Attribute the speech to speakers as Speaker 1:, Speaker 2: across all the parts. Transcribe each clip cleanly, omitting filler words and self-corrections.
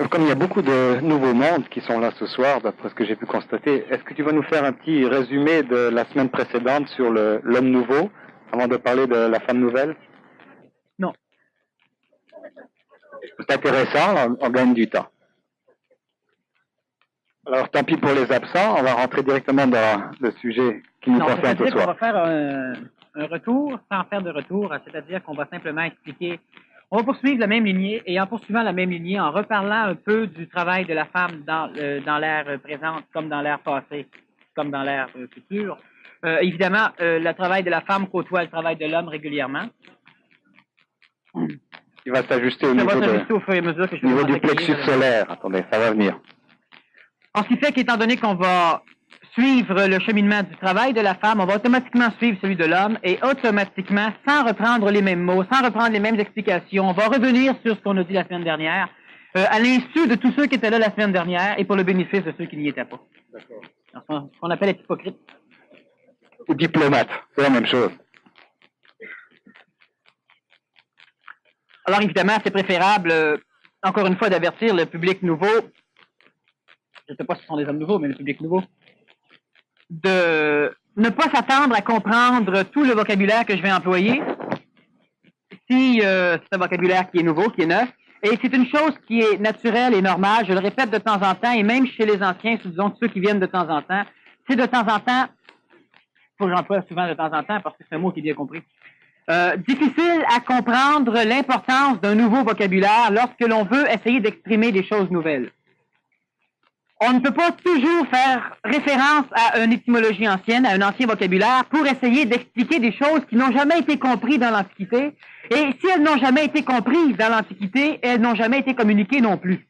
Speaker 1: comme il y a beaucoup de nouveaux mondes qui sont là ce soir, d'après ce que j'ai pu constater, est-ce que tu vas nous faire un petit résumé de la semaine précédente sur l'homme nouveau, avant de parler de la femme nouvelle?
Speaker 2: Non.
Speaker 1: C'est intéressant, on gagne du temps. Alors, tant pis pour les absents, on va rentrer directement dans le sujet qui nous concerne ce soir.
Speaker 2: On va faire un retour sans faire de retour, c'est-à-dire qu'on va simplement expliquer, on va poursuivre la même lignée, et en poursuivant la même lignée, en reparlant un peu du travail de la femme dans l'ère présente, comme dans l'ère passée, comme dans l'ère future. Évidemment, le travail de la femme côtoie le travail de l'homme régulièrement.
Speaker 1: Il va s'ajuster au niveau, niveau du plexus solaire. Attendez, ça va venir.
Speaker 2: En ce qui fait qu'étant donné qu'on va suivre le cheminement du travail de la femme, on va automatiquement suivre celui de l'homme et automatiquement, sans reprendre les mêmes mots, sans reprendre les mêmes explications, on va revenir sur ce qu'on a dit la semaine dernière, à l'insu de tous ceux qui étaient là la semaine dernière et pour le bénéfice de ceux qui n'y étaient pas. D'accord. Ce qu'on appelle être hypocrite.
Speaker 1: Ou diplomate, c'est la même chose.
Speaker 2: Alors évidemment, c'est préférable, encore une fois, d'avertir le public nouveau, je ne sais pas si ce sont des hommes nouveaux, mais le public nouveau, de ne pas s'attendre à comprendre tout le vocabulaire que je vais employer, si c'est un vocabulaire qui est nouveau, qui est neuf, et c'est une chose qui est naturelle et normale, je le répète de temps en temps, et même chez les anciens, disons ceux qui viennent de temps en temps, c'est de temps en temps, il faut que j'emploie souvent de temps en temps parce que c'est un mot qui est bien compris, difficile à comprendre l'importance d'un nouveau vocabulaire lorsque l'on veut essayer d'exprimer des choses nouvelles. On ne peut pas toujours faire référence à une étymologie ancienne, à un ancien vocabulaire, pour essayer d'expliquer des choses qui n'ont jamais été comprises dans l'Antiquité. Et si elles n'ont jamais été comprises dans l'Antiquité, elles n'ont jamais été communiquées non plus.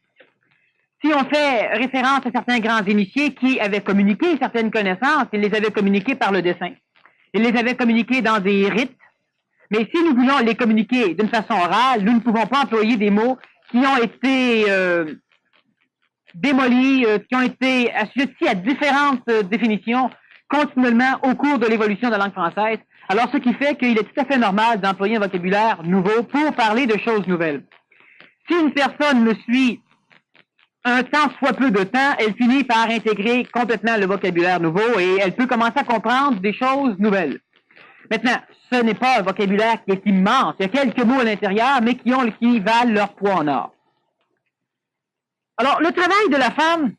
Speaker 2: Si on fait référence à certains grands initiés qui avaient communiqué certaines connaissances, ils les avaient communiquées par le dessin. Ils les avaient communiquées dans des rites. Mais si nous voulons les communiquer d'une façon orale, nous ne pouvons pas employer des mots qui ont été démolis, qui ont été assujettis à différentes définitions continuellement au cours de l'évolution de la langue française. Alors, ce qui fait qu'il est tout à fait normal d'employer un vocabulaire nouveau pour parler de choses nouvelles. Si une personne me suit un tant soit peu de temps, elle finit par intégrer complètement le vocabulaire nouveau et elle peut commencer à comprendre des choses nouvelles. Maintenant, ce n'est pas un vocabulaire qui est immense. Il y a quelques mots à l'intérieur, mais qui valent leur poids en or. Alors, le travail de la femme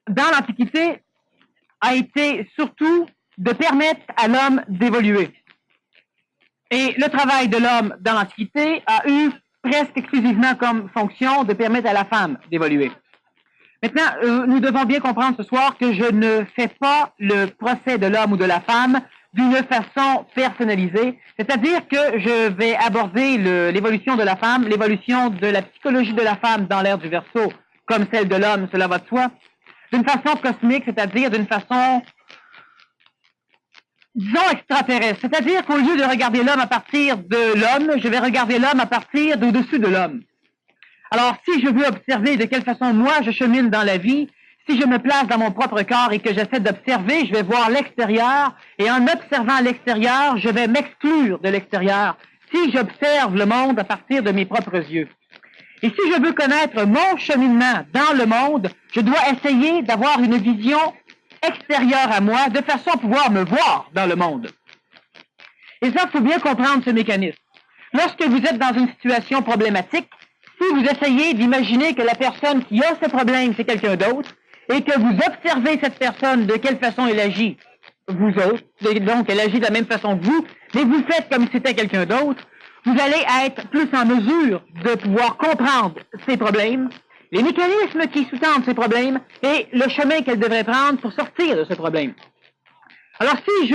Speaker 2: dans l'Antiquité a été surtout de permettre à l'homme d'évoluer. Et le travail de l'homme dans l'Antiquité a eu presque exclusivement comme fonction de permettre à la femme d'évoluer. Maintenant, nous devons bien comprendre ce soir que je ne fais pas le procès de l'homme ou de la femme d'une façon personnalisée, c'est-à-dire que je vais aborder l'évolution de la femme, l'évolution de la psychologie de la femme dans l'ère du Verseau, comme celle de l'homme, cela va de soi, d'une façon cosmique, c'est-à-dire d'une façon, disons, extraterrestre. C'est-à-dire qu'au lieu de regarder l'homme à partir de l'homme, je vais regarder l'homme à partir d'au-dessus de l'homme. Alors, si je veux observer de quelle façon moi je chemine dans la vie, si je me place dans mon propre corps et que j'essaie d'observer, je vais voir l'extérieur, et en observant l'extérieur, je vais m'exclure de l'extérieur, si j'observe le monde à partir de mes propres yeux. Et si je veux connaître mon cheminement dans le monde, je dois essayer d'avoir une vision extérieure à moi, de façon à pouvoir me voir dans le monde. Et ça, il faut bien comprendre ce mécanisme. Lorsque vous êtes dans une situation problématique, si vous essayez d'imaginer que la personne qui a ce problème, c'est quelqu'un d'autre, et que vous observez cette personne, de quelle façon elle agit, vous autres, donc elle agit de la même façon que vous, mais vous faites comme si c'était quelqu'un d'autre, vous allez être plus en mesure de pouvoir comprendre ces problèmes, les mécanismes qui sous-tendent ces problèmes, et le chemin qu'elle devrait prendre pour sortir de ce problème. Alors si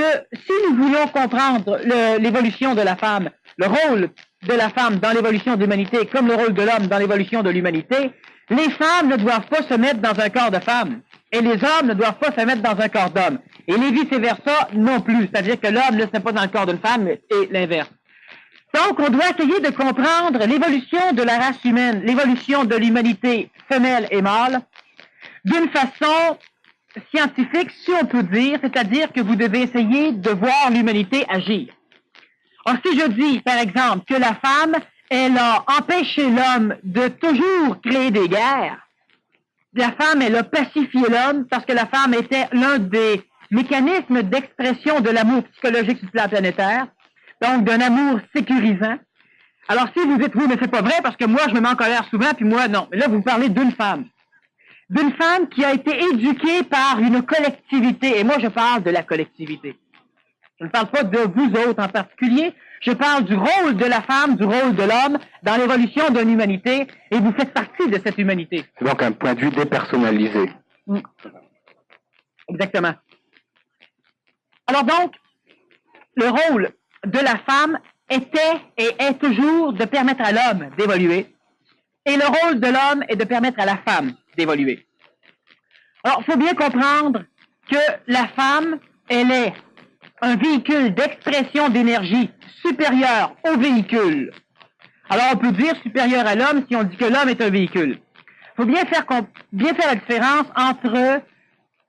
Speaker 2: nous voulons comprendre l'évolution de la femme, le rôle de la femme dans l'évolution de l'humanité, comme le rôle de l'homme dans l'évolution de l'humanité, les femmes ne doivent pas se mettre dans un corps de femme, et les hommes ne doivent pas se mettre dans un corps d'homme, et les vice-versa non plus, c'est-à-dire que l'homme ne se met pas dans le corps d'une femme, et l'inverse. Donc, on doit essayer de comprendre l'évolution de la race humaine, l'évolution de l'humanité femelle et mâle, d'une façon scientifique, si on peut dire, c'est-à-dire que vous devez essayer de voir l'humanité agir. Alors, si je dis, par exemple, que la femme elle a empêché l'homme de toujours créer des guerres. La femme, elle a pacifié l'homme parce que la femme était l'un des mécanismes d'expression de l'amour psychologique sur le plan planétaire, donc d'un amour sécurisant. Alors si vous dites oui, mais c'est pas vrai parce que moi je me mets en colère souvent, puis moi non. Mais là vous parlez d'une femme qui a été éduquée par une collectivité, et moi je parle de la collectivité. Je ne parle pas de vous autres en particulier, je parle du rôle de la femme, du rôle de l'homme dans l'évolution d'une humanité, et vous faites partie de cette humanité.
Speaker 1: C'est donc un point de vue dépersonnalisé.
Speaker 2: Exactement. Alors donc, le rôle de la femme était et est toujours de permettre à l'homme d'évoluer, et le rôle de l'homme est de permettre à la femme d'évoluer. Alors, il faut bien comprendre que la femme, elle est un véhicule d'expression d'énergie supérieur au véhicule. Alors, on peut dire supérieur à l'homme si on dit que l'homme est un véhicule. Il faut bien faire la différence entre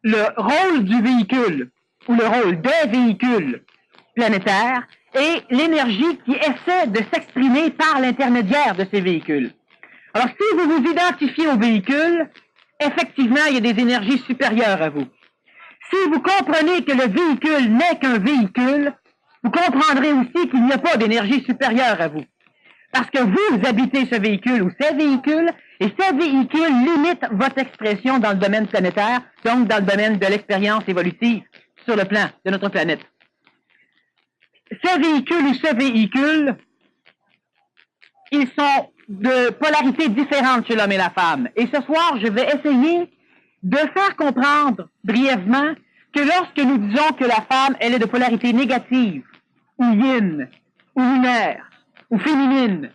Speaker 2: le rôle du véhicule ou le rôle des véhicules planétaires et l'énergie qui essaie de s'exprimer par l'intermédiaire de ces véhicules. Alors, si vous vous identifiez au véhicule, effectivement, il y a des énergies supérieures à vous. Si vous comprenez que le véhicule n'est qu'un véhicule, vous comprendrez aussi qu'il n'y a pas d'énergie supérieure à vous. Parce que vous habitez ce véhicule ou ces véhicules, et ces véhicules limitent votre expression dans le domaine planétaire, donc dans le domaine de l'expérience évolutive sur le plan de notre planète. Ces véhicules ou ce véhicule, ils sont de polarités différentes chez l'homme et la femme. Et ce soir, je vais essayer de faire comprendre brièvement que lorsque nous disons que la femme, elle est de polarité négative, ou yin, ou lunaire, ou féminine,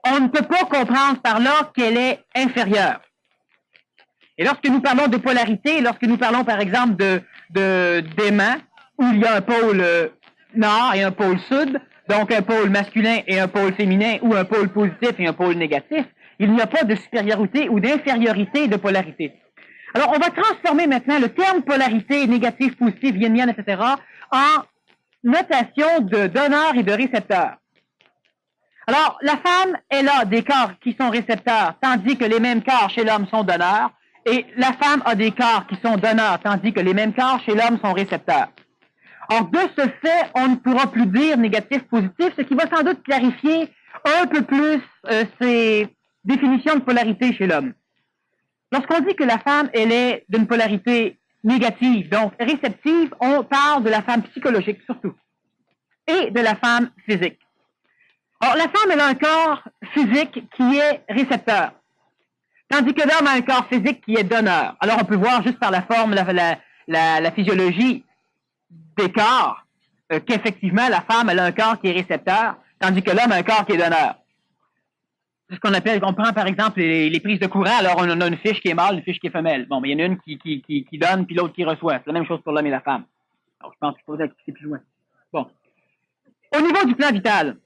Speaker 2: on ne peut pas comprendre par là qu'elle est inférieure. Et lorsque nous parlons de polarité, lorsque nous parlons par exemple d'aimant, où il y a un pôle nord et un pôle sud, donc un pôle masculin et un pôle féminin, ou un pôle positif et un pôle négatif, il n'y a pas de supériorité ou d'infériorité de polarité. Alors, on va transformer maintenant le terme polarité, négative, positive, yin-yang, etc., en notation de donneur et de récepteur. Alors, la femme, elle a des corps qui sont récepteurs, tandis que les mêmes corps chez l'homme sont donneurs, et la femme a des corps qui sont donneurs, tandis que les mêmes corps chez l'homme sont récepteurs. Or, de ce fait, on ne pourra plus dire négatif, positif, ce qui va sans doute clarifier un peu plus ces définitions de polarité chez l'homme. Lorsqu'on dit que la femme, elle est d'une polarité négative, donc réceptive, on parle de la femme psychologique surtout, et de la femme physique. Or, la femme, elle a un corps physique qui est récepteur, tandis que l'homme a un corps physique qui est donneur. Alors, on peut voir juste par la forme, la physiologie des corps, qu'effectivement, la femme, elle a un corps qui est récepteur, tandis que l'homme a un corps qui est donneur. C'est ce qu'on appelle, on prend par exemple les prises de courant, alors on a une fiche qui est mâle, une fiche qui est femelle. Bon, mais il y en a une qui donne, puis l'autre qui reçoit. C'est la même chose pour l'homme et la femme. Alors, je pense qu'il faudrait expliquer plus loin. Bon. Au niveau du plan vital,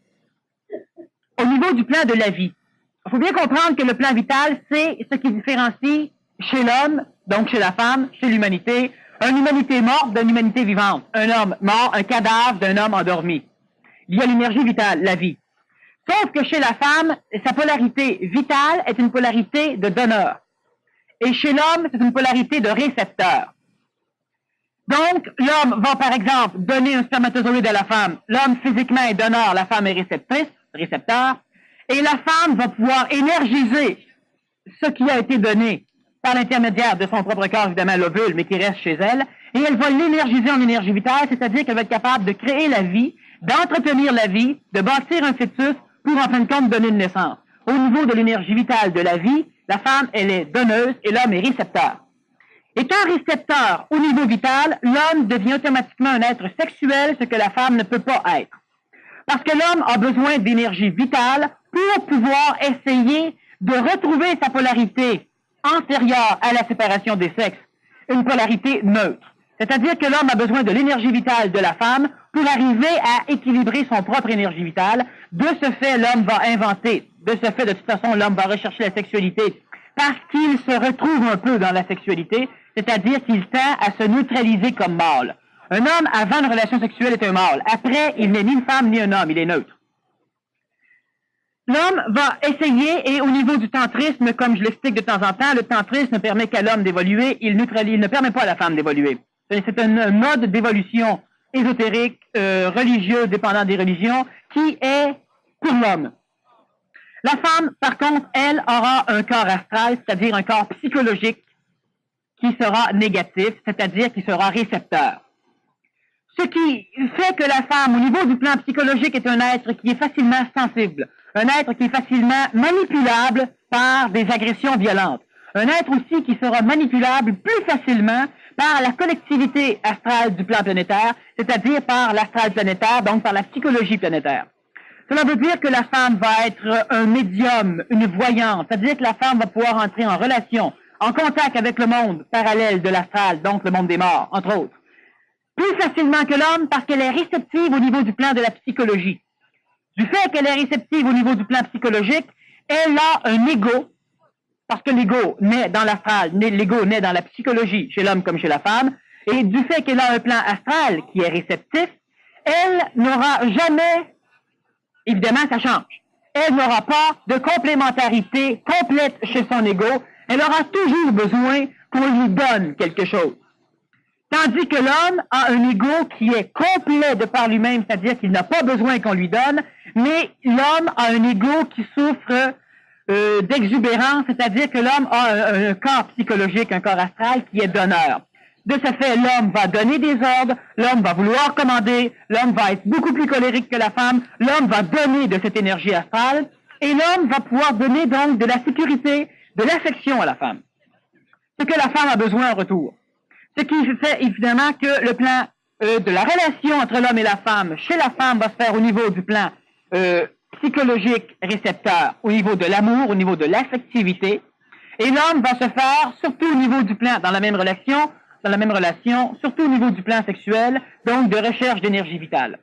Speaker 2: au niveau du plan de la vie, il faut bien comprendre que le plan vital, c'est ce qui différencie chez l'homme, donc chez la femme, chez l'humanité, une humanité morte d'une humanité vivante. Un homme mort, un cadavre d'un homme endormi. Il y a l'énergie vitale, la vie. Sauf que chez la femme, sa polarité vitale est une polarité de donneur. Et chez l'homme, c'est une polarité de récepteur. Donc, l'homme va, par exemple, donner un spermatozoïde à la femme. L'homme, physiquement, est donneur, la femme est récepteur. Et la femme va pouvoir énergiser ce qui a été donné par l'intermédiaire de son propre corps, évidemment, l'ovule, mais qui reste chez elle. Et elle va l'énergiser en énergie vitale, c'est-à-dire qu'elle va être capable de créer la vie, d'entretenir la vie, de bâtir un fœtus pour, en fin de compte, donner une naissance. Au niveau de l'énergie vitale de la vie, la femme, elle est donneuse et l'homme est récepteur. Étant récepteur au niveau vital, l'homme devient automatiquement un être sexuel, ce que la femme ne peut pas être. Parce que l'homme a besoin d'énergie vitale pour pouvoir essayer de retrouver sa polarité antérieure à la séparation des sexes, une polarité neutre. C'est-à-dire que l'homme a besoin de l'énergie vitale de la femme pour arriver à équilibrer son propre énergie vitale. De ce fait, l'homme va inventer. De ce fait, de toute façon, l'homme va rechercher la sexualité parce qu'il se retrouve un peu dans la sexualité, c'est-à-dire qu'il tend à se neutraliser comme mâle. Un homme, avant une relation sexuelle, est un mâle. Après, il n'est ni une femme ni un homme, il est neutre. l'homme va essayer, et au niveau du tantrisme, comme je l'explique de temps en temps, le tantrisme permet qu'à l'homme d'évoluer, il ne permet pas à la femme d'évoluer. C'est un mode d'évolution ésotérique, religieux, dépendant des religions, qui est pour l'homme. La femme, par contre, elle aura un corps astral, c'est-à-dire un corps psychologique, qui sera négatif, c'est-à-dire qui sera récepteur. Ce qui fait que la femme, au niveau du plan psychologique, est un être qui est facilement sensible, un être qui est facilement manipulable par des agressions violentes, un être aussi qui sera manipulable plus facilement par la collectivité astrale du plan planétaire, c'est-à-dire par l'astral planétaire, donc par la psychologie planétaire. Cela veut dire que la femme va être un médium, une voyante, c'est-à-dire que la femme va pouvoir entrer en relation, en contact avec le monde parallèle de l'astral, donc le monde des morts, entre autres. Plus facilement que l'homme parce qu'elle est réceptive au niveau du plan de la psychologie. Du fait qu'elle est réceptive au niveau du plan psychologique, elle a un ego, parce que l'ego naît dans l'astral, l'ego naît dans la psychologie, chez l'homme comme chez la femme, et du fait qu'elle a un plan astral qui est réceptif, elle n'aura jamais, évidemment ça change, elle n'aura pas de complémentarité complète chez son ego, elle aura toujours besoin qu'on lui donne quelque chose. Tandis que l'homme a un ego qui est complet de par lui-même, c'est-à-dire qu'il n'a pas besoin qu'on lui donne, mais l'homme a un ego qui souffre d'exubérance, c'est-à-dire que l'homme a un corps psychologique, un corps astral qui est donneur. De ce fait, l'homme va donner des ordres, l'homme va vouloir commander, l'homme va être beaucoup plus colérique que la femme, l'homme va donner de cette énergie astrale, et l'homme va pouvoir donner donc de la sécurité, de l'affection à la femme. Ce que la femme a besoin en retour. Ce qui fait évidemment que le plan de la relation entre l'homme et la femme, chez la femme, va se faire au niveau du plan psychologique récepteur, au niveau de l'amour, au niveau de l'affectivité, et l'homme va se faire surtout au niveau du plan, dans la même relation, surtout au niveau du plan sexuel, donc de recherche d'énergie vitale.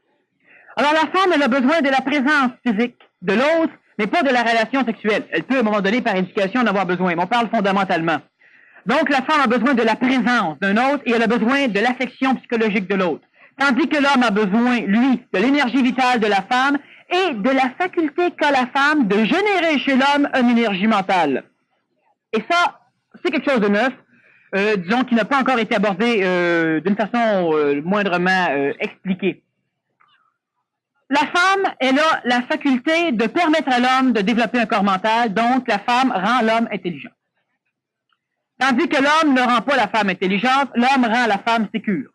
Speaker 2: Alors la femme, elle a besoin de la présence physique de l'autre, mais pas de la relation sexuelle. Elle peut à un moment donné, par éducation, en avoir besoin, mais on parle fondamentalement. Donc, la femme a besoin de la présence d'un autre et elle a besoin de l'affection psychologique de l'autre. Tandis que l'homme a besoin, lui, de l'énergie vitale de la femme et de la faculté qu'a la femme de générer chez l'homme une énergie mentale. Et ça, c'est quelque chose de neuf, disons, qui n'a pas encore été abordé d'une façon moindrement expliquée. La femme, elle a la faculté de permettre à l'homme de développer un corps mental, donc la femme rend l'homme intelligent. Tandis que l'homme ne rend pas la femme intelligente, l'homme rend la femme sécure.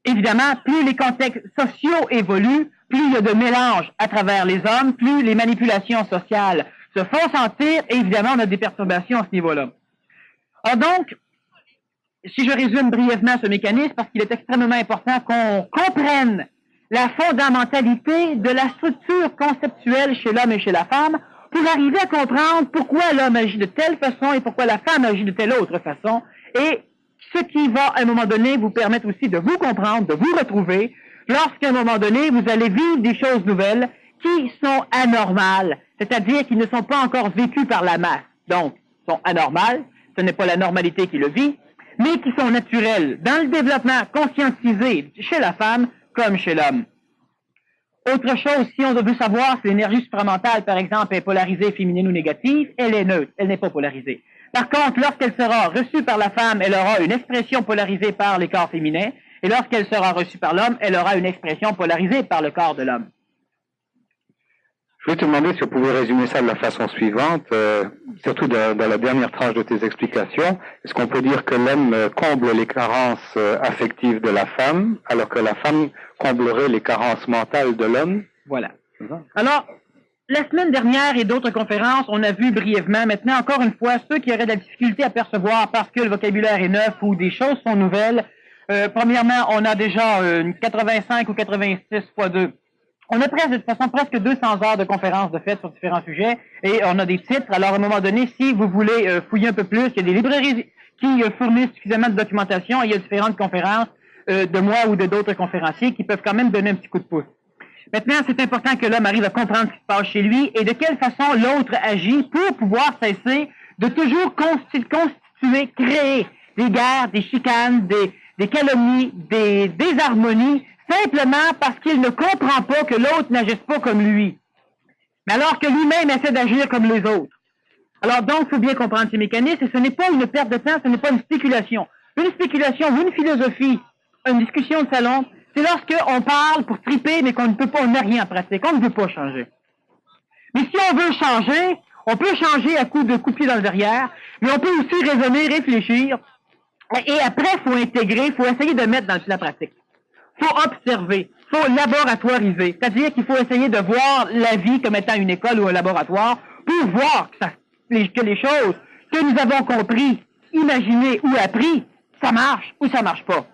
Speaker 2: Évidemment, plus les contextes sociaux évoluent, plus il y a de mélange à travers les hommes, plus les manipulations sociales se font sentir, et évidemment, on a des perturbations à ce niveau-là. Alors donc, si je résume brièvement ce mécanisme, parce qu'il est extrêmement important qu'on comprenne la fondamentalité de la structure conceptuelle chez l'homme et chez la femme, pour arriver à comprendre pourquoi l'homme agit de telle façon et pourquoi la femme agit de telle autre façon, et ce qui va, à un moment donné, vous permettre aussi de vous comprendre, de vous retrouver, lorsqu'à un moment donné, vous allez vivre des choses nouvelles qui sont anormales, c'est-à-dire qui ne sont pas encore vécues par la masse. Donc, sont anormales, ce n'est pas la normalité qui le vit, mais qui sont naturelles dans le développement conscientisé chez la femme comme chez l'homme. Autre chose, si on veut savoir si l'énergie supramentale, par exemple, est polarisée, féminine ou négative, elle est neutre, elle n'est pas polarisée. Par contre, lorsqu'elle sera reçue par la femme, elle aura une expression polarisée par les corps féminins, et lorsqu'elle sera reçue par l'homme, elle aura une expression polarisée par le corps de l'homme.
Speaker 1: Je voulais te demander si on pouvait résumer ça de la façon suivante, surtout dans la dernière tranche de tes explications. Est-ce qu'on peut dire que l'homme comble les carences affectives de la femme, alors que la femme comblerait les carences mentales de l'homme?
Speaker 2: Voilà. Alors, la semaine dernière et d'autres conférences, on a vu brièvement, maintenant encore une fois, ceux qui auraient de la difficulté à percevoir parce que le vocabulaire est neuf ou des choses sont nouvelles. Premièrement, on a déjà 85 ou 86 fois 2. On a de toute façon presque 200 heures de conférences de fait sur différents sujets et on a des titres. Alors à un moment donné, si vous voulez fouiller un peu plus, il y a des librairies qui fournissent suffisamment de documentation et il y a différentes conférences de moi ou de d'autres conférenciers qui peuvent quand même donner un petit coup de pouce. Maintenant, c'est important que l'homme arrive à comprendre ce qui se passe chez lui et de quelle façon l'autre agit pour pouvoir cesser de toujours constituer, créer des guerres, des chicanes, des calomnies, des désharmonies, simplement parce qu'il ne comprend pas que l'autre n'agisse pas comme lui. Mais alors que lui-même essaie d'agir comme les autres. Alors donc, il faut bien comprendre ces mécanismes, et ce n'est pas une perte de temps, ce n'est pas une spéculation. Une spéculation ou une philosophie, une discussion de salon, c'est lorsque on parle pour triper, mais qu'on ne peut pas, on n'a rien en pratique, on ne veut pas changer. Mais si on veut changer, on peut changer à coup de pied dans le derrière, mais on peut aussi raisonner, réfléchir, et après, il faut intégrer, il faut essayer de mettre dans la pratique. Il faut observer, il faut laboratoriser, c'est-à-dire qu'il faut essayer de voir la vie comme étant une école ou un laboratoire pour voir que les choses que nous avons compris, imaginées ou appris, ça marche ou ça marche pas.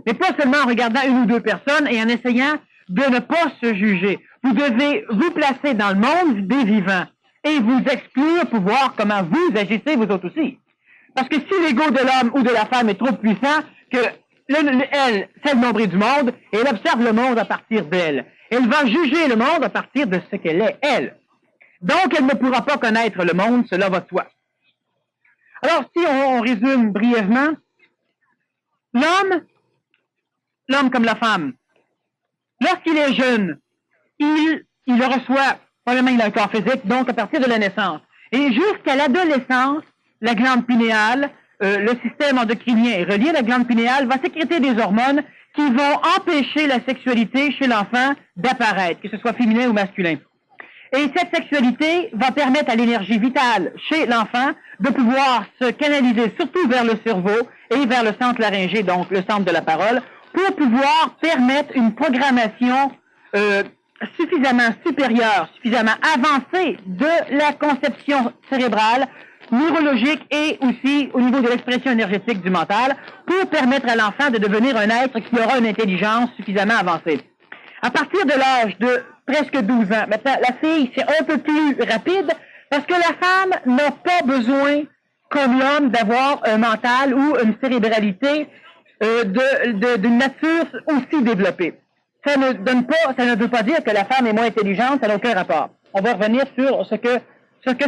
Speaker 2: Mais pas seulement en regardant une ou deux personnes et en essayant de ne pas se juger. Vous devez vous placer dans le monde des vivants et vous exclure pour voir comment vous agissez vous autres aussi. Parce que si l'ego de l'homme ou de la femme est trop puissant, que elle, c'est le nombril du monde, et elle observe le monde à partir d'elle. Elle va juger le monde à partir de ce qu'elle est, elle. Donc, elle ne pourra pas connaître le monde, cela va de soi. Alors, si on résume brièvement, l'homme comme la femme, lorsqu'il est jeune, il le reçoit, probablement il a un corps physique, donc à partir de la naissance. Et jusqu'à l'adolescence, la glande pinéale, le système endocrinien est relié à la glande pinéale, va sécréter des hormones qui vont empêcher la sexualité chez l'enfant d'apparaître, que ce soit féminin ou masculin. Et cette sexualité va permettre à l'énergie vitale chez l'enfant de pouvoir se canaliser surtout vers le cerveau et vers le centre laryngé, donc le centre de la parole, pour pouvoir permettre une programmation suffisamment supérieure, suffisamment avancée de la conception cérébrale, neurologique et aussi au niveau de l'expression énergétique du mental pour permettre à l'enfant de devenir un être qui aura une intelligence suffisamment avancée. À partir de l'âge de presque 12 ans, maintenant, la fille, c'est un peu plus rapide parce que la femme n'a pas besoin, comme l'homme, d'avoir un mental ou une cérébralité d'une nature aussi développée. Ça ne veut pas dire que la femme est moins intelligente, ça n'a aucun rapport. On va revenir sur ce que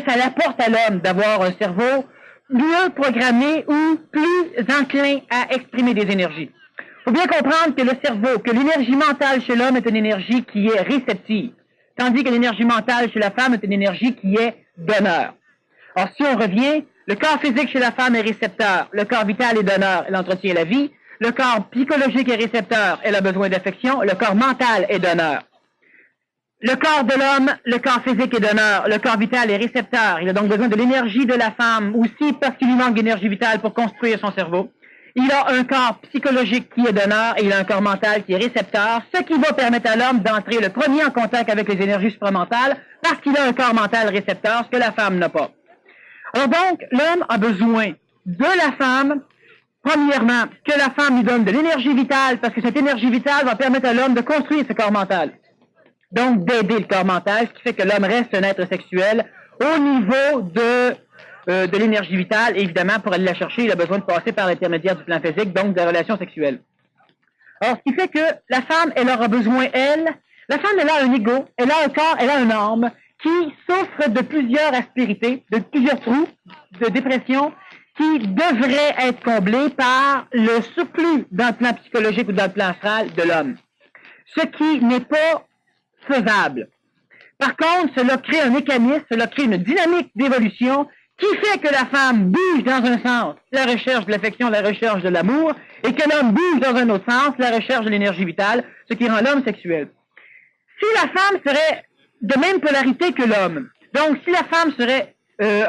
Speaker 2: ça apporte à l'homme d'avoir un cerveau mieux programmé ou plus enclin à exprimer des énergies. Il faut bien comprendre que le cerveau, que l'énergie mentale chez l'homme est une énergie qui est réceptive, tandis que l'énergie mentale chez la femme est une énergie qui est donneur. Alors, si on revient, le corps physique chez la femme est récepteur, le corps vital est donneur, elle entretient la vie, le corps psychologique est récepteur, elle a besoin d'affection, le corps mental est donneur. Le corps de l'homme, le corps physique est donneur, le corps vital est récepteur. Il a donc besoin de l'énergie de la femme, aussi parce qu'il lui manque d'énergie vitale pour construire son cerveau. Il a un corps psychologique qui est donneur et il a un corps mental qui est récepteur, ce qui va permettre à l'homme d'entrer le premier en contact avec les énergies supramentales parce qu'il a un corps mental récepteur, ce que la femme n'a pas. Alors donc, l'homme a besoin de la femme, premièrement, que la femme lui donne de l'énergie vitale parce que cette énergie vitale va permettre à l'homme de construire ce corps mental. Donc, d'aider le corps mental, ce qui fait que l'homme reste un être sexuel au niveau de l'énergie vitale. Et évidemment, pour aller la chercher, il a besoin de passer par l'intermédiaire du plan physique, donc des relations sexuelles. Alors, ce qui fait que la femme, elle aura besoin, la femme, elle a un ego, elle a un corps, elle a une âme qui souffre de plusieurs aspérités, de plusieurs trous, de dépression, qui devraient être comblés par le surplus dans le plan psychologique ou dans le plan astral de l'homme. Ce qui n'est pas faisable. Par contre, cela crée un mécanisme, cela crée une dynamique d'évolution qui fait que la femme bouge dans un sens, la recherche de l'affection, la recherche de l'amour, et que l'homme bouge dans un autre sens, la recherche de l'énergie vitale, ce qui rend l'homme sexuel. Si la femme serait de même polarité que l'homme, donc si la femme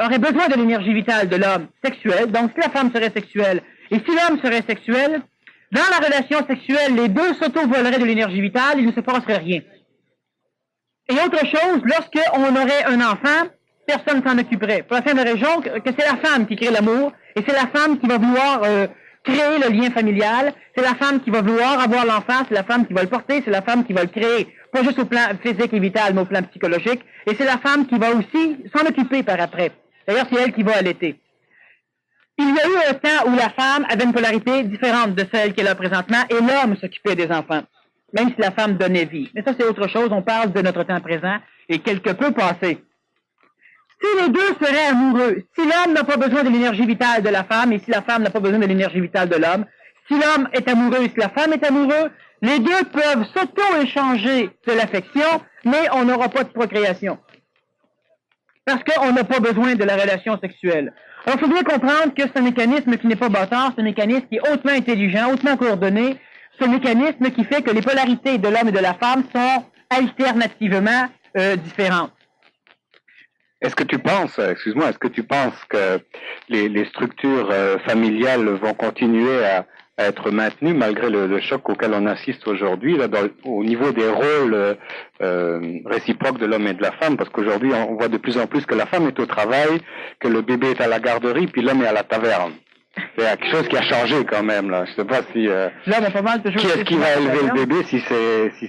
Speaker 2: aurait besoin de l'énergie vitale de l'homme sexuel, donc si la femme serait sexuelle, et si l'homme serait sexuel, dans la relation sexuelle, les deux s'auto-voleraient de l'énergie vitale, il ne se passerait rien. Et autre chose, lorsqu'on aurait un enfant, personne ne s'en occuperait. Pour la simple raison que c'est la femme qui crée l'amour, et c'est la femme qui va vouloir créer le lien familial, c'est la femme qui va vouloir avoir l'enfant, c'est la femme qui va le porter, c'est la femme qui va le créer, pas juste au plan physique et vital, mais au plan psychologique, et c'est la femme qui va aussi s'en occuper par après. D'ailleurs, c'est elle qui va allaiter. Il y a eu un temps où la femme avait une polarité différente de celle qu'elle a présentement, et l'homme s'occupait des enfants, même si la femme donnait vie. Mais ça, c'est autre chose, on parle de notre temps présent, et quelque peu passé. Si les deux seraient amoureux, si l'homme n'a pas besoin de l'énergie vitale de la femme, et si la femme n'a pas besoin de l'énergie vitale de l'homme, si l'homme est amoureux et si la femme est amoureuse, les deux peuvent s'auto-échanger de l'affection, mais on n'aura pas de procréation. Parce qu'on n'a pas besoin de la relation sexuelle. Alors, il faut bien comprendre que c'est un mécanisme qui n'est pas bâtard, c'est un mécanisme qui est hautement intelligent, hautement coordonné. C'est un mécanisme qui fait que les polarités de l'homme et de la femme sont alternativement différentes.
Speaker 1: Est-ce que tu penses, excuse-moi, est-ce que tu penses que les structures familiales vont continuer à être maintenues malgré le choc auquel on assiste aujourd'hui, là, au niveau des rôles réciproques de l'homme et de la femme? Parce qu'aujourd'hui, on voit de plus en plus que la femme est au travail, que le bébé est à la garderie, puis l'homme est à la taverne. C'est quelque chose qui a changé quand même, là. Je sais pas si...
Speaker 2: Là, on a pas mal de choses
Speaker 1: qui est-ce qui va élever le bébé, si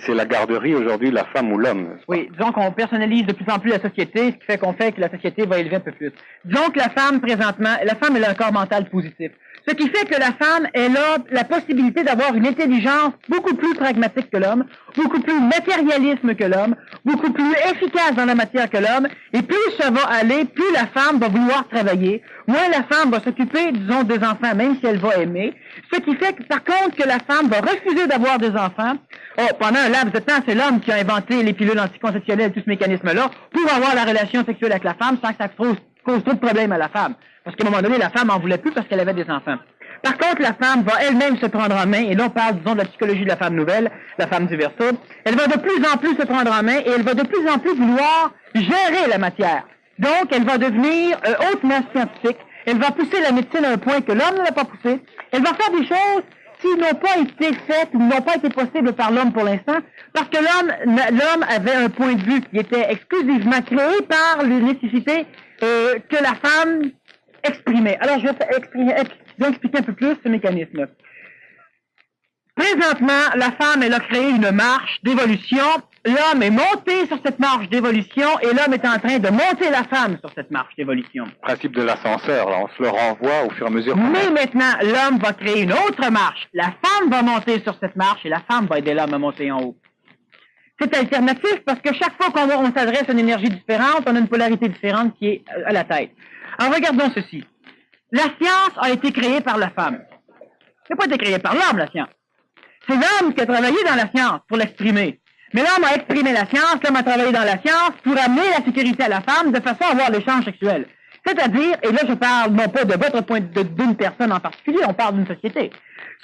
Speaker 1: c'est la garderie aujourd'hui, la femme ou l'homme?
Speaker 2: Oui, disons qu'on personnalise de plus en plus la société, ce qui fait qu'on fait que la société va élever un peu plus. Disons que la femme, présentement, elle a un corps mental positif. Ce qui fait que la femme, elle a la possibilité d'avoir une intelligence beaucoup plus pragmatique que l'homme, beaucoup plus matérialisme que l'homme, beaucoup plus efficace dans la matière que l'homme, et plus ça va aller, plus la femme va vouloir travailler, moins la femme va s'occuper, disons, des enfants, même si elle va aimer. Ce qui fait que, par contre, que la femme va refuser d'avoir des enfants. Oh, pendant un laps de temps, c'est l'homme qui a inventé les pilules anticonceptionnelles, tout ce mécanisme-là, pour avoir la relation sexuelle avec la femme sans que ça cause trop de problèmes à la femme. Parce qu'à un moment donné, la femme en voulait plus parce qu'elle avait des enfants. Par contre, la femme va elle-même se prendre en main, et là on parle, disons, de la psychologie de la femme nouvelle, la femme du Verseau. Elle va de plus en plus se prendre en main, et elle va de plus en plus vouloir gérer la matière. Donc, elle va devenir hautement scientifique. Elle va pousser la médecine à un point que l'homme ne l'a pas poussé. Elle va faire des choses qui n'ont pas été faites ou n'ont pas été possibles par l'homme pour l'instant, parce que l'homme avait un point de vue qui était exclusivement créé par les nécessités que la femme exprimait. Alors, je vais expliquer un peu plus ce mécanisme. Présentement, la femme, elle a créé une marche d'évolution. L'homme est monté sur cette marche d'évolution et l'homme est en train de monter la femme sur cette marche d'évolution.
Speaker 1: Principe de l'ascenseur, là, on se le renvoie au fur et à mesure.
Speaker 2: Mais maintenant, l'homme va créer une autre marche. La femme va monter sur cette marche et la femme va aider l'homme à monter en haut. C'est alternatif parce que chaque fois qu'on s'adresse à une énergie différente, on a une polarité différente qui est à la tête. Alors regardons ceci. La science a été créée par la femme. Ça n'a pas été créé par l'homme, la science. C'est l'homme qui a travaillé dans la science pour l'exprimer. Mais l'homme a exprimé la science, l'homme a travaillé dans la science pour amener la sécurité à la femme de façon à avoir l'échange sexuel. C'est-à-dire, et là je parle non pas de votre point de vue d'une personne en particulier, on parle d'une société.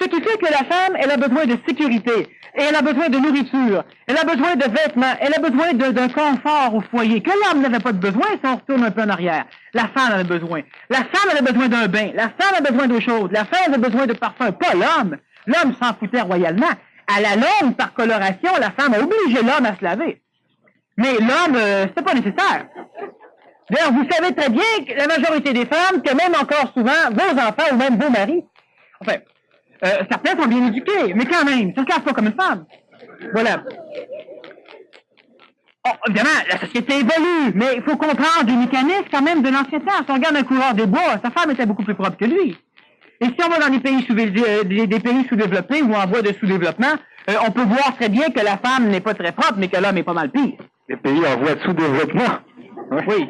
Speaker 2: Ce qui fait que la femme, elle a besoin de sécurité, et elle a besoin de nourriture, elle a besoin de vêtements, elle a besoin d'un confort au foyer, que l'homme n'avait pas de besoin si on retourne un peu en arrière. La femme avait besoin. La femme avait besoin d'un bain, la femme avait besoin d'eau chaude, la femme avait besoin de parfum, pas l'homme. L'homme s'en foutait royalement. À la longue, par coloration, la femme a obligé l'homme à se laver. Mais l'homme, c'est pas nécessaire. D'ailleurs, vous savez très bien que la majorité des femmes, que même encore souvent, vos enfants ou même vos maris, enfin, certains sont bien éduqués, mais quand même, ça se lave pas comme une femme. Voilà. Oh, évidemment, la société évolue, mais il faut comprendre les mécanismes quand même de l'ancien temps. Si on regarde un coureur des bois, sa femme était beaucoup plus propre que lui. Et si on va dans des pays sous-développés ou en voie de sous-développement, on peut voir très bien que la femme n'est pas très propre, mais que l'homme est pas mal pire.
Speaker 1: Les pays en voie de sous-développement?
Speaker 2: Oui.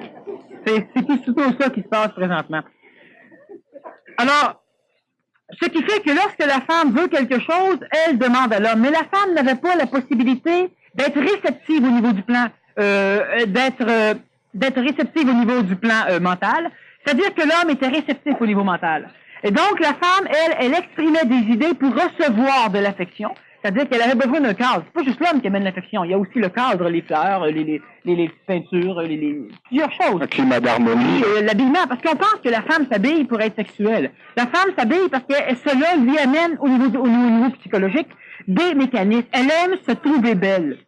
Speaker 2: C'est plutôt ça qui se passe présentement. Alors, ce qui fait que lorsque la femme veut quelque chose, elle demande à l'homme. Mais la femme n'avait pas la possibilité d'être réceptive au niveau du plan, d'être réceptive au niveau du plan mental. C'est-à-dire que l'homme était réceptif au niveau mental. Et donc, la femme, elle exprimait des idées pour recevoir de l'affection. C'est-à-dire qu'elle avait besoin d'un cadre. C'est pas juste l'homme qui amène l'affection. Il y a aussi le cadre, les fleurs, les peintures, plusieurs choses.
Speaker 1: Un climat d'harmonie.
Speaker 2: L'habillement, parce qu'on pense que la femme s'habille pour être sexuelle. La femme s'habille parce que cela lui amène, au niveau psychologique, des mécanismes. Elle aime se trouver belle.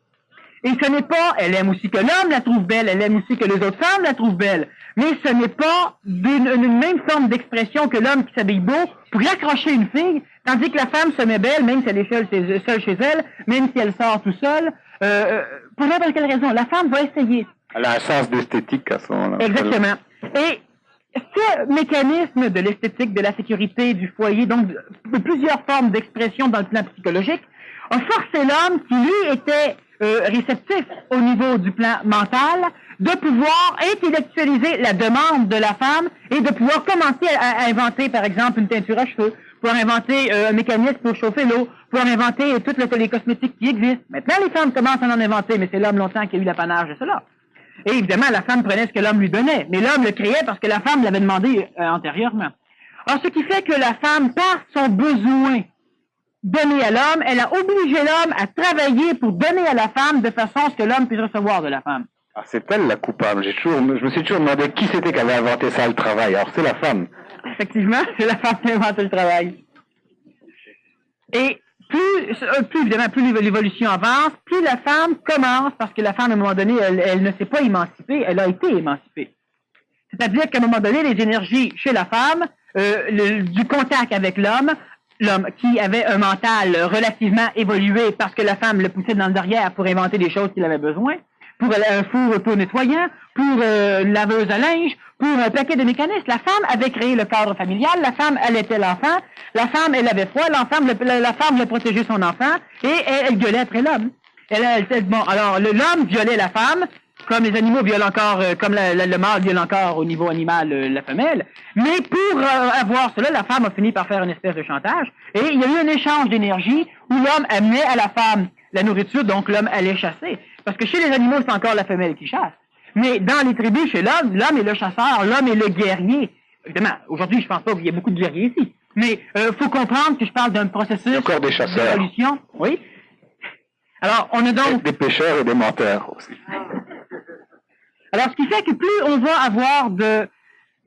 Speaker 2: Et ce n'est pas, elle aime aussi que l'homme la trouve belle, elle aime aussi que les autres femmes la trouvent belle. Mais ce n'est pas une même forme d'expression que l'homme qui s'habille beau pour accrocher une fille, tandis que la femme se met belle, même si elle est seule chez elle, même si elle sort tout seule, pour n'importe quelle raison. La femme va essayer.
Speaker 1: Elle a un sens d'esthétique à ce moment-là.
Speaker 2: Exactement. Et ce mécanisme de l'esthétique, de la sécurité, du foyer, donc de plusieurs formes d'expression dans le plan psychologique, a forcé l'homme qui, lui, était réceptif au niveau du plan mental, de pouvoir intellectualiser la demande de la femme et de pouvoir commencer à inventer, par exemple, une teinture à cheveux, pouvoir inventer un mécanisme pour chauffer l'eau, pouvoir inventer toutes les cosmétiques qui existent. Maintenant, les femmes commencent à en inventer, mais c'est l'homme longtemps qui a eu l'apanage de cela. Et évidemment, la femme prenait ce que l'homme lui donnait. Mais l'homme le créait parce que la femme l'avait demandé antérieurement. Alors, ce qui fait que la femme, par son besoin donné à l'homme, elle a obligé l'homme à travailler pour donner à la femme de façon à ce que l'homme puisse recevoir de la femme.
Speaker 1: Ah, c'est elle la coupable. Je me suis toujours demandé qui c'était qui avait inventé ça, le travail. Alors, c'est la femme.
Speaker 2: Effectivement, c'est la femme qui a inventé le travail. Et plus l'évolution avance, plus la femme commence, parce que la femme, à un moment donné, elle ne s'est pas émancipée, elle a été émancipée. C'est-à-dire qu'à un moment donné, les énergies chez la femme, du contact avec l'homme qui avait un mental relativement évolué parce que la femme le poussait dans le derrière pour inventer des choses qu'il avait besoin, pour un four auto-nettoyant, pour une laveuse à linge, pour un paquet de mécanismes. La femme avait créé le cadre familial, la femme allaitait l'enfant, la femme, elle avait froid, la femme voulait protéger son enfant, et elle gueulait après l'homme. Bon, alors, l'homme violait la femme, comme les animaux violent encore, comme le mâle viole encore au niveau animal la femelle, mais pour avoir cela, la femme a fini par faire une espèce de chantage, et il y a eu un échange d'énergie où l'homme amenait à la femme la nourriture, donc l'homme allait chasser. Parce que chez les animaux, c'est encore la femelle qui chasse. Mais dans les tribus, chez l'homme, l'homme est le chasseur, l'homme est le guerrier. Évidemment, aujourd'hui, je pense pas qu'il y ait beaucoup de guerriers ici. Mais faut comprendre que je parle d'un processus
Speaker 1: encore des chasseurs.
Speaker 2: d'évolution. Oui. Alors, on a donc...
Speaker 1: Des pêcheurs et des menteurs aussi.
Speaker 2: Alors, ce qui fait que plus on va avoir de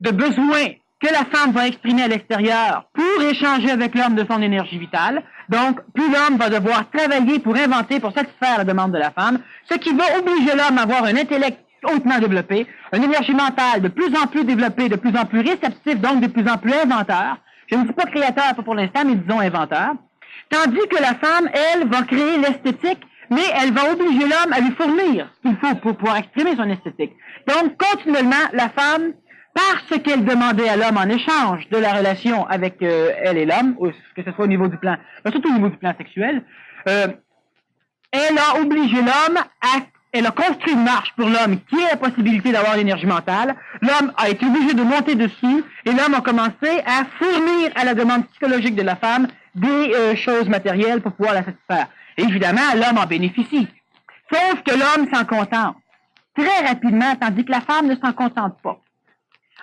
Speaker 2: besoins que la femme va exprimer à l'extérieur pour échanger avec l'homme de son énergie vitale, donc plus l'homme va devoir travailler pour inventer, pour satisfaire la demande de la femme, ce qui va obliger l'homme à avoir un intellect hautement développé, une énergie mentale de plus en plus développée, de plus en plus réceptive, donc de plus en plus inventeur. Je ne dis pas créateur pour l'instant, mais disons inventeur. Tandis que la femme, elle, va créer l'esthétique, mais elle va obliger l'homme à lui fournir ce qu'il faut pour pouvoir exprimer son esthétique. Donc, continuellement, la femme, parce qu'elle demandait à l'homme en échange de la relation avec elle et l'homme, que ce soit au niveau du plan, surtout au niveau du plan sexuel, elle a obligé l'homme elle a construit une marche pour l'homme qui a la possibilité d'avoir l'énergie mentale. L'homme a été obligé de monter dessus et l'homme a commencé à fournir à la demande psychologique de la femme des choses matérielles pour pouvoir la satisfaire. Et évidemment, l'homme en bénéficie. Sauf que l'homme s'en contente très rapidement, tandis que la femme ne s'en contente pas.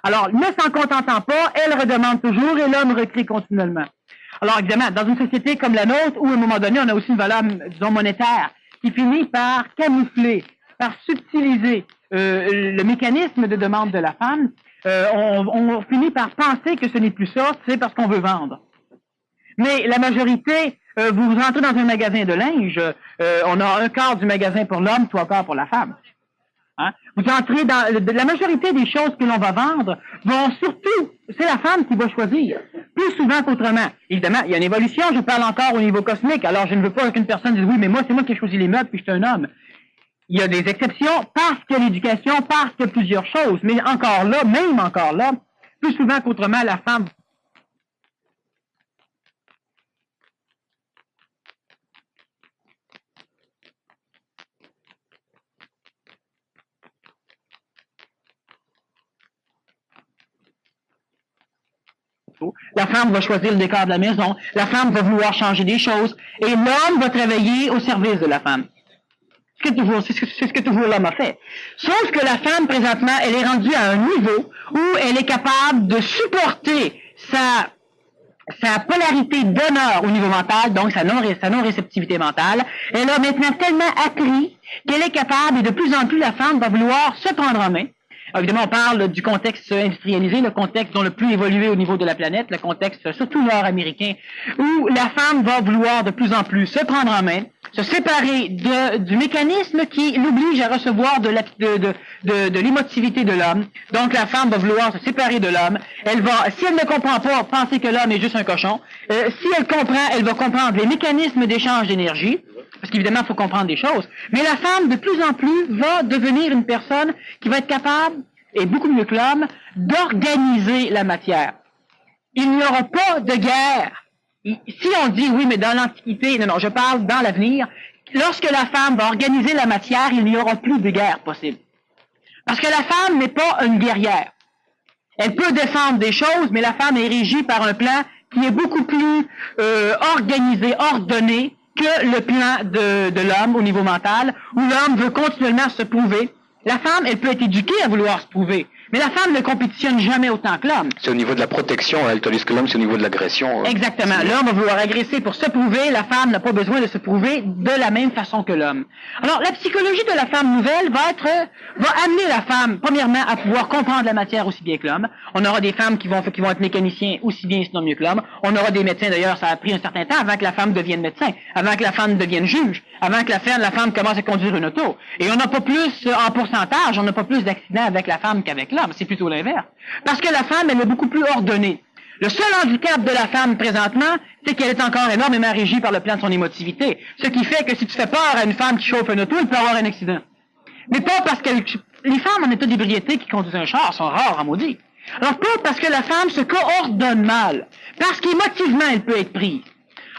Speaker 2: Alors, ne s'en contentant pas, elle redemande toujours et l'homme recrée continuellement. Alors, évidemment, dans une société comme la nôtre, où à un moment donné, on a aussi une valeur, disons, monétaire, qui finit par camoufler, par subtiliser le mécanisme de demande de la femme, on finit par penser que ce n'est plus ça, c'est parce qu'on veut vendre. Mais la majorité, vous rentrez dans un magasin de linge, on a un quart du magasin pour l'homme, trois quarts pour la femme. Hein? Vous entrez dans la majorité des choses que l'on va vendre vont surtout, c'est la femme qui va choisir, plus souvent qu'autrement. Évidemment, il y a une évolution, je parle encore au niveau cosmique, alors je ne veux pas qu'une personne dise oui, mais moi, c'est moi qui ai choisi les meubles, puis je suis un homme. Il y a des exceptions parce que l'éducation, parce que plusieurs choses, mais encore là, même encore là, plus souvent qu'autrement, la femme va choisir le décor de la maison, la femme va vouloir changer des choses, et l'homme va travailler au service de la femme. C'est ce que toujours l'homme a fait. Sauf que la femme, présentement, elle est rendue à un niveau où elle est capable de supporter sa polarité d'honneur au niveau mental, donc sa non-réceptivité mentale. Elle a maintenant tellement appris qu'elle est capable, et de plus en plus, la femme va vouloir se prendre en main. Évidemment, on parle du contexte industrialisé, le contexte dont le plus évolué au niveau de la planète, le contexte surtout nord-américain, où la femme va vouloir de plus en plus se prendre en main, se séparer du mécanisme qui l'oblige à recevoir de l'émotivité de l'homme. Donc la femme va vouloir se séparer de l'homme. Elle va, si elle ne comprend pas, penser que l'homme est juste un cochon. Si elle comprend, elle va comprendre les mécanismes d'échange d'énergie. Parce qu'évidemment, il faut comprendre des choses. Mais la femme, de plus en plus, va devenir une personne qui va être capable, et beaucoup mieux que l'homme, d'organiser la matière. Il n'y aura pas de guerre. Si on dit, oui, mais dans l'Antiquité, non, je parle dans l'avenir, lorsque la femme va organiser la matière, il n'y aura plus de guerre possible. Parce que la femme n'est pas une guerrière. Elle peut défendre des choses, mais la femme est régie par un plan qui est beaucoup plus organisé, ordonné, que le plan de l'homme au niveau mental, où l'homme veut continuellement se prouver La femme, elle peut être éduquée à vouloir se prouver. Mais la femme ne compétitionne jamais autant que l'homme.
Speaker 1: C'est au niveau de la protection, hein, tandis que l'homme, c'est au niveau de l'agression.
Speaker 2: Exactement. L'homme va vouloir agresser pour se prouver. La femme n'a pas besoin de se prouver de la même façon que l'homme. Alors, la psychologie de la femme nouvelle va amener la femme, premièrement, à pouvoir comprendre la matière aussi bien que l'homme. On aura des femmes qui vont être mécaniciens aussi bien, sinon mieux que l'homme. On aura des médecins, d'ailleurs, ça a pris un certain temps avant que la femme devienne médecin, avant que la femme devienne juge, avant que la femme commence à conduire une auto. Et on n'a pas plus, en pourcentage, on n'a pas plus d'accidents avec la femme qu'avec l'homme. C'est plutôt l'inverse. Parce que la femme, elle est beaucoup plus ordonnée. Le seul handicap de la femme présentement, c'est qu'elle est encore énormément régie par le plan de son émotivité. Ce qui fait que si tu fais peur à une femme qui chauffe une auto, elle peut avoir un accident. Mais pas parce que les femmes en état d'ébriété qui conduisent un char sont rares, à maudit. Alors pas parce que la femme se coordonne mal. Parce qu'émotivement, elle peut être prise.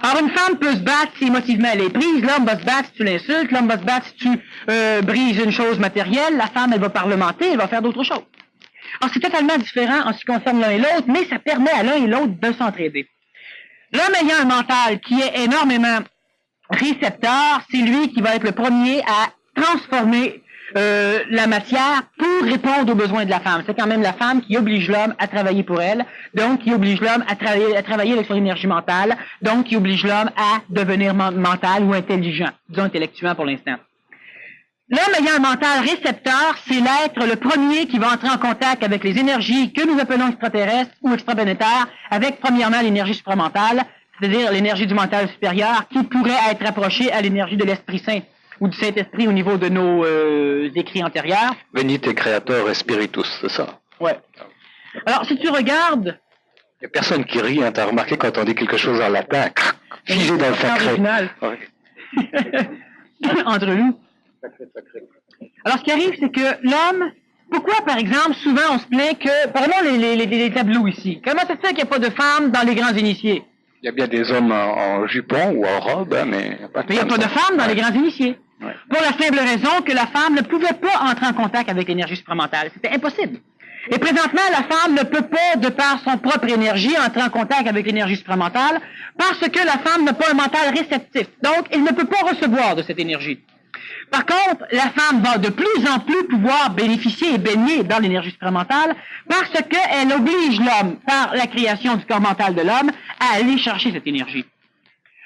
Speaker 2: Alors une femme peut se battre si émotivement elle est prise, l'homme va se battre si tu l'insultes, l'homme va se battre si tu brises une chose matérielle, la femme elle va parlementer, elle va faire d'autres choses. Alors c'est totalement différent en ce qui concerne l'un et l'autre, mais ça permet à l'un et l'autre de s'entraider. L'homme ayant un mental qui est énormément récepteur, c'est lui qui va être le premier à transformer la matière pour répondre aux besoins de la femme. C'est quand même la femme qui oblige l'homme à travailler pour elle, donc qui oblige l'homme à travailler avec son énergie mentale, donc qui oblige l'homme à devenir mental ou intelligent, disons intellectuel pour l'instant. L'homme ayant un mental récepteur, c'est l'être le premier qui va entrer en contact avec les énergies que nous appelons extraterrestres ou extraplanétaires, avec premièrement l'énergie supramentale, c'est-à-dire l'énergie du mental supérieur, qui pourrait être rapprochée à l'énergie de l'Esprit Saint ou du Saint-Esprit au niveau de nos écrits antérieurs.
Speaker 1: Venite Creator Spiritus, c'est ça?
Speaker 2: Ouais. Alors, si tu regardes...
Speaker 1: Il n'y a personne qui rit, hein, t'as remarqué quand on dit quelque chose en latin, figé dans le sacré.
Speaker 2: Ouais. Entre nous. Alors, ce qui arrive, c'est que l'homme... Pourquoi, par exemple, souvent on se plaint que... Prenons les tableaux ici. Comment ça se fait qu'il n'y a pas de femmes dans les grands initiés?
Speaker 1: Il y a bien des hommes en jupon ou en robe, hein, mais
Speaker 2: il n'y a pas de femmes dans les grands initiés. Ouais. Pour la simple raison que la femme ne pouvait pas entrer en contact avec l'énergie supramentale. C'était impossible. Et présentement, la femme ne peut pas, de par son propre énergie, entrer en contact avec l'énergie supramentale parce que la femme n'a pas un mental réceptif. Donc, elle ne peut pas recevoir de cette énergie. Par contre, la femme va de plus en plus pouvoir bénéficier et baigner dans l'énergie supramentale parce qu'elle oblige l'homme, par la création du corps mental de l'homme, à aller chercher cette énergie.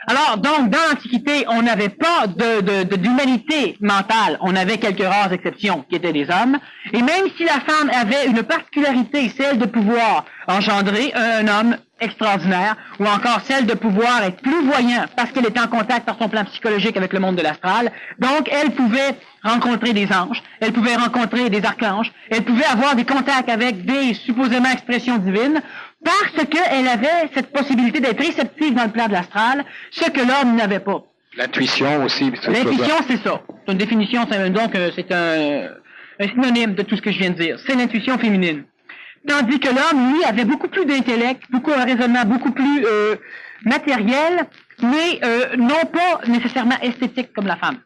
Speaker 2: Alors, donc, dans l'Antiquité, on n'avait pas d'humanité mentale. On avait quelques rares exceptions qui étaient des hommes. Et même si la femme avait une particularité, celle de pouvoir engendrer un homme extraordinaire, ou encore celle de pouvoir être plus voyant parce qu'elle était en contact par son plan psychologique avec le monde de l'astral. Donc, elle pouvait rencontrer des anges, elle pouvait rencontrer des archanges, elle pouvait avoir des contacts avec des supposément expressions divines parce qu'elle avait cette possibilité d'être réceptive dans le plan de l'astral, ce que l'homme n'avait pas.
Speaker 1: L'intuition aussi.
Speaker 2: L'intuition, c'est ça. C'est une définition, donc c'est un synonyme de tout ce que je viens de dire. C'est l'intuition féminine. Tandis que l'homme, lui, avait beaucoup plus d'intellect, un raisonnement beaucoup plus matériel, mais non pas nécessairement esthétique comme la femme.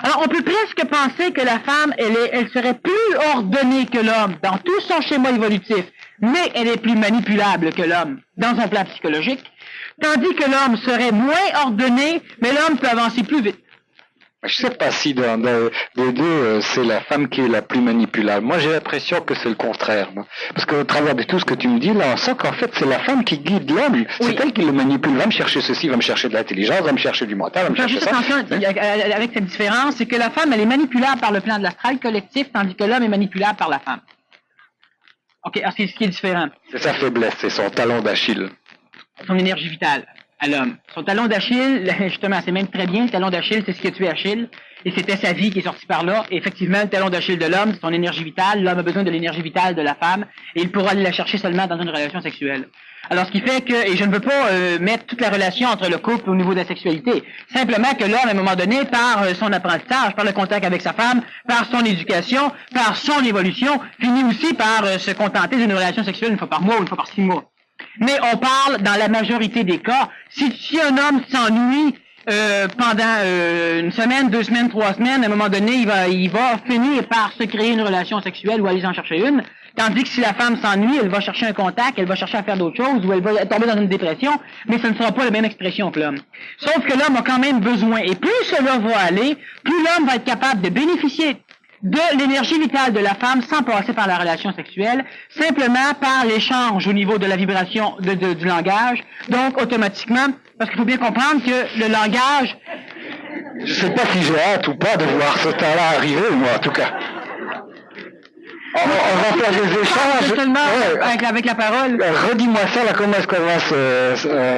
Speaker 2: Alors, on peut presque penser que la femme, elle serait plus ordonnée que l'homme dans tout son schéma évolutif, mais elle est plus manipulable que l'homme dans un plan psychologique, tandis que l'homme serait moins ordonné, mais l'homme peut avancer plus vite.
Speaker 1: Je sais pas si dans les deux, c'est la femme qui est la plus manipulable. Moi, j'ai l'impression que c'est le contraire. Non? Parce qu'au travers de tout ce que tu me dis, là, on sent qu'en fait, c'est la femme qui guide l'homme. Oui. C'est elle qui le manipule. Va me chercher ceci, va me chercher de l'intelligence, va me chercher du mental, va me chercher ça.
Speaker 2: Attention, avec cette différence, c'est que la femme, elle est manipulable par le plan de l'astral collectif, tandis que l'homme est manipulable par la femme. OK, alors c'est ce qui est différent.
Speaker 1: C'est sa faiblesse, c'est son talon d'Achille.
Speaker 2: Son énergie vitale à l'homme. Son talon d'Achille, justement, c'est même très bien, le talon d'Achille, c'est ce qui a tué Achille, et c'était sa vie qui est sortie par là. Et effectivement, le talon d'Achille de l'homme, c'est son énergie vitale. L'homme a besoin de l'énergie vitale de la femme, et il pourra aller la chercher seulement dans une relation sexuelle. Alors, ce qui fait que, et je ne veux pas mettre toute la relation entre le couple au niveau de la sexualité, simplement que l'homme, à un moment donné, par son apprentissage, par le contact avec sa femme, par son éducation, par son évolution, finit aussi par se contenter d'une relation sexuelle une fois par mois ou une fois par 6 mois. Mais on parle, dans la majorité des cas, si un homme s'ennuie pendant une semaine, 2 semaines, 3 semaines, à un moment donné, il va finir par se créer une relation sexuelle ou aller en chercher une. Tandis que si la femme s'ennuie, elle va chercher un contact, elle va chercher à faire d'autres choses, ou elle va tomber dans une dépression, mais ce ne sera pas la même expression que l'homme. Sauf que l'homme a quand même besoin, et plus cela va aller, plus l'homme va être capable de bénéficier de l'énergie vitale de la femme sans passer par la relation sexuelle, simplement par l'échange au niveau de la vibration du langage. Donc, automatiquement, parce qu'il faut bien comprendre que le langage...
Speaker 3: Je sais pas si j'ai hâte ou pas de voir ce temps-là arriver, moi, en tout cas. On va faire des échanges.
Speaker 2: Seulement avec la parole.
Speaker 3: Redis-moi ça, là, comment est-ce qu'on va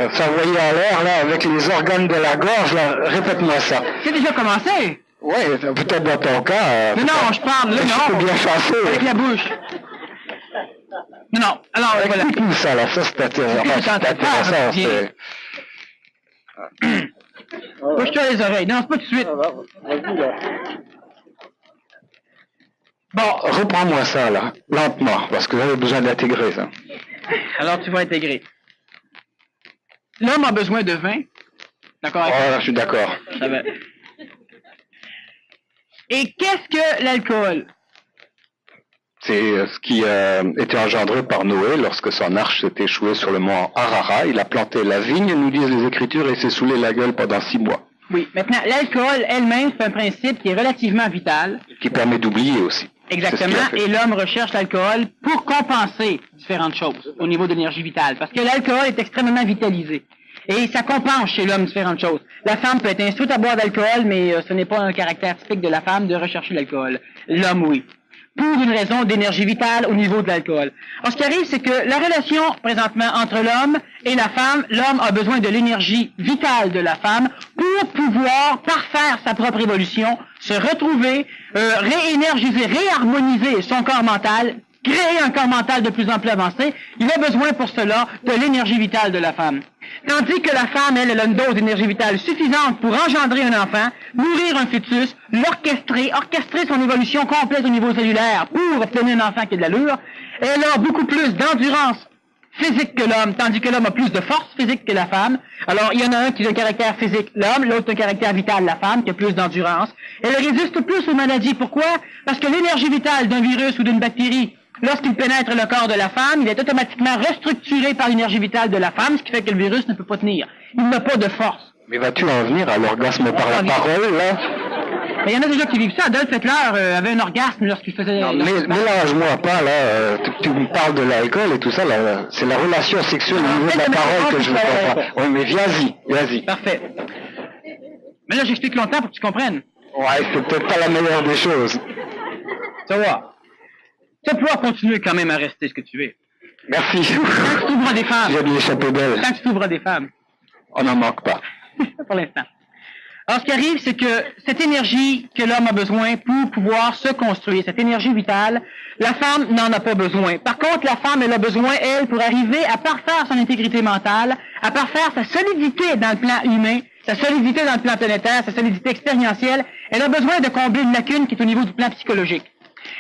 Speaker 3: s'envoyer en l'air, là, avec les organes de la gorge, là. Répète-moi ça.
Speaker 2: C'est déjà commencé.
Speaker 3: Oui, peut-être dans ton cas.
Speaker 2: Non, je parle, là, non.
Speaker 3: Je peux bien chancer.
Speaker 2: Avec la bouche. Non, alors, voilà.
Speaker 3: Écoute-nous ça, là, ça, c'est intéressant.
Speaker 2: Bouge-toi les oreilles. Non, c'est pas tout de suite.
Speaker 3: Vas-y, là.
Speaker 2: Bon.
Speaker 3: Reprends-moi ça, là, lentement, parce que j'avais besoin d'intégrer ça.
Speaker 2: Alors, tu vas intégrer. L'homme a besoin de vin. D'accord?
Speaker 3: Je suis d'accord.
Speaker 2: Ça va. Et qu'est-ce que l'alcool?
Speaker 3: C'est ce qui était engendré par Noé lorsque son arche s'est échouée sur le mont Ararat. Il a planté la vigne, nous disent les Écritures, et s'est saoulé la gueule pendant 6 mois.
Speaker 2: Oui. Maintenant, l'alcool elle-même, c'est un principe qui est relativement vital.
Speaker 3: Qui permet d'oublier aussi.
Speaker 2: Exactement. Et l'homme recherche l'alcool pour compenser différentes choses au niveau de l'énergie vitale. Parce que l'alcool est extrêmement vitalisé. Et ça compense chez l'homme différentes choses. La femme peut être instruite à boire d'alcool, mais ce n'est pas un caractère typique de la femme de rechercher l'alcool. L'homme, oui. Pour une raison d'énergie vitale au niveau de l'alcool. Alors, ce qui arrive, c'est que la relation, présentement, entre l'homme et la femme, l'homme a besoin de l'énergie vitale de la femme pour pouvoir parfaire sa propre évolution, se retrouver, réénergiser, réharmoniser son corps mental, créer un corps mental de plus en plus avancé. Il a besoin pour cela de l'énergie vitale de la femme. Tandis que la femme, elle a une dose d'énergie vitale suffisante pour engendrer un enfant, nourrir un fœtus, orchestrer son évolution complète au niveau cellulaire pour obtenir un enfant qui a de l'allure. Elle a beaucoup plus d'endurance physique que l'homme, tandis que l'homme a plus de force physique que la femme. Alors, il y en a un qui a un caractère physique, l'homme, l'autre un caractère vital, la femme, qui a plus d'endurance. Elle résiste plus aux maladies. Pourquoi? Parce que l'énergie vitale d'un virus ou d'une bactérie, lorsqu'il pénètre le corps de la femme, il est automatiquement restructuré par l'énergie vitale de la femme, ce qui fait que le virus ne peut pas tenir. Il n'a pas de force.
Speaker 3: Mais vas-tu en venir à l'orgasme par la parole, là?
Speaker 2: Mais il y en a déjà qui vivent ça. Adolf Hitler avait un orgasme lorsqu'il faisait...
Speaker 3: Non, mélange-moi pas, là. Tu me parles de l'alcool et tout ça, là. C'est la relation sexuelle au niveau de la parole que je ne comprends pas. Oui, mais vas-y.
Speaker 2: Parfait. Mais là, j'explique longtemps pour que tu comprennes.
Speaker 3: Ouais, c'est peut-être pas la meilleure des choses.
Speaker 2: Ça va. Tu vas pouvoir continuer quand même à rester ce que tu es.
Speaker 3: Merci.
Speaker 2: Tant que tu ouvres des femmes.
Speaker 3: J'ai l'échappée belle.
Speaker 2: Tant que tu ouvres des femmes.
Speaker 3: On n'en manque pas.
Speaker 2: Pour l'instant. Alors, ce qui arrive, c'est que cette énergie que l'homme a besoin pour pouvoir se construire, cette énergie vitale, la femme n'en a pas besoin. Par contre, la femme, elle a besoin, elle, pour arriver à parfaire son intégrité mentale, à parfaire sa solidité dans le plan humain, sa solidité dans le plan planétaire, sa solidité expérientielle, elle a besoin de combler une lacune qui est au niveau du plan psychologique.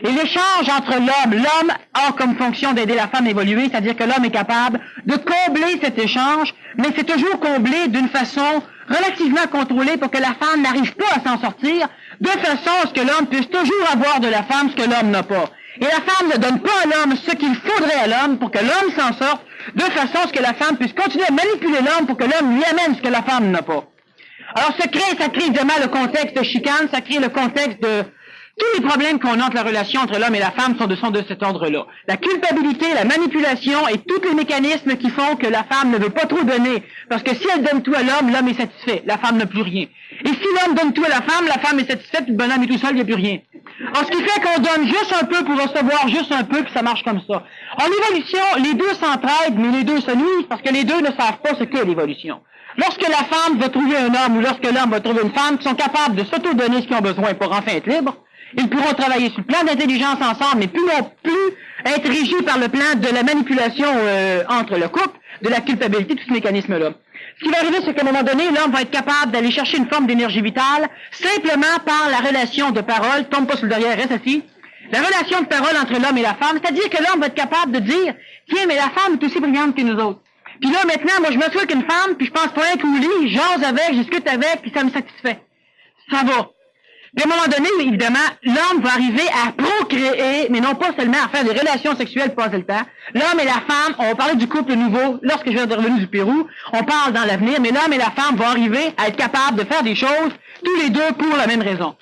Speaker 2: Et l'échange entre l'homme a comme fonction d'aider la femme à évoluer, c'est-à-dire que l'homme est capable de combler cet échange, mais c'est toujours comblé d'une façon relativement contrôlée pour que la femme n'arrive pas à s'en sortir, de façon à ce que l'homme puisse toujours avoir de la femme ce que l'homme n'a pas. Et la femme ne donne pas à l'homme ce qu'il faudrait à l'homme pour que l'homme s'en sorte, de façon à ce que la femme puisse continuer à manipuler l'homme pour que l'homme lui amène ce que la femme n'a pas. Alors ça crée évidemment le contexte de chicane, ça crée le contexte de... Tous les problèmes qu'on a entre la relation entre l'homme et la femme sont de cet ordre-là. La culpabilité, la manipulation et tous les mécanismes qui font que la femme ne veut pas trop donner. Parce que si elle donne tout à l'homme, l'homme est satisfait. La femme n'a plus rien. Et si l'homme donne tout à la femme est satisfaite, puis le bonhomme est tout seul, il n'y a plus rien. Alors, ce qui fait qu'on donne juste un peu pour recevoir juste un peu, puis ça marche comme ça. En évolution, les deux s'entraident, mais les deux se nuisent parce que les deux ne savent pas ce qu'est l'évolution. Lorsque la femme va trouver un homme ou lorsque l'homme va trouver une femme qui sont capables de s'auto-donner ce qu'ils ont besoin pour enfin être libres, ils pourront travailler sur le plan d'intelligence ensemble, mais plus non plus être régis par le plan de la manipulation entre le couple, de la culpabilité, tout ce mécanisme-là. Ce qui va arriver, c'est qu'à un moment donné, l'homme va être capable d'aller chercher une forme d'énergie vitale simplement par la relation de parole, tombe pas sur le derrière, reste assis, la relation de parole entre l'homme et la femme, c'est-à-dire que l'homme va être capable de dire « Tiens, mais la femme est aussi brillante que nous autres. » Puis là, maintenant, moi, je m'assois avec une femme, puis je pense pas un coup au lit, j'ose avec, je discute avec, puis ça me satisfait. Ça va. Puis à un moment donné, évidemment, l'homme va arriver à procréer, mais non pas seulement à faire des relations sexuelles pour passer le temps. L'homme et la femme, on va parler du couple nouveau, lorsque je vais être revenu du Pérou, on parle dans l'avenir, mais l'homme et la femme vont arriver à être capables de faire des choses, tous les deux pour la même raison.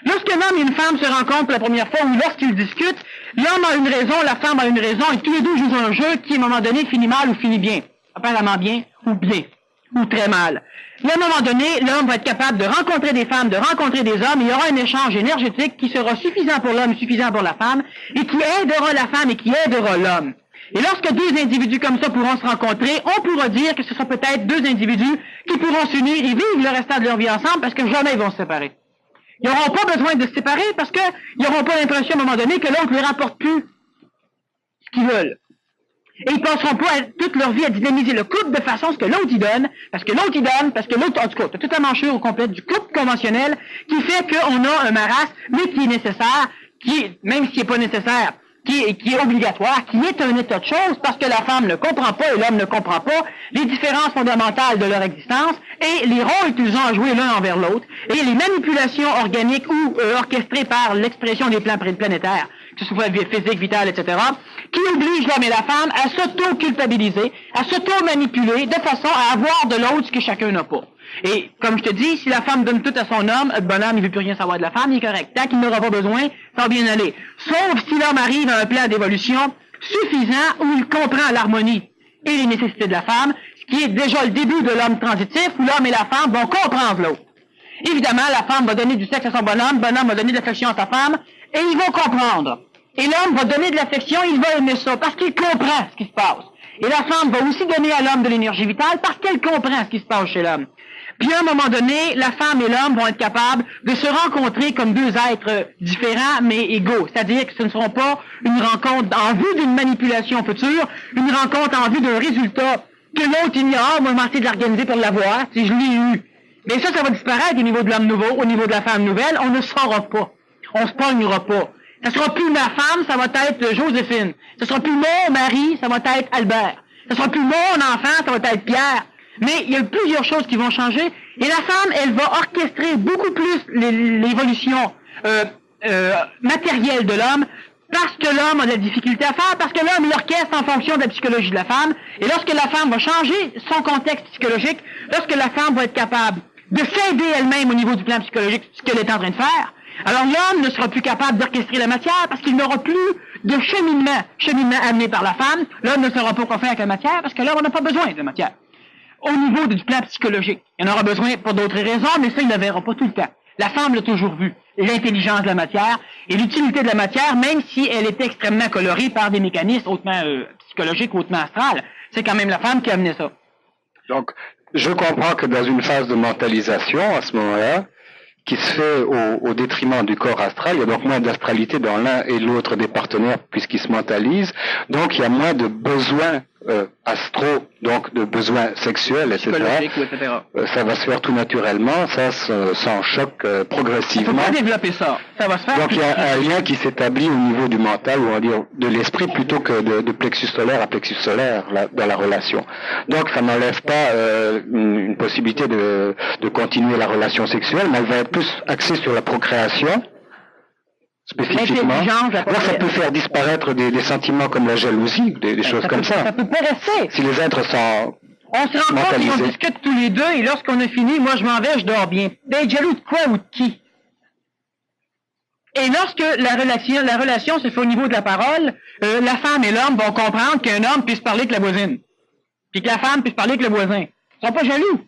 Speaker 2: Lorsque l'homme et une femme se rencontrent pour la première fois ou lorsqu'ils discutent, l'homme a une raison, la femme a une raison, et tous les deux jouent un jeu qui, à un moment donné, finit mal ou finit bien. Apparemment bien, ou très mal. Et à un moment donné, l'homme va être capable de rencontrer des femmes, de rencontrer des hommes, il y aura un échange énergétique qui sera suffisant pour l'homme, suffisant pour la femme, et qui aidera la femme et qui aidera l'homme. Et lorsque deux individus comme ça pourront se rencontrer, on pourra dire que ce sont peut-être deux individus qui pourront s'unir et vivre le restant de leur vie ensemble parce que jamais ils vont se séparer. Ils n'auront pas besoin de se séparer parce qu'ils n'auront pas l'impression à un moment donné que l'autre ne leur apporte plus ce qu'ils veulent. Et ils ne passeront pas toute leur vie à dynamiser le couple de façon à ce que l'autre y donne, parce que l'autre, en tout cas, toute la manchure au complet du couple conventionnel qui fait qu'on a un marasme, mais qui est nécessaire, même s'il n'est pas nécessaire, qui est obligatoire, qui est un état de choses, parce que la femme ne comprend pas et l'homme ne comprend pas les différences fondamentales de leur existence et les rôles qu'ils ont à jouer l'un envers l'autre et les manipulations organiques ou orchestrées par l'expression des plans planétaires, que ce soit physique, vital, etc., qui obligent l'homme et la femme à s'auto-culpabiliser, à s'auto-manipuler de façon à avoir de l'autre ce que chacun n'a pas. Et comme je te dis, si la femme donne tout à son homme, le bonhomme, il veut plus rien savoir de la femme, il est correct. Tant qu'il n'aura pas besoin, ça va bien aller. Sauf si l'homme arrive à un plan d'évolution suffisant où il comprend l'harmonie et les nécessités de la femme, ce qui est déjà le début de l'homme transitif, où l'homme et la femme vont comprendre l'autre. Évidemment, la femme va donner du sexe à son bonhomme va donner de l'affection à sa femme, et ils vont comprendre. Et l'homme va donner de l'affection, il va aimer ça, parce qu'il comprend ce qui se passe. Et la femme va aussi donner à l'homme de l'énergie vitale, parce qu'elle comprend ce qui se passe chez l'homme. Puis à un moment donné, la femme et l'homme vont être capables de se rencontrer comme deux êtres différents mais égaux. C'est-à-dire que ce ne seront pas une rencontre en vue d'une manipulation future, une rencontre en vue d'un résultat que l'autre ignore, on va essayer de l'organiser pour l'avoir, si je l'ai eu. Mais ça va disparaître au niveau de l'homme nouveau, au niveau de la femme nouvelle, on ne saura pas. On se pognera pas. Ça sera plus ma femme, ça va être Joséphine. Ça sera plus mon mari, ça va être Albert. Ça sera plus mon enfant, ça va être Pierre. Mais il y a plusieurs choses qui vont changer. Et la femme, elle va orchestrer beaucoup plus l'évolution matérielle de l'homme parce que l'homme a de la difficulté à faire, parce que l'homme, il orchestre en fonction de la psychologie de la femme. Et lorsque la femme va changer son contexte psychologique, lorsque la femme va être capable de s'aider elle-même au niveau du plan psychologique, ce qu'elle est en train de faire, alors l'homme ne sera plus capable d'orchestrer la matière parce qu'il n'aura plus de cheminement amené par la femme. L'homme ne saura pas quoi faire avec la matière parce que l'homme n'a pas besoin de matière. Au niveau du plan psychologique, il en aura besoin pour d'autres raisons, mais ça, il ne le verra pas tout le temps. La femme l'a toujours vu. L'intelligence de la matière et l'utilité de la matière, même si elle est extrêmement colorée par des mécanismes hautement psychologiques, hautement astrales, c'est quand même la femme qui a amené ça.
Speaker 3: Donc, je comprends que dans une phase de mentalisation, à ce moment-là, qui se fait au détriment du corps astral, il y a donc moins d'astralité dans l'un et l'autre des partenaires puisqu'ils se mentalisent, donc il y a moins de besoins astro, donc de besoins sexuels, etc. Ça va se faire tout naturellement, ça sans choc progressivement.
Speaker 2: On peut pas développer ça, ça va se faire.
Speaker 3: Donc il y a un lien qui s'établit au niveau du mental, ou on va dire de l'esprit, plutôt que de plexus solaire à plexus solaire dans la relation. Donc ça n'enlève pas une possibilité de continuer la relation sexuelle, mais elle va être plus axée sur la procréation. Spécifiquement. Là, ça peut faire disparaître des sentiments comme la jalousie, des choses comme ça.
Speaker 2: Ça peut rester.
Speaker 3: Si les êtres sont
Speaker 2: on se rend compte qu'on discute tous les deux, et lorsqu'on a fini, moi je m'en vais, je dors bien. D'être jaloux de quoi ou de qui? Et lorsque la relation se fait au niveau de la parole, la femme et l'homme vont comprendre qu'un homme puisse parler avec la voisine. Puis que la femme puisse parler avec le voisin. Ils sont pas jaloux.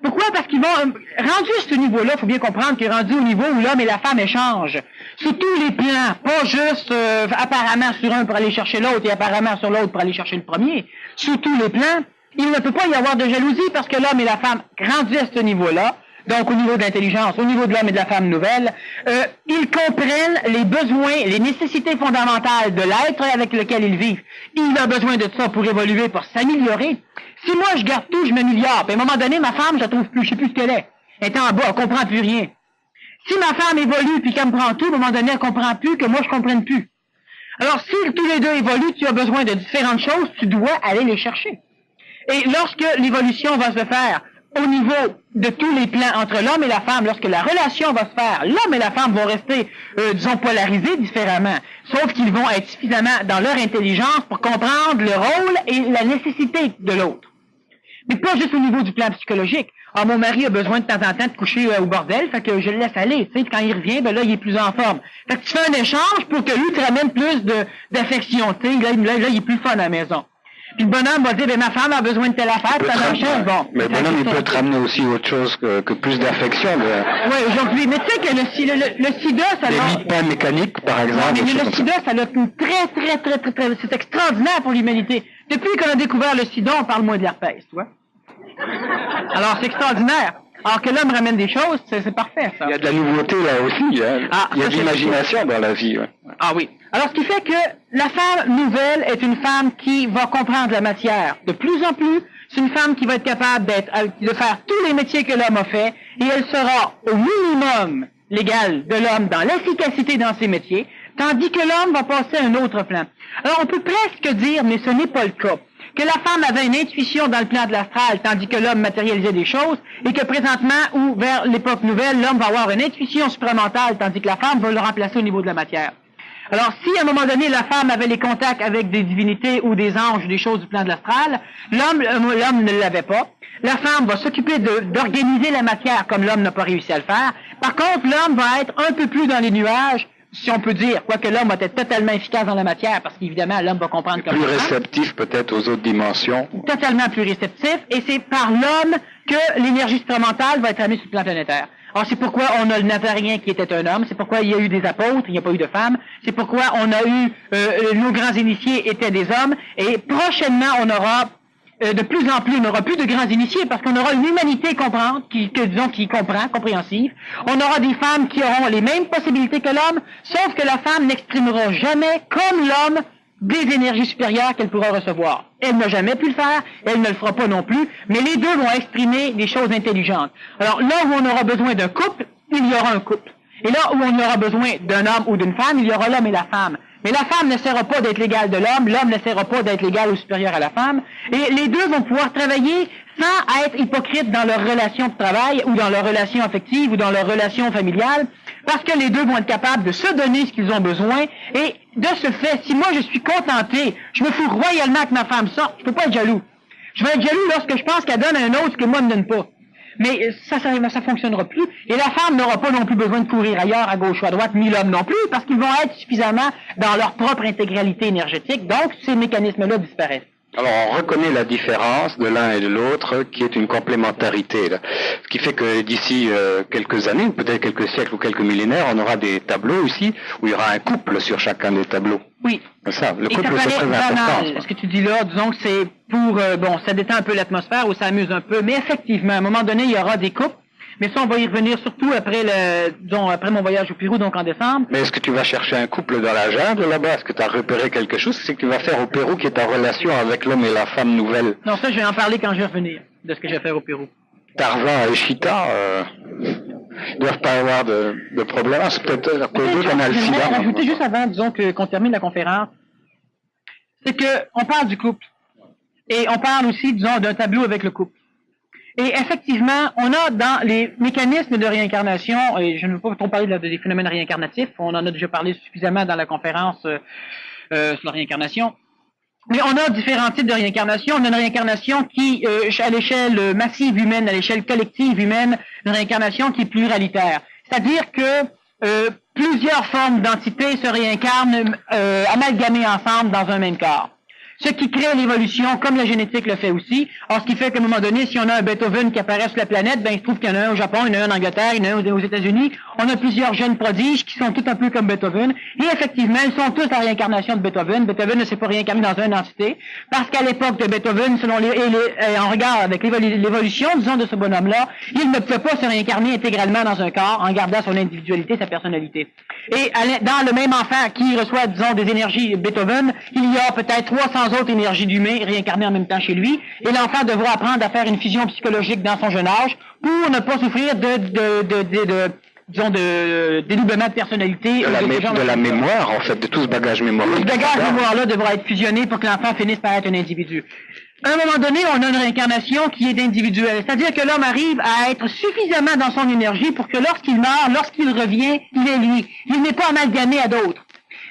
Speaker 2: Pourquoi? Parce qu'ils vont, rendu à ce niveau-là, il faut bien comprendre qu'il est rendu au niveau où l'homme et la femme échangent. Sur tous les plans, pas juste apparemment sur un pour aller chercher l'autre et apparemment sur l'autre pour aller chercher le premier. Sur tous les plans, il ne peut pas y avoir de jalousie parce que l'homme et la femme, rendus à ce niveau-là, donc au niveau de l'intelligence, au niveau de l'homme et de la femme nouvelle, ils comprennent les besoins, les nécessités fondamentales de l'être avec lequel ils vivent. Il a besoin de ça pour évoluer, pour s'améliorer. Si moi je garde tout, je m'améliore, puis à un moment donné, ma femme, je la trouve plus, je sais plus ce qu'elle est. Elle est en bas, elle comprend plus rien. Si ma femme évolue puis qu'elle me prend tout, à un moment donné, elle comprend plus que moi je comprenne plus. Alors, si tous les deux évoluent, tu as besoin de différentes choses, tu dois aller les chercher. Et lorsque l'évolution va se faire au niveau de tous les plans entre l'homme et la femme, lorsque la relation va se faire, l'homme et la femme vont rester, disons, polarisés différemment, sauf qu'ils vont être suffisamment dans leur intelligence pour comprendre le rôle et la nécessité de l'autre. Mais pas juste au niveau du plan psychologique. Ah, mon mari a besoin de temps en temps de coucher au bordel, fait que je le laisse aller. Tu sais, quand il revient, ben là, il est plus en forme. Fait que tu fais un échange pour que lui te ramène plus d'affection. Tu sais, là, il est plus fun à la maison. Puis le bonhomme va dire, ben ma femme a besoin de telle affaire, ça machin, bon.
Speaker 3: Mais le bonhomme, il peut te ramener aussi autre chose que plus d'affection.
Speaker 2: Oui, aujourd'hui. Mais tu sais que le sida, ça
Speaker 3: les lipas mécaniques, par exemple.
Speaker 2: Mais le sida, ça a une très, c'est extraordinaire pour l'humanité. Depuis qu'on a découvert le sida, on parle moins de l'herpès, tu vois. Alors, c'est extraordinaire. Alors que l'homme ramène des choses, c'est parfait, ça.
Speaker 3: Il y a de la nouveauté là aussi, hein. Il y a de l'imagination dans la vie. Ouais.
Speaker 2: Ah oui. Alors, ce qui fait que la femme nouvelle est une femme qui va comprendre la matière. De plus en plus, c'est une femme qui va être capable de faire tous les métiers que l'homme a fait, et elle sera au minimum l'égal de l'homme dans l'efficacité dans ses métiers, tandis que l'homme va passer à un autre plan. Alors, on peut presque dire, mais ce n'est pas le cas, que la femme avait une intuition dans le plan de l'astral, tandis que l'homme matérialisait des choses, et que présentement, ou vers l'époque nouvelle, l'homme va avoir une intuition supramentale, tandis que la femme va le remplacer au niveau de la matière. Alors, si à un moment donné, la femme avait les contacts avec des divinités ou des anges, des choses du plan de l'astral, l'homme ne l'avait pas. La femme va s'occuper d'organiser la matière comme l'homme n'a pas réussi à le faire. Par contre, l'homme va être un peu plus dans les nuages, si on peut dire, quoique l'homme va être totalement efficace dans la matière, parce qu'évidemment, l'homme va comprendre comme
Speaker 3: plus réceptif peut-être aux autres dimensions.
Speaker 2: Totalement plus réceptif, et c'est par l'homme que l'énergie supramentale va être amenée sur le plan planétaire. Alors, c'est pourquoi on a le Nazarien qui était un homme, c'est pourquoi il y a eu des apôtres, il n'y a pas eu de femmes, c'est pourquoi on a eu, nos grands initiés étaient des hommes, et prochainement, on aura, de plus en plus, on n'aura plus de grands initiés, parce qu'on aura une humanité qui comprend, compréhensive. On aura des femmes qui auront les mêmes possibilités que l'homme, sauf que la femme n'exprimera jamais, comme l'homme, des énergies supérieures qu'elle pourra recevoir. Elle n'a jamais pu le faire, elle ne le fera pas non plus, mais les deux vont exprimer des choses intelligentes. Alors là où on aura besoin d'un couple, il y aura un couple. Et là où on aura besoin d'un homme ou d'une femme, il y aura l'homme et la femme. Mais la femme n'essaiera pas d'être l'égale de l'homme n'essaiera pas d'être l'égal ou supérieur à la femme, et les deux vont pouvoir travailler sans être hypocrites dans leur relation de travail, ou dans leur relation affective, ou dans leur relation familiale, parce que les deux vont être capables de se donner ce qu'ils ont besoin, et de ce fait, si moi je suis contenté, je me fous royalement que ma femme sorte, je peux pas être jaloux. Je vais être jaloux lorsque je pense qu'elle donne à un autre ce que moi ne donne pas. Mais ça fonctionnera plus. Et la femme n'aura pas non plus besoin de courir ailleurs, à gauche ou à droite, ni l'homme non plus, parce qu'ils vont être suffisamment dans leur propre intégralité énergétique. Donc, ces mécanismes-là disparaissent.
Speaker 3: Alors, on reconnaît la différence de l'un et de l'autre, qui est une complémentarité, là. Ce qui fait que d'ici quelques années, ou peut-être quelques siècles ou quelques millénaires, on aura des tableaux ici, où il y aura un couple sur chacun des tableaux.
Speaker 2: Oui.
Speaker 3: Ça, le couple, c'est très important.
Speaker 2: Ce que tu dis là, disons que c'est pour, ça détend un peu l'atmosphère, ou ça amuse un peu, mais effectivement, à un moment donné, il y aura des couples. Mais ça, on va y revenir surtout après après mon voyage au Pérou, donc en décembre.
Speaker 3: Mais est-ce que tu vas chercher un couple dans la jungle là-bas? Est-ce que tu as repéré quelque chose? C'est que tu vas faire au Pérou qui est en relation avec l'homme et la femme nouvelle?
Speaker 2: Non, ça, je vais en parler quand je vais revenir, de ce que je vais faire au Pérou.
Speaker 3: Tarzan et Chita, ne doivent pas avoir de problème. C'est peut-être à cause d'eux qu'on a le sida.
Speaker 2: Je voudrais rajouter juste avant, disons, qu'on termine la conférence, c'est que on parle du couple. Et on parle aussi, disons, d'un tableau avec le couple. Et effectivement, on a dans les mécanismes de réincarnation, et je ne veux pas trop parler des phénomènes réincarnatifs, on en a déjà parlé suffisamment dans la conférence sur la réincarnation, mais on a différents types de réincarnation. On a une réincarnation qui, à l'échelle massive humaine, à l'échelle collective humaine, une réincarnation qui est pluralitaire. C'est-à-dire que plusieurs formes d'entités se réincarnent amalgamées ensemble dans un même corps. Ce qui crée l'évolution, comme la génétique le fait aussi. Or, ce qui fait qu'à un moment donné, si on a un Beethoven qui apparaît sur la planète, ben il se trouve qu'il y en a un au Japon, il y en a un en Angleterre, il y en a un aux États-Unis. On a plusieurs jeunes prodiges qui sont tous un peu comme Beethoven. Et effectivement, ils sont tous la réincarnation de Beethoven. Beethoven ne s'est pas réincarné dans une entité, parce qu'à l'époque de Beethoven, selon en regard avec l'évolution, disons, de ce bonhomme-là, il ne pouvait pas se réincarner intégralement dans un corps en gardant son individualité, sa personnalité. Et dans le même enfant qui reçoit, disons, des énergies Beethoven, il y a peut-être 300 autres énergies d'humains réincarnées en même temps chez lui, et l'enfant devra apprendre à faire une fusion psychologique dans son jeune âge pour ne pas souffrir de dédoublement de personnalité.
Speaker 3: De la mémoire, en fait, de tout ce bagage mémoriel.
Speaker 2: Ce bagage mémoire-là devra être fusionné pour que l'enfant finisse par être un individu. À un moment donné, on a une réincarnation qui est individuelle. C'est-à-dire que l'homme arrive à être suffisamment dans son énergie pour que lorsqu'il meurt, lorsqu'il revient, il est lui. Il n'est pas amalgamé à d'autres.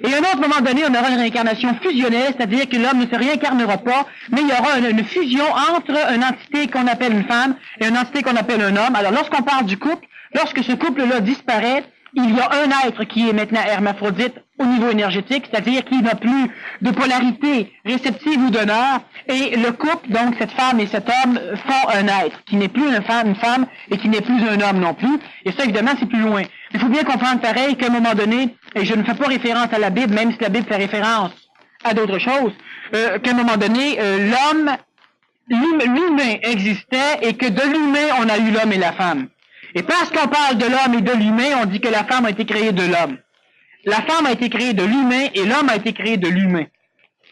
Speaker 2: Et à un autre moment donné, on aura une réincarnation fusionnelle, c'est-à-dire que l'homme ne se réincarnera pas, mais il y aura une fusion entre une entité qu'on appelle une femme et une entité qu'on appelle un homme. Alors, lorsqu'on parle du couple, lorsque ce couple-là disparaît, il y a un être qui est maintenant hermaphrodite au niveau énergétique, c'est-à-dire qu'il n'a plus de polarité réceptive ou donneur, et le couple, donc cette femme et cet homme, font un être qui n'est plus une femme et qui n'est plus un homme non plus, et ça évidemment c'est plus loin. Il faut bien comprendre pareil qu'à un moment donné, et je ne fais pas référence à la Bible, même si la Bible fait référence à d'autres choses, qu'à un moment donné, l'humain existait et que de l'humain on a eu l'homme et la femme. Et parce qu'on parle de l'homme et de l'humain, on dit que la femme a été créée de l'homme. La femme a été créée de l'humain et l'homme a été créé de l'humain.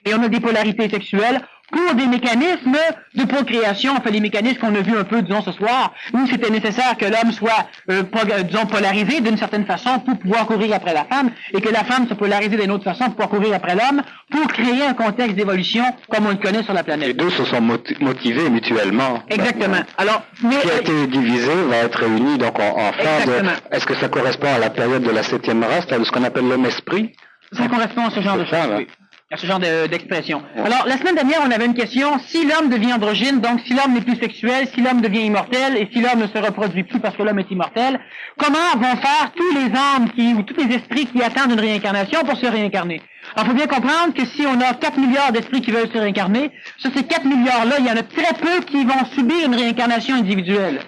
Speaker 2: Et on a des polarités sexuelles pour des mécanismes de procréation, enfin les mécanismes qu'on a vus un peu, disons, ce soir, où c'était nécessaire que l'homme soit, disons, polarisé d'une certaine façon pour pouvoir courir après la femme, et que la femme soit polarisée d'une autre façon pour pouvoir courir après l'homme, pour créer un contexte d'évolution comme on le connaît sur la planète.
Speaker 3: Les deux se sont motivés mutuellement.
Speaker 2: Exactement. Alors,
Speaker 3: ce qui a été divisé va être réuni donc en fin de... Est-ce que ça correspond à la période de la 7e race, de ce qu'on appelle l'homme-esprit?
Speaker 2: Ça correspond à ce genre de choses, oui. À ce genre d'expression. Alors, la semaine dernière, on avait une question. Si l'homme devient androgyne, donc si l'homme n'est plus sexuel, si l'homme devient immortel, et si l'homme ne se reproduit plus parce que l'homme est immortel, comment vont faire tous les âmes ou tous les esprits qui attendent une réincarnation pour se réincarner? Alors, il faut bien comprendre que si on a 4 milliards d'esprits qui veulent se réincarner, sur ces 4 milliards-là, il y en a très peu qui vont subir une réincarnation individuelle.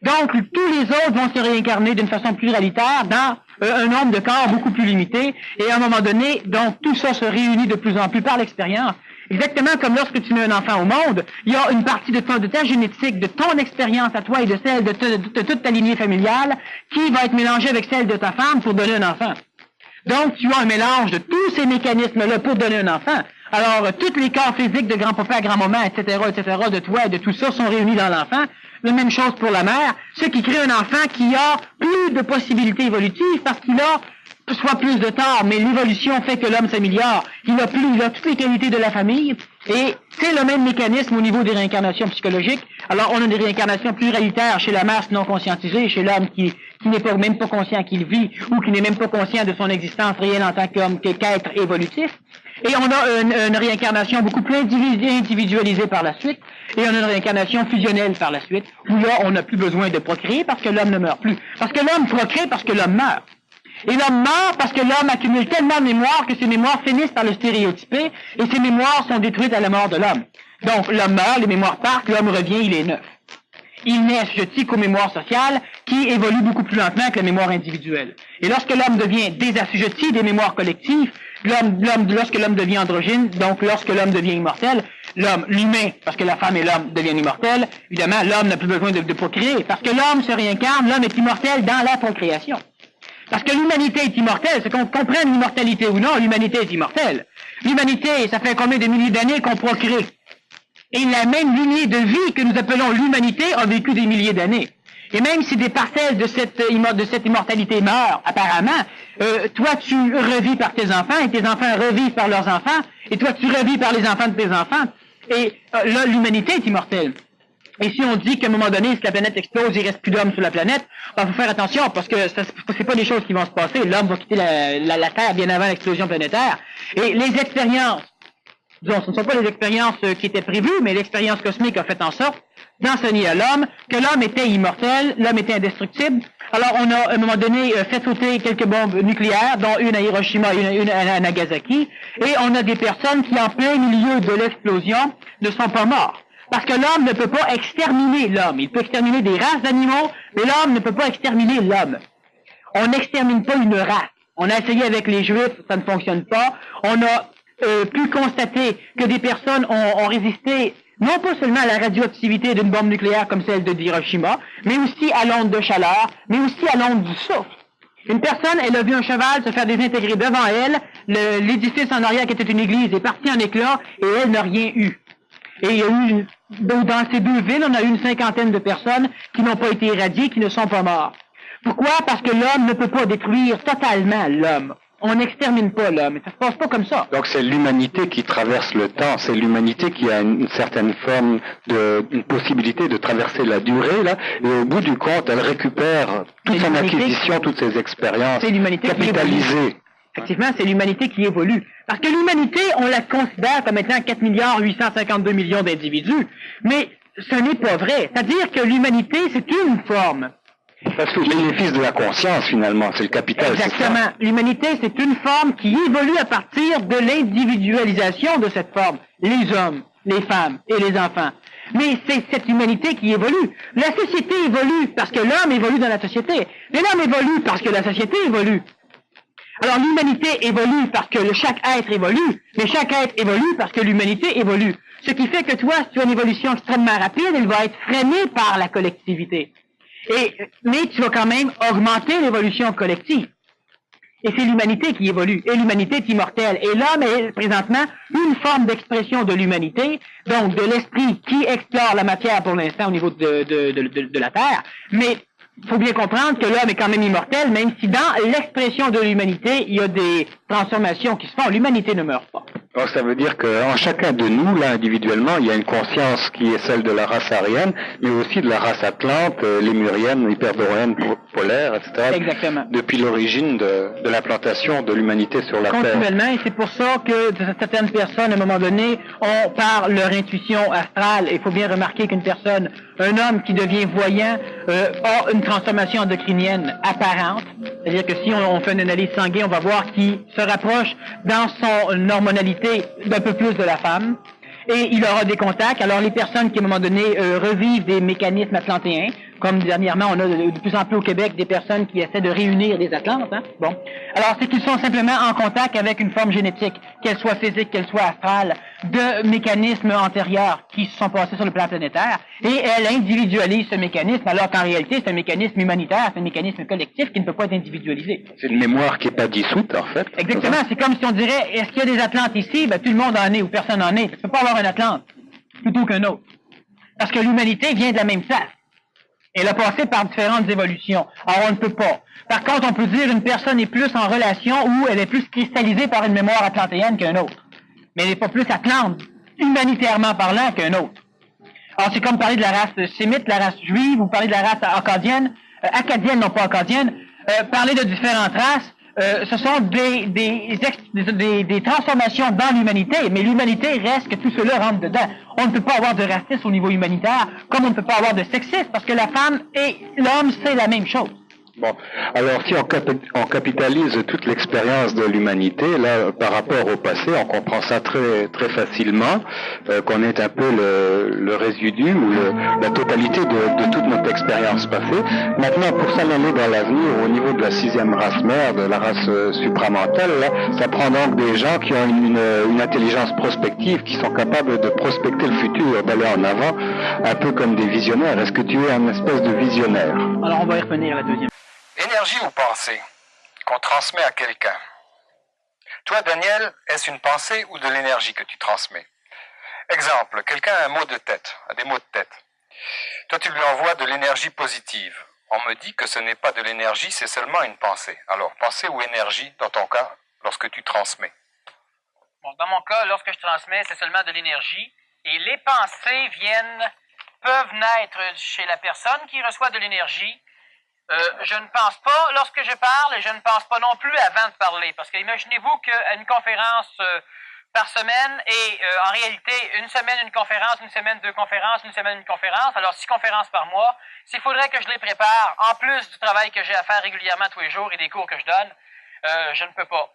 Speaker 2: Donc, tous les autres vont se réincarner d'une façon pluralitaire dans un nombre de corps beaucoup plus limité, et à un moment donné, donc, tout ça se réunit de plus en plus par l'expérience. Exactement comme lorsque tu mets un enfant au monde, il y a une partie de ta génétique, de ton expérience à toi et de celle de toute ta lignée familiale, qui va être mélangée avec celle de ta femme pour donner un enfant. Donc, tu as un mélange de tous ces mécanismes-là pour donner un enfant. Alors, tous les corps physiques de grand-papa à grand-maman, etc., de toi et de tout ça sont réunis dans l'enfant. La même chose pour la mère, ce qui crée un enfant qui a plus de possibilités évolutives parce qu'il a soit plus de tort, mais l'évolution fait que l'homme s'améliore. Il a toutes les qualités de la famille, et c'est le même mécanisme au niveau des réincarnations psychologiques. Alors, on a des réincarnations pluralitaires chez la masse non conscientisée, chez l'homme qui n'est même pas conscient qu'il vit, ou qui n'est même pas conscient de son existence réelle en tant qu'être évolutif. Et on a une réincarnation beaucoup plus individualisée par la suite, et on a une réincarnation fusionnelle par la suite, où là, on n'a plus besoin de procréer parce que l'homme ne meurt plus. Parce que l'homme procrée parce que l'homme meurt. Et l'homme meurt parce que l'homme accumule tellement de mémoire que ces mémoires finissent par le stéréotyper, et ces mémoires sont détruites à la mort de l'homme. Donc, l'homme meurt, les mémoires partent, l'homme revient, il est neuf. Il n'est assujetti qu'aux mémoires sociales qui évoluent beaucoup plus lentement que la mémoire individuelle. Et lorsque l'homme devient désassujetti des mémoires collectives, lorsque l'homme devient androgyne, donc lorsque l'homme devient immortel, l'humain, parce que la femme et l'homme deviennent immortels, évidemment, l'homme n'a plus besoin de procréer, parce que l'homme se réincarne, l'homme est immortel dans la procréation. Parce que l'humanité est immortelle, c'est qu'on comprenne l'immortalité ou non, l'humanité est immortelle. L'humanité, ça fait combien de milliers d'années qu'on procrée? Et la même lignée de vie que nous appelons l'humanité a vécu des milliers d'années. Et même si des parcelles de cette immortalité meurent, apparemment, toi tu revis par tes enfants, et tes enfants revivent par leurs enfants, et toi tu revis par les enfants de tes enfants, et là, l'humanité est immortelle. Et si on dit qu'à un moment donné, si la planète explose, il reste plus d'hommes sur la planète, il faut faire attention, parce que c'est pas des choses qui vont se passer. L'homme va quitter la Terre bien avant l'explosion planétaire. Et les expériences, disons, ce ne sont pas les expériences qui étaient prévues, mais l'expérience cosmique a fait en sorte d'enseigner à l'homme que l'homme était immortel, l'homme était indestructible. Alors, on a, à un moment donné, fait sauter quelques bombes nucléaires, dont une à Hiroshima et une à Nagasaki, et on a des personnes qui, en plein milieu de l'explosion, ne sont pas morts. Parce que l'homme ne peut pas exterminer l'homme. Il peut exterminer des races d'animaux, mais l'homme ne peut pas exterminer l'homme. On n'extermine pas une race. On a essayé avec les Juifs, ça ne fonctionne pas. On a pu constater que des personnes ont résisté non pas seulement à la radioactivité d'une bombe nucléaire comme celle de Hiroshima, mais aussi à l'onde de chaleur, mais aussi à l'onde du souffle. Une personne, elle a vu un cheval se faire désintégrer devant elle, l'édifice en arrière qui était une église est parti en éclats, et elle n'a rien eu. Et il y a eu, dans ces deux villes, on a eu une 50aine de personnes qui n'ont pas été irradiées, qui ne sont pas mortes. Pourquoi? Parce que l'homme ne peut pas détruire totalement l'homme. On n'extermine pas l'homme. Ça se passe pas comme ça.
Speaker 3: Donc c'est l'humanité qui traverse le temps. C'est l'humanité qui a une certaine forme une possibilité de traverser la durée, là. Et au bout du compte, elle récupère toute son acquisition, toutes ses expériences capitalisées.
Speaker 2: Effectivement, c'est l'humanité qui évolue. Parce que l'humanité, on la considère comme étant 4 852 millions d'individus. Mais ce n'est pas vrai. C'est-à-dire que l'humanité, c'est une forme.
Speaker 3: Parce que le bénéfice de la conscience, finalement, c'est le capital.
Speaker 2: Exactement. L'humanité, c'est une forme qui évolue à partir de l'individualisation de cette forme. Les hommes, les femmes et les enfants. Mais c'est cette humanité qui évolue. La société évolue parce que l'homme évolue dans la société. Mais l'homme évolue parce que la société évolue. Alors l'humanité évolue parce que chaque être évolue, mais chaque être évolue parce que l'humanité évolue. Ce qui fait que toi, si tu as une évolution extrêmement rapide, elle va être freinée par la collectivité. Mais tu vas quand même augmenter l'évolution collective. Et c'est l'humanité qui évolue. Et l'humanité est immortelle. Et l'homme est présentement une forme d'expression de l'humanité, donc de l'esprit qui explore la matière pour l'instant au niveau de la Terre. Mais il faut bien comprendre que l'homme est quand même immortel, même si dans l'expression de l'humanité, il y a des transformations qui se font. L'humanité ne meurt pas.
Speaker 3: Donc ça veut dire qu'en chacun de nous, là, individuellement, il y a une conscience qui est celle de la race aryenne, mais aussi de la race atlante, lémurienne, hyperboréenne, polaire, etc.
Speaker 2: Exactement.
Speaker 3: Depuis l'origine de l'implantation de l'humanité sur la Terre.
Speaker 2: Continuellement, et c'est pour ça que certaines personnes, à un moment donné, ont par leur intuition astrale, il faut bien remarquer qu'une personne, un homme qui devient voyant, a une transformation endocrinienne apparente. C'est-à-dire que si on fait une analyse sanguine, on va voir qu'il se rapproche dans son hormonalité d'un peu plus de la femme. Et il aura des contacts. Alors les personnes qui, à un moment donné, revivent des mécanismes atlantéens, comme dernièrement, on a de plus en plus au Québec des personnes qui essaient de réunir des Atlantes. Hein? Bon. Alors, c'est qu'ils sont simplement en contact avec une forme génétique, qu'elle soit physique, qu'elle soit astrale, de mécanismes antérieurs qui se sont passés sur le plan planétaire, et elle individualise ce mécanisme, alors qu'en réalité, c'est un mécanisme humanitaire, c'est un mécanisme collectif qui ne peut pas être individualisé.
Speaker 3: C'est une mémoire qui n'est pas dissoute, en fait.
Speaker 2: Exactement. C'est comme si on dirait, est-ce qu'il y a des Atlantes ici? Ben, tout le monde en est ou personne n'en est. Tu ne peux pas avoir un Atlante plutôt qu'un autre. Parce que l'humanité vient de la même place. Elle a passé par différentes évolutions. Alors, on ne peut pas. Par contre, on peut dire une personne est plus en relation ou elle est plus cristallisée par une mémoire atlantéenne qu'un autre. Mais elle n'est pas plus atlante, humanitairement parlant, qu'un autre. Alors, c'est comme parler de la race sémite, la race juive, ou parler de la race acadienne, non pas acadienne, parler de différentes races, ce sont des transformations dans l'humanité, mais l'humanité reste que tout cela rentre dedans. On ne peut pas avoir de racisme au niveau humanitaire, comme on ne peut pas avoir de sexisme, parce que la femme et l'homme, c'est la même chose.
Speaker 3: Bon, alors si on capitalise toute l'expérience de l'humanité, là, par rapport au passé, on comprend ça très très facilement, qu'on est un peu le résidu ou la totalité de toute notre expérience passée. Maintenant, pour s'en aller dans l'avenir, au niveau de la 6e race mère, de la race supramentale, là, ça prend donc des gens qui ont une intelligence prospective, qui sont capables de prospecter le futur, d'aller en avant, un peu comme des visionnaires. Est-ce que tu es un espèce de visionnaire?
Speaker 2: Alors, on va y revenir à la deuxième.
Speaker 4: Énergie ou pensée qu'on transmet à quelqu'un. Toi, Daniel, est-ce une pensée ou de l'énergie que tu transmets? Exemple, quelqu'un a un mot de tête, a des maux de tête. Toi, tu lui envoies de l'énergie positive. On me dit que ce n'est pas de l'énergie, c'est seulement une pensée. Alors, pensée ou énergie, dans ton cas, lorsque tu transmets?
Speaker 5: Bon, dans mon cas, lorsque je transmets, c'est seulement de l'énergie. Et les pensées peuvent naître chez la personne qui reçoit de l'énergie. Je ne pense pas, lorsque je parle, et je ne pense pas non plus avant de parler. Parce que imaginez-vous qu'une conférence par semaine, et en réalité, une semaine une conférence, une semaine deux conférences, une semaine une conférence, alors 6 conférences par mois, s'il faudrait que je les prépare, en plus du travail que j'ai à faire régulièrement tous les jours et des cours que je donne, je ne peux pas.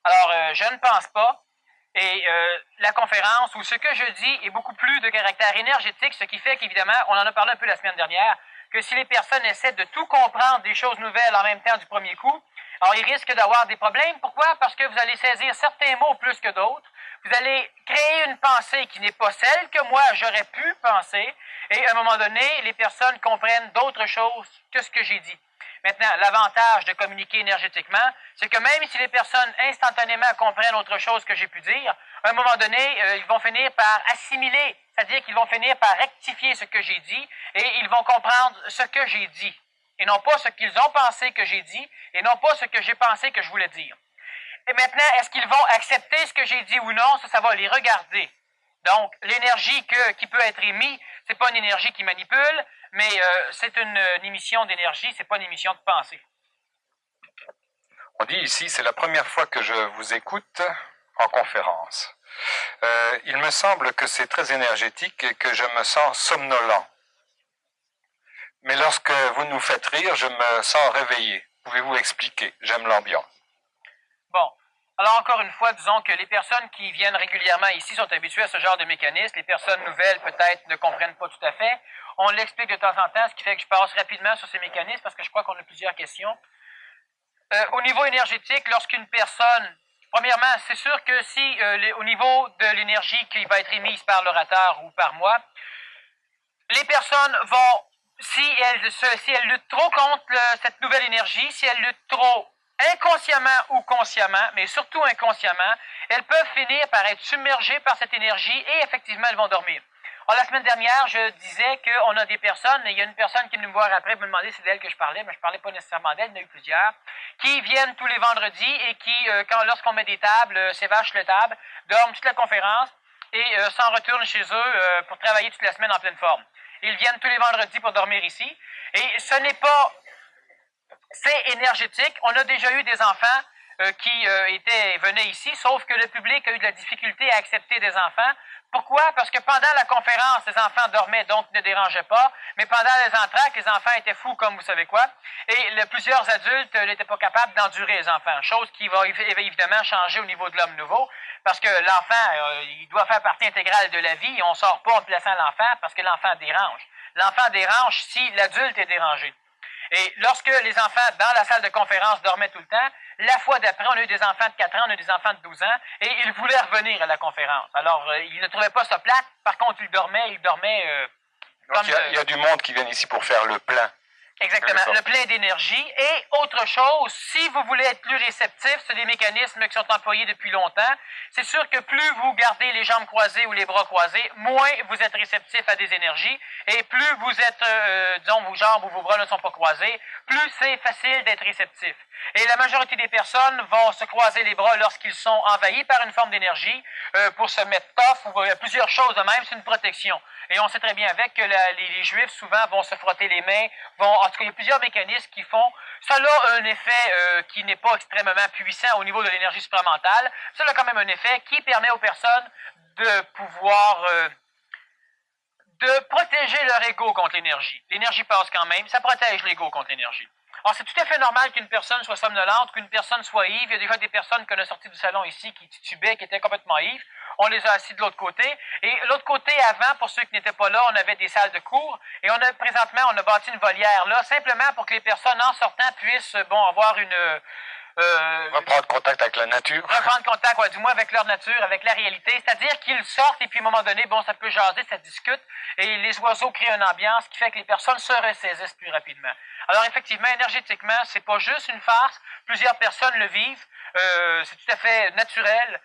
Speaker 5: Alors, je ne pense pas. Et la conférence, ou ce que je dis, est beaucoup plus de caractère énergétique, ce qui fait qu'évidemment, on en a parlé un peu la semaine dernière, que si les personnes essaient de tout comprendre des choses nouvelles en même temps du premier coup, alors ils risquent d'avoir des problèmes. Pourquoi? Parce que vous allez saisir certains mots plus que d'autres. Vous allez créer une pensée qui n'est pas celle que moi j'aurais pu penser. Et à un moment donné, les personnes comprennent d'autres choses que ce que j'ai dit. Maintenant, l'avantage de communiquer énergétiquement, c'est que même si les personnes instantanément comprennent autre chose que j'ai pu dire, à un moment donné, ils vont finir par assimiler, c'est-à-dire qu'ils vont finir par rectifier ce que j'ai dit et ils vont comprendre ce que j'ai dit. Et non pas ce qu'ils ont pensé que j'ai dit et non pas ce que j'ai pensé que je voulais dire. Et maintenant, est-ce qu'ils vont accepter ce que j'ai dit ou non? Ça va les regarder. Donc, l'énergie qui peut être émise, c'est pas une énergie qui manipule, mais c'est une émission d'énergie, c'est pas une émission de pensée.
Speaker 4: On dit ici, c'est la première fois que je vous écoute en conférence. Il me semble que c'est très énergétique et que je me sens somnolent. Mais lorsque vous nous faites rire, je me sens réveillé. Pouvez-vous expliquer? J'aime l'ambiance.
Speaker 5: Bon. Alors, encore une fois, disons que les personnes qui viennent régulièrement ici sont habituées à ce genre de mécanisme. Les personnes nouvelles, peut-être, ne comprennent pas tout à fait. On l'explique de temps en temps, ce qui fait que je passe rapidement sur ces mécanismes parce que je crois qu'on a plusieurs questions. Au niveau énergétique, lorsqu'une personne... Premièrement, c'est sûr que si, au niveau de l'énergie qui va être émise par l'orateur ou par moi, les personnes vont, si elles luttent trop contre cette nouvelle énergie, si elles luttent trop inconsciemment ou consciemment, mais surtout inconsciemment, elles peuvent finir par être submergées par cette énergie et effectivement, elles vont dormir. Alors, la semaine dernière, je disais qu'on a des personnes, et il y a une personne qui est venue me voir après me demander si c'est d'elle que je parlais, mais je ne parlais pas nécessairement d'elle, il y en a eu plusieurs, qui viennent tous les vendredis et qui, lorsqu'on met des tables, s'évachent les tables, dorment toute la conférence et s'en retournent chez eux pour travailler toute la semaine en pleine forme. Ils viennent tous les vendredis pour dormir ici. Et ce n'est pas... C'est énergétique. On a déjà eu des enfants qui venaient ici, sauf que le public a eu de la difficulté à accepter des enfants. Pourquoi? Parce que pendant la conférence, les enfants dormaient, donc ne dérangeaient pas. Mais pendant les entractes, les enfants étaient fous, comme vous savez quoi. Et plusieurs adultes n'étaient pas capables d'endurer les enfants. Chose qui va évidemment changer au niveau de l'homme nouveau. Parce que l'enfant, il doit faire partie intégrale de la vie. Et on ne sort pas en plaçant l'enfant parce que l'enfant dérange. L'enfant dérange si l'adulte est dérangé. Et lorsque les enfants, dans la salle de conférence, dormaient tout le temps, la fois d'après, on a eu des enfants de 4 ans, on a eu des enfants de 12 ans, et ils voulaient revenir à la conférence. Alors, ils ne trouvaient pas ça plate. Par contre, ils dormaient
Speaker 4: Donc, il y a du monde qui vient ici pour faire le plein.
Speaker 5: Exactement, le plein d'énergie. Et autre chose, si vous voulez être plus réceptif, c'est des mécanismes qui sont employés depuis longtemps. C'est sûr que plus vous gardez les jambes croisées ou les bras croisés, moins vous êtes réceptif à des énergies. Et plus vous êtes, disons, vos jambes ou vos bras ne sont pas croisés, plus c'est facile d'être réceptif. Et la majorité des personnes vont se croiser les bras lorsqu'ils sont envahis par une forme d'énergie pour se mettre tough ou plusieurs choses de même, c'est une protection. Et on sait très bien avec que les Juifs souvent vont se frotter les mains, en tout cas il y a plusieurs mécanismes qui font. Ça a un effet qui n'est pas extrêmement puissant au niveau de l'énergie supramentale. Ça a quand même un effet qui permet aux personnes de pouvoir de protéger leur ego contre l'énergie. L'énergie passe quand même, ça protège l'ego contre l'énergie. Alors, c'est tout à fait normal qu'une personne soit somnolente, qu'une personne soit ivre. Il y a déjà des personnes qu'on a sorties du salon ici qui titubaient, qui étaient complètement ivres. On les a assis de l'autre côté. Et l'autre côté, avant, pour ceux qui n'étaient pas là, on avait des salles de cours. Et présentement, on a bâti une volière là, simplement pour que les personnes, en sortant, puissent, avoir une...
Speaker 4: reprendre contact avec la nature.
Speaker 5: Reprendre contact, du moins avec leur nature, avec la réalité. C'est-à-dire qu'ils sortent et puis à un moment donné, ça peut jaser, ça discute. Et les oiseaux créent une ambiance qui fait que les personnes se ressaisissent plus rapidement. Alors effectivement, énergétiquement, c'est pas juste une farce. Plusieurs personnes le vivent. C'est tout à fait naturel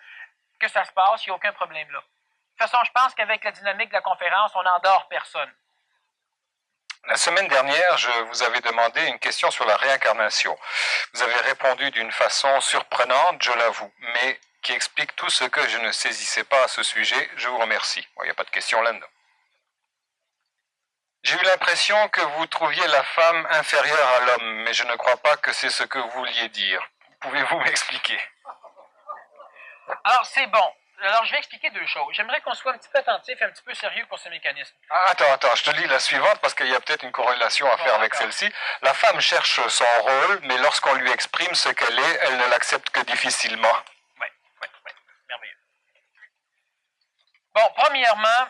Speaker 5: que ça se passe. Il n'y a aucun problème là. De toute façon, je pense qu'avec la dynamique de la conférence, on n'endort personne.
Speaker 4: La semaine dernière, je vous avais demandé une question sur la réincarnation. Vous avez répondu d'une façon surprenante, je l'avoue, mais qui explique tout ce que je ne saisissais pas à ce sujet. Je vous remercie. Il n'y a pas de question là-dedans. J'ai eu l'impression que vous trouviez la femme inférieure à l'homme, mais je ne crois pas que c'est ce que vous vouliez dire. Pouvez-vous m'expliquer?
Speaker 5: Alors, c'est bon. Alors, je vais expliquer deux choses. J'aimerais qu'on soit un petit peu attentif et un petit peu sérieux pour ce mécanisme.
Speaker 4: Attends, je te lis la suivante parce qu'il y a peut-être une corrélation à faire avec celle-ci. La femme cherche son rôle, mais lorsqu'on lui exprime ce qu'elle est, elle ne l'accepte que difficilement.
Speaker 5: Oui, merveilleux. Bon, premièrement,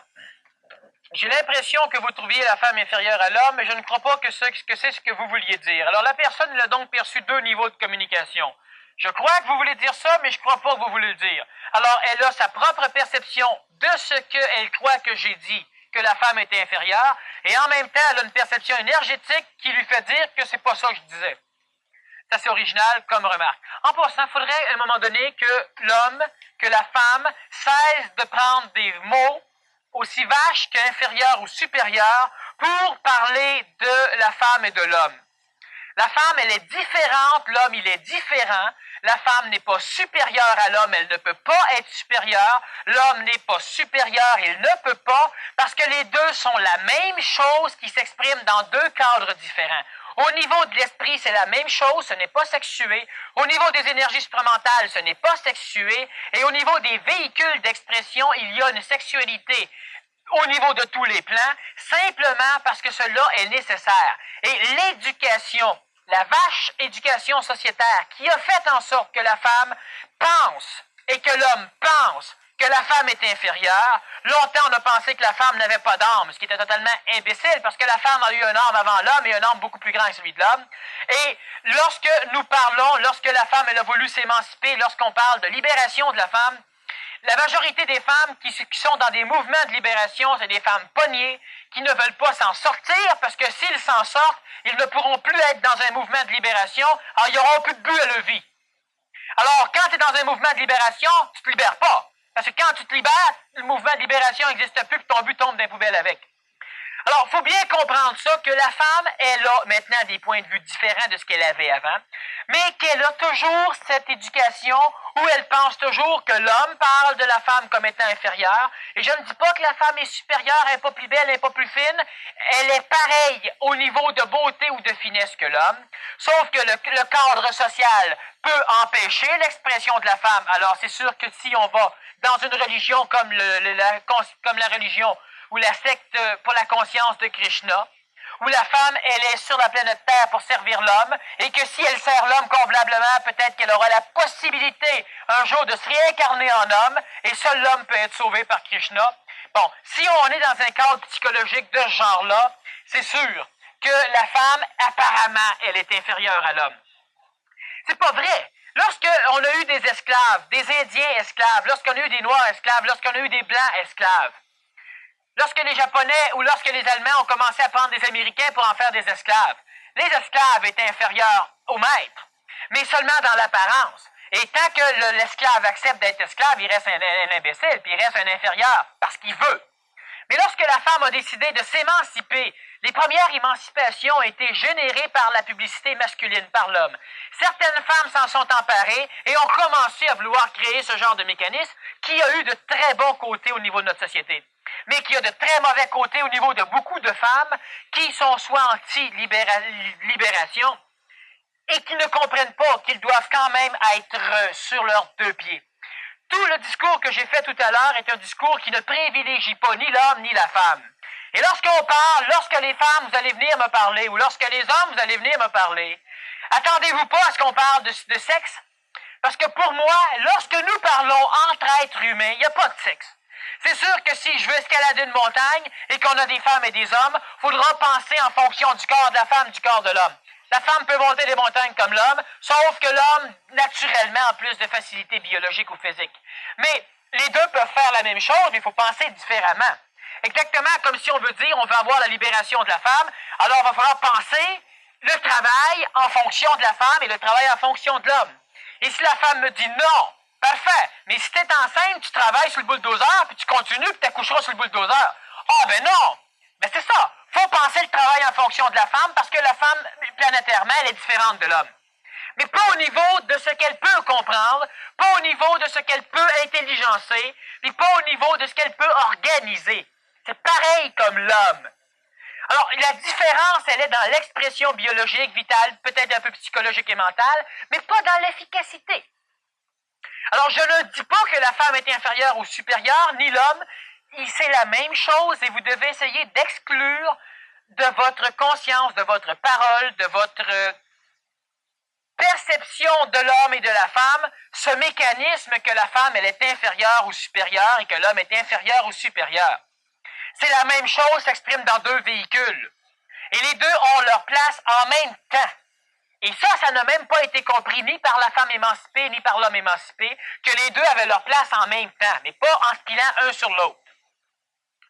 Speaker 5: j'ai l'impression que vous trouviez la femme inférieure à l'homme, mais je ne crois pas que c'est ce que vous vouliez dire. Alors, la personne a donc perçu deux niveaux de communication. Je crois que vous voulez dire ça, mais je ne crois pas que vous voulez le dire. Alors, elle a sa propre perception de ce qu'elle croit que j'ai dit, que la femme était inférieure, et en même temps, elle a une perception énergétique qui lui fait dire que c'est pas ça que je disais. C'est assez original comme remarque. En passant, il faudrait à un moment donné que l'homme, que la femme cesse de prendre des mots aussi vaches qu'inférieurs ou supérieurs pour parler de la femme et de l'homme. La femme, elle est différente, l'homme, il est différent. La femme n'est pas supérieure à l'homme, elle ne peut pas être supérieure. L'homme n'est pas supérieur, il ne peut pas, parce que les deux sont la même chose qui s'exprime dans deux cadres différents. Au niveau de l'esprit, c'est la même chose, ce n'est pas sexué. Au niveau des énergies supramentales, ce n'est pas sexué. Et au niveau des véhicules d'expression, il y a une sexualité au niveau de tous les plans, simplement parce que cela est nécessaire. Et l'éducation, la vache éducation sociétaire, qui a fait en sorte que la femme pense et que l'homme pense que la femme est inférieure. Longtemps, on a pensé que la femme n'avait pas d'âme, ce qui était totalement imbécile, parce que la femme a eu un âme avant l'homme et un âme beaucoup plus grand que celui de l'homme. Et lorsque nous parlons, lorsque la femme elle a voulu s'émanciper, lorsqu'on parle de libération de la femme, la majorité des femmes qui sont dans des mouvements de libération, c'est des femmes pognées qui ne veulent pas s'en sortir, parce que s'ils s'en sortent, ils ne pourront plus être dans un mouvement de libération, alors ils n'auront plus de but à leur vie. Alors, quand tu es dans un mouvement de libération, tu te libères pas. Parce que quand tu te libères, le mouvement de libération n'existe plus, puis ton but tombe dans les poubelles avec. Alors, il faut bien comprendre ça, que la femme, elle a maintenant des points de vue différents de ce qu'elle avait avant, mais qu'elle a toujours cette éducation où elle pense toujours que l'homme parle de la femme comme étant inférieure. Et je ne dis pas que la femme est supérieure, elle n'est pas plus belle, elle n'est pas plus fine. Elle est pareille au niveau de beauté ou de finesse que l'homme, sauf que le cadre social peut empêcher l'expression de la femme. Alors, c'est sûr que si on va dans une religion comme la religion ou la secte pour la conscience de Krishna, où la femme, elle est sur la planète Terre pour servir l'homme, et que si elle sert l'homme convenablement, peut-être qu'elle aura la possibilité un jour de se réincarner en homme, et seul l'homme peut être sauvé par Krishna. Bon, si on est dans un cadre psychologique de ce genre-là, c'est sûr que la femme, apparemment, elle est inférieure à l'homme. C'est pas vrai. Lorsqu'on a eu des esclaves, des Indiens esclaves, lorsqu'on a eu des Noirs esclaves, lorsqu'on a eu des Blancs esclaves, lorsque les Japonais ou lorsque les Allemands ont commencé à prendre des Américains pour en faire des esclaves, les esclaves étaient inférieurs aux maîtres, mais seulement dans l'apparence. Et tant que l'esclave accepte d'être esclave, il reste un imbécile, puis il reste un inférieur, parce qu'il veut. Mais lorsque la femme a décidé de s'émanciper, les premières émancipations ont été générées par la publicité masculine, par l'homme. Certaines femmes s'en sont emparées et ont commencé à vouloir créer ce genre de mécanisme qui a eu de très bons côtés au niveau de notre société, mais qui a de très mauvais côtés au niveau de beaucoup de femmes qui sont soit anti-libération et qui ne comprennent pas qu'ils doivent quand même être sur leurs deux pieds. Tout le discours que j'ai fait tout à l'heure est un discours qui ne privilégie pas ni l'homme ni la femme. Et lorsqu'on parle, lorsque les femmes, vous allez venir me parler, ou lorsque les hommes, vous allez venir me parler, attendez-vous pas à ce qu'on parle de sexe. Parce que pour moi, lorsque nous parlons entre êtres humains, il n'y a pas de sexe. C'est sûr que si je veux escalader une montagne et qu'on a des femmes et des hommes, il faudra penser en fonction du corps de la femme, du corps de l'homme. La femme peut monter des montagnes comme l'homme, sauf que l'homme, naturellement, a plus de facilité biologique ou physique. Mais les deux peuvent faire la même chose, mais il faut penser différemment. Exactement comme si on veut dire, on veut avoir la libération de la femme, alors il va falloir penser le travail en fonction de la femme et le travail en fonction de l'homme. Et si la femme me dit non, parfait, mais si tu es enceinte, tu travailles sur le bulldozer, puis tu continues, puis tu accoucheras sur le bulldozer. Ah ben non! Ben c'est ça. Faut penser le travail en fonction de la femme, parce que la femme, planétairement, elle est différente de l'homme. Mais pas au niveau de ce qu'elle peut comprendre, pas au niveau de ce qu'elle peut intelligencer, puis pas au niveau de ce qu'elle peut organiser. C'est pareil comme l'homme. Alors, la différence, elle est dans l'expression biologique, vitale, peut-être un peu psychologique et mentale, mais pas dans l'efficacité. Alors, je ne dis pas que la femme est inférieure ou supérieure, ni l'homme. C'est la même chose et vous devez essayer d'exclure de votre conscience, de votre parole, de votre perception de l'homme et de la femme, ce mécanisme que la femme, elle est inférieure ou supérieure et que l'homme est inférieur ou supérieur. C'est la même chose, s'exprime dans deux véhicules. Et les deux ont leur place en même temps. Et ça n'a même pas été compris ni par la femme émancipée ni par l'homme émancipé, que les deux avaient leur place en même temps, mais pas en se pilant un sur l'autre.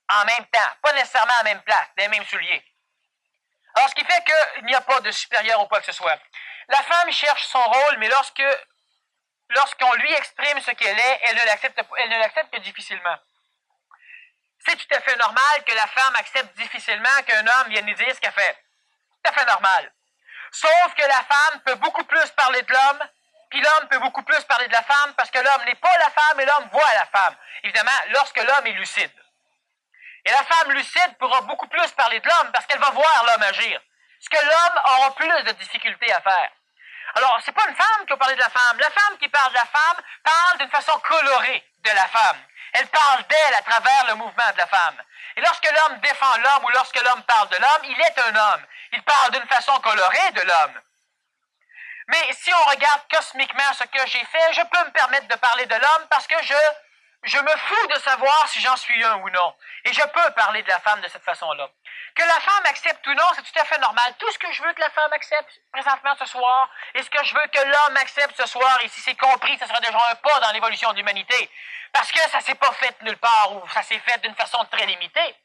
Speaker 5: En même temps, pas nécessairement à la même place, dans les mêmes souliers. Alors, ce qui fait qu'il n'y a pas de supérieur ou quoi que ce soit. La femme cherche son rôle, mais lorsqu'on lui exprime ce qu'elle est, elle ne l'accepte que difficilement. C'est tout à fait normal que la femme accepte difficilement qu'un homme vienne lui dire ce qu'elle fait. Tout à fait normal. Sauf que la femme peut beaucoup plus parler de l'homme, puis l'homme peut beaucoup plus parler de la femme, parce que l'homme n'est pas la femme et l'homme voit la femme. Évidemment, lorsque l'homme est lucide. Et la femme lucide pourra beaucoup plus parler de l'homme, parce qu'elle va voir l'homme agir. ce que l'homme aura plus de difficultés à faire. Alors, c'est pas une femme qui a parlé de la femme. La femme qui parle de la femme parle d'une façon colorée de la femme. Elle parle d'elle à travers le mouvement de la femme. Et lorsque l'homme défend l'homme ou lorsque l'homme parle de l'homme, il est un homme. Il parle d'une façon colorée de l'homme. Mais si on regarde cosmiquement ce que j'ai fait, je peux me permettre de parler de l'homme parce que je me fous de savoir si j'en suis un ou non. Et je peux parler de la femme de cette façon-là. Que la femme accepte ou non, c'est tout à fait normal. Tout ce que je veux que la femme accepte présentement ce soir, et ce que je veux que l'homme accepte ce soir, et si c'est compris, ça sera déjà un pas dans l'évolution de l'humanité. Parce que ça s'est pas fait nulle part, ou ça s'est fait d'une façon très limitée.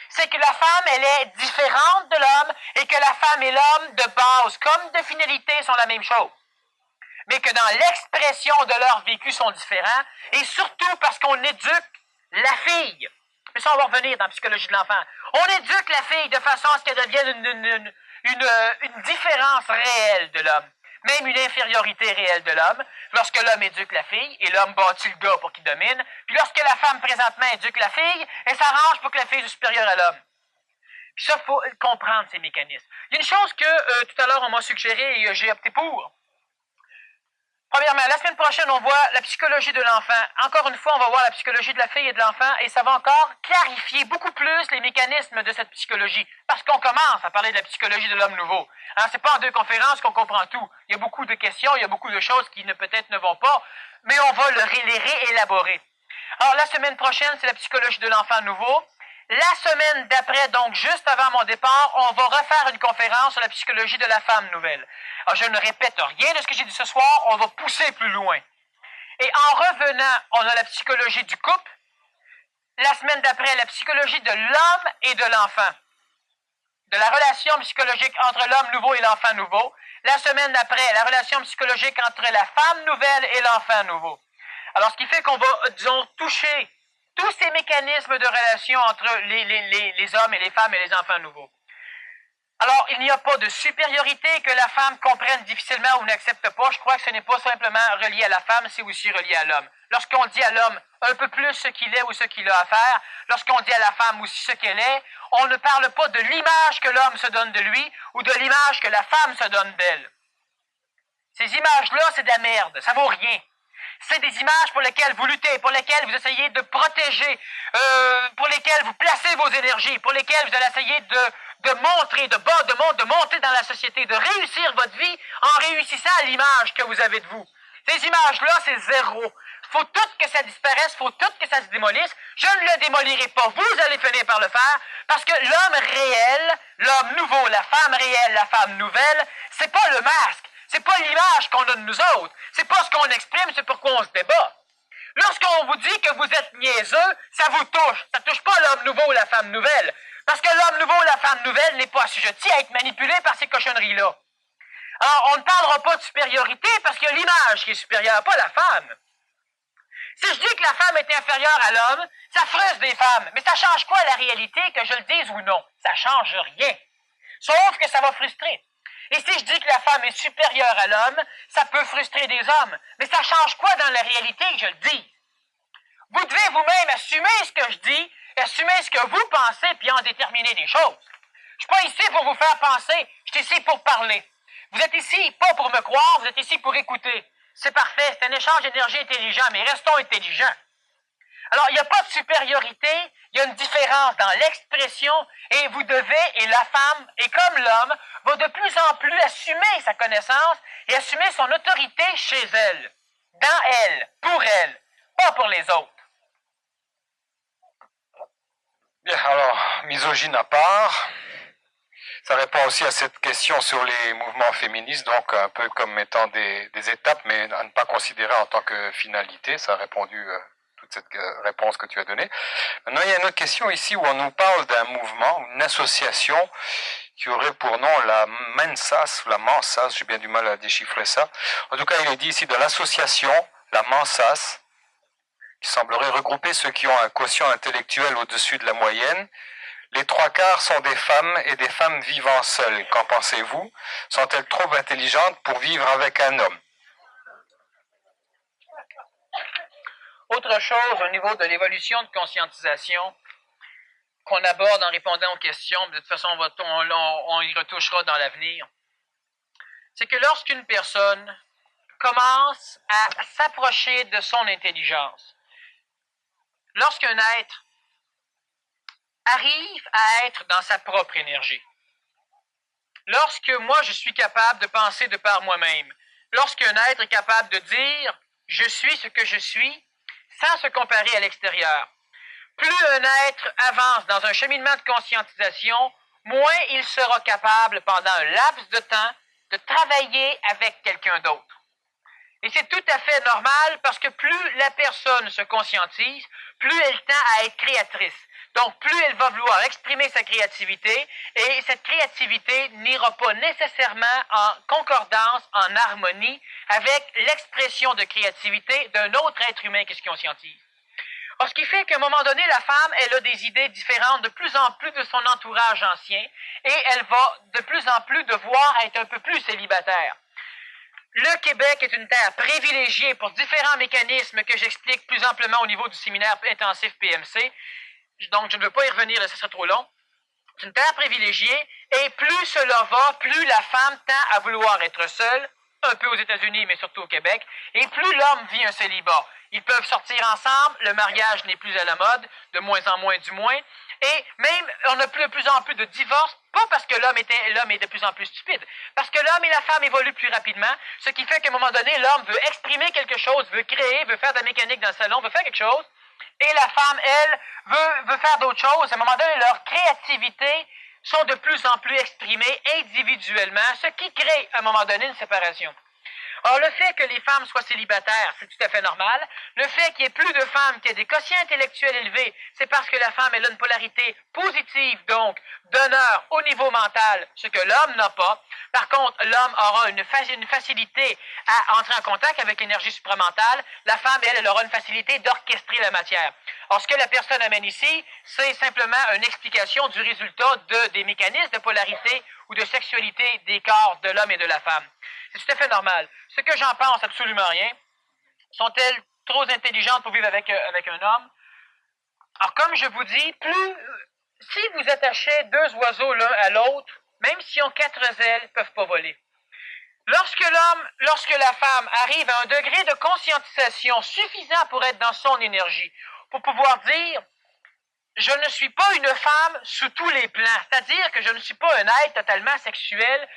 Speaker 5: C'est que la femme, elle est différente de l'homme, et que la femme et l'homme, de base comme de finalité, sont la même chose. Mais que dans l'expression de leur vécu sont différents, et surtout parce qu'on éduque la fille. Mais ça, on va revenir dans la psychologie de l'enfant. On éduque la fille de façon à ce qu'elle devienne une différence réelle de l'homme. Même une infériorité réelle de l'homme. Lorsque l'homme éduque la fille, et l'homme bâtit le gars pour qu'il domine. Puis lorsque la femme présentement éduque la fille, elle s'arrange pour que la fille soit supérieure à l'homme. Puis ça, il faut comprendre ces mécanismes. Il y a une chose que tout à l'heure on m'a suggéré et j'ai opté pour. Premièrement, la semaine prochaine, on voit la psychologie de l'enfant. Encore une fois, on va voir la psychologie de la fille et de l'enfant, et ça va encore clarifier beaucoup plus les mécanismes de cette psychologie. Parce qu'on commence à parler de la psychologie de l'homme nouveau. Hein, c'est pas en 2 conférences qu'on comprend tout. Il y a beaucoup de questions, il y a beaucoup de choses qui peut-être ne vont pas, mais on va les réélaborer. Alors, la semaine prochaine, c'est la psychologie de l'enfant nouveau. La semaine d'après, donc juste avant mon départ, on va refaire une conférence sur la psychologie de la femme nouvelle. Alors, je ne répète rien de ce que j'ai dit ce soir, on va pousser plus loin. Et en revenant, on a la psychologie du couple. La semaine d'après, la psychologie de l'homme et de l'enfant. De la relation psychologique entre l'homme nouveau et l'enfant nouveau. La semaine d'après, la relation psychologique entre la femme nouvelle et l'enfant nouveau. Alors, ce qui fait qu'on va, disons, toucher tous ces mécanismes de relation entre les hommes et les femmes et les enfants nouveaux. Alors, il n'y a pas de supériorité que la femme comprenne difficilement ou n'accepte pas. Je crois que ce n'est pas simplement relié à la femme, c'est aussi relié à l'homme. Lorsqu'on dit à l'homme un peu plus ce qu'il est ou ce qu'il a à faire, lorsqu'on dit à la femme aussi ce qu'elle est, on ne parle pas de l'image que l'homme se donne de lui ou de l'image que la femme se donne d'elle. Ces images-là, c'est de la merde, ça vaut rien. C'est des images pour lesquelles vous luttez, pour lesquelles vous essayez de protéger, pour lesquelles vous placez vos énergies, pour lesquelles vous allez essayer de montrer, de monter dans la société, de réussir votre vie en réussissant l'image que vous avez de vous. Ces images-là, c'est zéro. Faut tout que ça disparaisse, faut tout que ça se démolisse. Je ne le démolirai pas. Vous allez finir par le faire, parce que l'homme réel, l'homme nouveau, la femme réelle, la femme nouvelle, c'est pas le masque. C'est pas l'image qu'on a de nous autres. C'est pas ce qu'on exprime, c'est pourquoi on se débat. Lorsqu'on vous dit que vous êtes niaiseux, ça vous touche. Ça touche pas l'homme nouveau ou la femme nouvelle. Parce que l'homme nouveau ou la femme nouvelle n'est pas assujetti à être manipulé par ces cochonneries-là. Alors, on ne parlera pas de supériorité parce qu'il y a l'image qui est supérieure, pas la femme. Si je dis que la femme est inférieure à l'homme, ça frustre des femmes. Mais ça change quoi la réalité, que je le dise ou non? Ça change rien. Sauf que ça va frustrer. Et si je dis que la femme est supérieure à l'homme, ça peut frustrer des hommes. Mais ça change quoi dans la réalité que je le dis? Vous devez vous-même assumer ce que je dis, assumer ce que vous pensez, puis en déterminer des choses. Je suis pas ici pour vous faire penser, je suis ici pour parler. Vous êtes ici pas pour me croire, vous êtes ici pour écouter. C'est parfait, c'est un échange d'énergie intelligent, mais restons intelligents. Alors, il n'y a pas de supériorité, il y a une différence dans l'expression, et vous devez, et la femme, et comme l'homme, va de plus en plus assumer sa connaissance et assumer son autorité chez elle, dans elle, pour elle, pas pour les autres.
Speaker 4: Bien, alors, misogyne à part, ça répond aussi à cette question sur les mouvements féministes, donc un peu comme étant des étapes, mais à ne pas considérer en tant que finalité. Ça a répondu toute cette réponse que tu as donnée. Maintenant, il y a une autre question ici où on nous parle d'un mouvement, une association qui aurait pour nom la Mensas, ou la Mansas, j'ai bien du mal à déchiffrer ça. En tout cas, il est dit ici de l'association, la Mansas, qui semblerait regrouper ceux qui ont un quotient intellectuel au-dessus de la moyenne. Les 3/4 sont des femmes et des femmes vivant seules. Qu'en pensez-vous? Sont-elles trop intelligentes pour vivre avec un homme?
Speaker 5: Autre chose au niveau de l'évolution de conscientisation, qu'on aborde en répondant aux questions, mais de toute façon, on y retouchera dans l'avenir. C'est que lorsqu'une personne commence à s'approcher de son intelligence, lorsqu'un être arrive à être dans sa propre énergie, lorsque moi je suis capable de penser de par moi-même, lorsqu'un être est capable de dire « je suis ce que je suis » sans se comparer à l'extérieur, plus un être avance dans un cheminement de conscientisation, moins il sera capable pendant un laps de temps de travailler avec quelqu'un d'autre. Et c'est tout à fait normal parce que plus la personne se conscientise, plus elle tend à être créatrice. Donc, plus elle va vouloir exprimer sa créativité, et cette créativité n'ira pas nécessairement en concordance, en harmonie avec l'expression de créativité d'un autre être humain qui se conscientise. Alors, ce qui fait qu'à un moment donné, la femme, elle a des idées différentes de plus en plus de son entourage ancien, et elle va de plus en plus devoir être un peu plus célibataire. Le Québec est une terre privilégiée pour différents mécanismes que j'explique plus amplement au niveau du séminaire intensif PMC. Donc, je ne veux pas y revenir, là, ce serait trop long. C'est une terre privilégiée, et plus cela va, plus la femme tend à vouloir être seule, un peu aux États-Unis, mais surtout au Québec, et plus l'homme vit un célibat. Ils peuvent sortir ensemble, le mariage n'est plus à la mode, de moins en moins du moins, et même on a de plus en plus de divorces, pas parce que l'homme est de plus en plus stupide, parce que l'homme et la femme évoluent plus rapidement, ce qui fait qu'à un moment donné, l'homme veut exprimer quelque chose, veut créer, veut faire de la mécanique dans le salon, veut faire quelque chose, et la femme, elle, veut faire d'autres choses. À un moment donné, leur créativité sont de plus en plus exprimées individuellement, ce qui crée, à un moment donné, une séparation. Or, le fait que les femmes soient célibataires, c'est tout à fait normal. Le fait qu'il y ait plus de femmes qui aient des quotients intellectuels élevés, c'est parce que la femme, elle a une polarité positive, donc, d'honneur au niveau mental, ce que l'homme n'a pas. Par contre, l'homme aura une facilité à entrer en contact avec l'énergie supramentale. La femme, elle aura une facilité d'orchestrer la matière. Or, ce que la personne amène ici, c'est simplement une explication du résultat des mécanismes de polarité ou de sexualité des corps de l'homme et de la femme. C'est tout à fait normal. Ce que j'en pense, absolument rien. Sont-elles trop intelligentes pour vivre avec un homme? Alors, comme je vous dis, si vous attachez deux oiseaux l'un à l'autre, même s'ils ont quatre ailes, ils ne peuvent pas voler. Lorsque la femme arrive à un degré de conscientisation suffisant pour être dans son énergie, pour pouvoir dire « je ne suis pas une femme sous tous les plans », c'est-à-dire que je ne suis pas un être totalement sexuel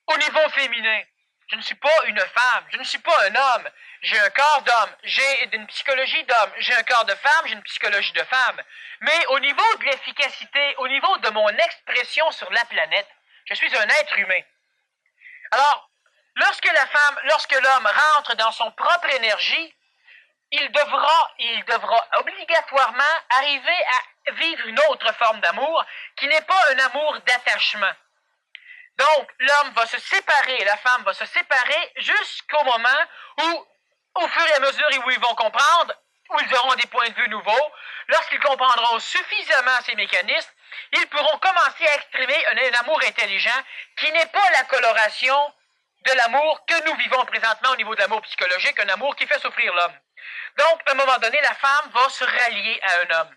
Speaker 5: au niveau féminin. Je ne suis pas une femme, je ne suis pas un homme. J'ai un corps d'homme, j'ai une psychologie d'homme, j'ai un corps de femme, j'ai une psychologie de femme. Mais au niveau de l'efficacité, au niveau de mon expression sur la planète, je suis un être humain. Alors, lorsque l'homme rentre dans son propre énergie, il devra obligatoirement arriver à vivre une autre forme d'amour qui n'est pas un amour d'attachement. Donc, l'homme va se séparer, la femme va se séparer jusqu'au moment où, au fur et à mesure où ils vont comprendre, où ils auront des points de vue nouveaux, lorsqu'ils comprendront suffisamment ces mécanismes, ils pourront commencer à exprimer un amour intelligent qui n'est pas la coloration de l'amour que nous vivons présentement au niveau de l'amour psychologique, un amour qui fait souffrir l'homme. Donc, à un moment donné, la femme va se rallier à un homme.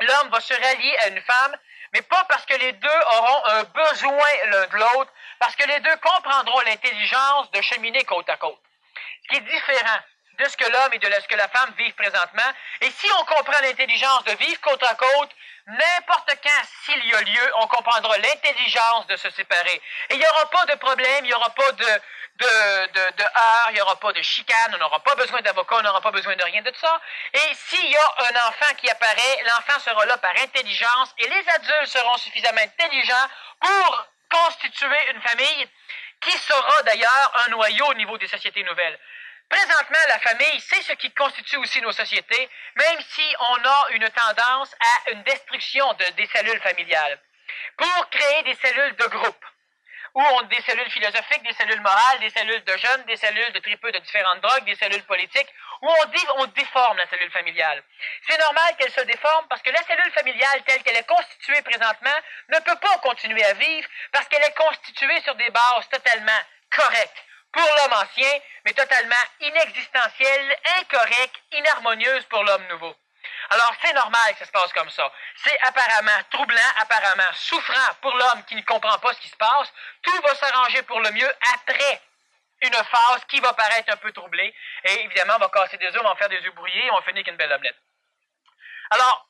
Speaker 5: L'homme va se rallier à une femme, mais pas parce que les deux auront un besoin l'un de l'autre, parce que les deux comprendront l'intelligence de cheminer côte à côte. Ce qui est différent de ce que l'homme et de ce que la femme vivent présentement. Et si on comprend l'intelligence de vivre côte à côte, n'importe quand, s'il y a lieu, on comprendra l'intelligence de se séparer. Et il n'y aura pas de problème, il n'y aura pas de heurts, il n'y aura pas de chicane, on n'aura pas besoin d'avocat, on n'aura pas besoin de rien de ça. Et s'il y a un enfant qui apparaît, l'enfant sera là par intelligence et les adultes seront suffisamment intelligents pour constituer une famille qui sera d'ailleurs un noyau au niveau des sociétés nouvelles. Présentement, la famille, c'est ce qui constitue aussi nos sociétés, même si on a une tendance à une destruction des cellules familiales, pour créer des cellules de groupe, où on a des cellules philosophiques, des cellules morales, des cellules de jeunes, des cellules de très peu de différentes drogues, des cellules politiques, où on déforme la cellule familiale. C'est normal qu'elle se déforme parce que la cellule familiale telle qu'elle est constituée présentement ne peut pas continuer à vivre parce qu'elle est constituée sur des bases totalement correctes pour l'homme ancien, mais totalement inexistentielles, incorrectes, inharmonieuses pour l'homme nouveau. Alors, c'est normal que ça se passe comme ça. C'est apparemment troublant, apparemment souffrant pour l'homme qui ne comprend pas ce qui se passe. Tout va s'arranger pour le mieux après une phase qui va paraître un peu troublée. Et évidemment, on va casser des œufs, on va faire des œufs brouillés, on va finir avec une belle omelette. Alors,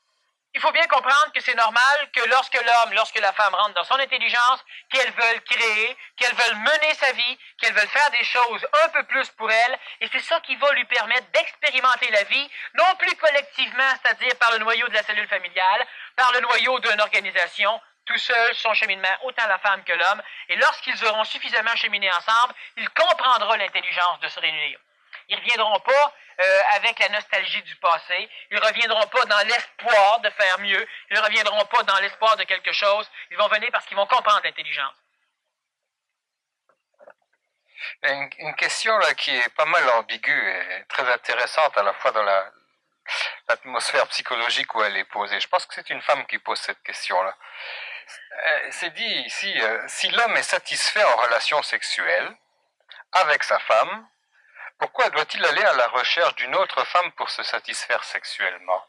Speaker 5: il faut bien comprendre que c'est normal que lorsque la femme rentre dans son intelligence, qu'elle veuille créer, qu'elle veuille mener sa vie, qu'elle veuille faire des choses un peu plus pour elle, et c'est ça qui va lui permettre d'expérimenter la vie, non plus collectivement, c'est-à-dire par le noyau de la cellule familiale, par le noyau d'une organisation, tout seul, son cheminement, autant la femme que l'homme, et lorsqu'ils auront suffisamment cheminé ensemble, il comprendra l'intelligence de se réunir. Ils ne reviendront pas avec la nostalgie du passé. Ils ne reviendront pas dans l'espoir de faire mieux. Ils ne reviendront pas dans l'espoir de quelque chose. Ils vont venir parce qu'ils vont comprendre l'intelligence.
Speaker 4: Une question là qui est pas mal ambiguë et très intéressante à la fois dans l'atmosphère psychologique où elle est posée. Je pense que c'est une femme qui pose cette question-là. C'est dit ici, si l'homme est satisfait en relation sexuelle avec sa femme, pourquoi doit-il aller à la recherche d'une autre femme pour se satisfaire sexuellement?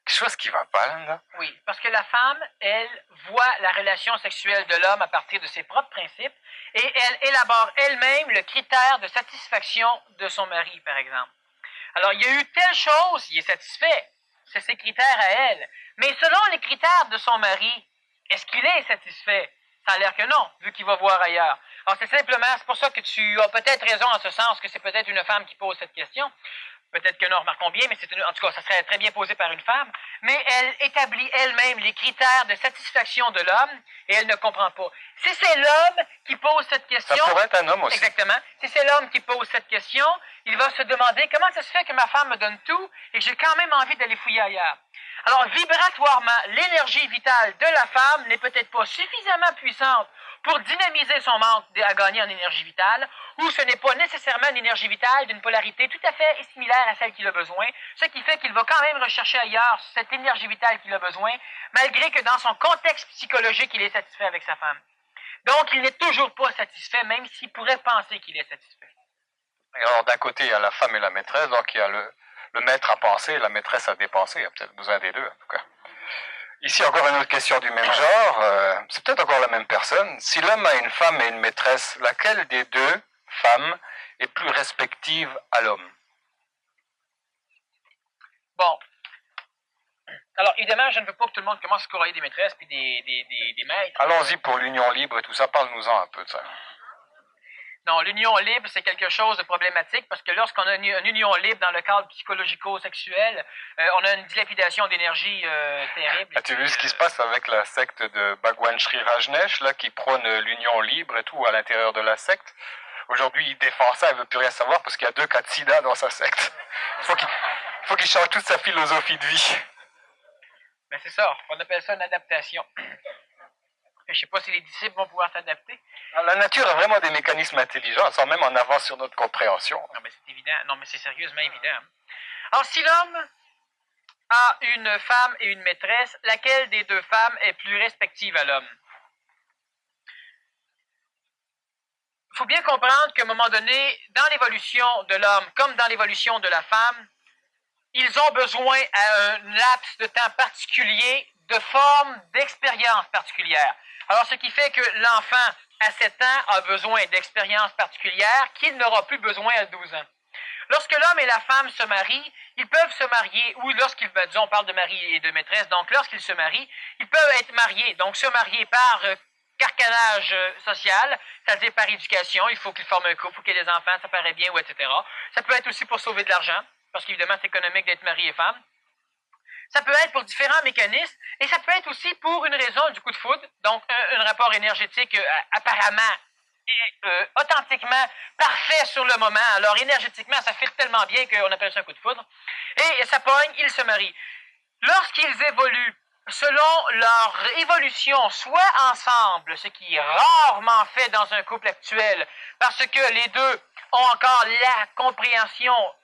Speaker 4: Quelque chose qui va pas, là.
Speaker 5: Oui, parce que la femme, elle voit la relation sexuelle de l'homme à partir de ses propres principes et elle élabore elle-même le critère de satisfaction de son mari, par exemple. Alors, il y a eu telle chose, il est satisfait. C'est ses critères à elle. Mais selon les critères de son mari, est-ce qu'il est satisfait? Ça a l'air que non, vu qu'il va voir ailleurs. Alors, c'est pour ça que tu as peut-être raison en ce sens que c'est peut-être une femme qui pose cette question. Peut-être que non, remarquons bien, mais en tout cas, ça serait très bien posé par une femme. Mais elle établit elle-même les critères de satisfaction de l'homme et elle ne comprend pas. Si c'est l'homme qui pose cette question...
Speaker 4: Ça pourrait être un homme aussi.
Speaker 5: Exactement. Si c'est l'homme qui pose cette question, il va se demander comment ça se fait que ma femme me donne tout et que j'ai quand même envie d'aller fouiller ailleurs. Alors, vibratoirement, l'énergie vitale de la femme n'est peut-être pas suffisamment puissante pour dynamiser son manque à gagner en énergie vitale, ou ce n'est pas nécessairement une énergie vitale d'une polarité tout à fait similaire à celle qu'il a besoin, ce qui fait qu'il va quand même rechercher ailleurs cette énergie vitale qu'il a besoin, malgré que dans son contexte psychologique, il est satisfait avec sa femme. Donc, il n'est toujours pas satisfait, même s'il pourrait penser qu'il est satisfait.
Speaker 4: Et alors, d'un côté, il y a la femme et la maîtresse, donc il y a le maître à penser et la maîtresse à dépenser. Il y a peut-être besoin des deux, en tout cas. Ici, encore une autre question du même genre. C'est peut-être encore la même personne. Si l'homme a une femme et une maîtresse, laquelle des deux femmes est plus respective à l'homme?
Speaker 5: Bon. Alors, évidemment, je ne veux pas que tout le monde commence à corroyer des maîtresses puis des maîtres.
Speaker 4: Allons-y pour l'union libre et tout ça. Parle-nous-en un peu de ça.
Speaker 5: Non, l'union libre, c'est quelque chose de problématique parce que lorsqu'on a une union libre dans le cadre psychologico-sexuel, on a une dilapidation d'énergie terrible.
Speaker 4: As-tu vu ce qui se passe avec la secte de Bhagwan Sri Rajneesh, là, qui prône l'union libre et tout à l'intérieur de la secte? Aujourd'hui, il défend ça, il veut plus rien savoir parce qu'il y a 2 cas de sida dans sa secte. Il faut qu'il change toute sa philosophie de vie.
Speaker 5: Ben c'est ça, on appelle ça une adaptation. Je ne sais pas si les disciples vont pouvoir s'adapter.
Speaker 4: La nature a vraiment des mécanismes intelligents, sans même en avance sur notre compréhension.
Speaker 5: Non, mais c'est évident. Non, mais c'est sérieusement évident. Alors, si l'homme a une femme et une maîtresse, laquelle des deux femmes est plus respective à l'homme? Il faut bien comprendre qu'à un moment donné, dans l'évolution de l'homme, comme dans l'évolution de la femme, ils ont besoin à un laps de temps particulier de formes d'expériences particulières. Alors, ce qui fait que l'enfant à 7 ans a besoin d'expériences particulières qu'il n'aura plus besoin à 12 ans. Lorsque l'homme et la femme se marient, ils peuvent se marier, ou lorsqu'ils, disons, on parle de mari et de maîtresse, donc lorsqu'ils se marient, ils peuvent être mariés, donc se marier par carcanage social, c'est-à-dire par éducation, il faut qu'ils forment un couple, il faut qu'il y ait des enfants, ça paraît bien, ou etc. Ça peut être aussi pour sauver de l'argent, parce qu'évidemment, c'est économique d'être mari et femme. Ça peut être pour différents mécanismes, et ça peut être aussi pour une raison du coup de foudre, donc un rapport énergétique apparemment, authentiquement parfait sur le moment. Alors énergétiquement, ça fait tellement bien qu'on appelle ça un coup de foudre. Et ça pogne, ils se marient. Lorsqu'ils évoluent selon leur évolution, soit ensemble, ce qui est rarement fait dans un couple actuel, parce que les deux ont encore la compréhension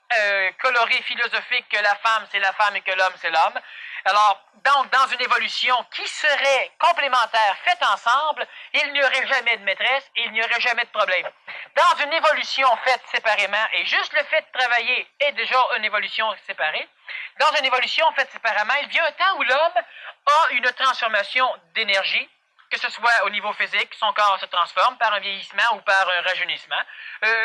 Speaker 5: colorée philosophique que la femme c'est la femme et que l'homme c'est l'homme. Alors, donc, dans une évolution qui serait complémentaire, faite ensemble, il n'y aurait jamais de maîtresse et il n'y aurait jamais de problème. dans une évolution faite séparément, et juste le fait de travailler est déjà une évolution séparée, dans une évolution faite séparément, il vient un temps où l'homme a une transformation d'énergie, que ce soit au niveau physique, son corps se transforme par un vieillissement ou par un rajeunissement,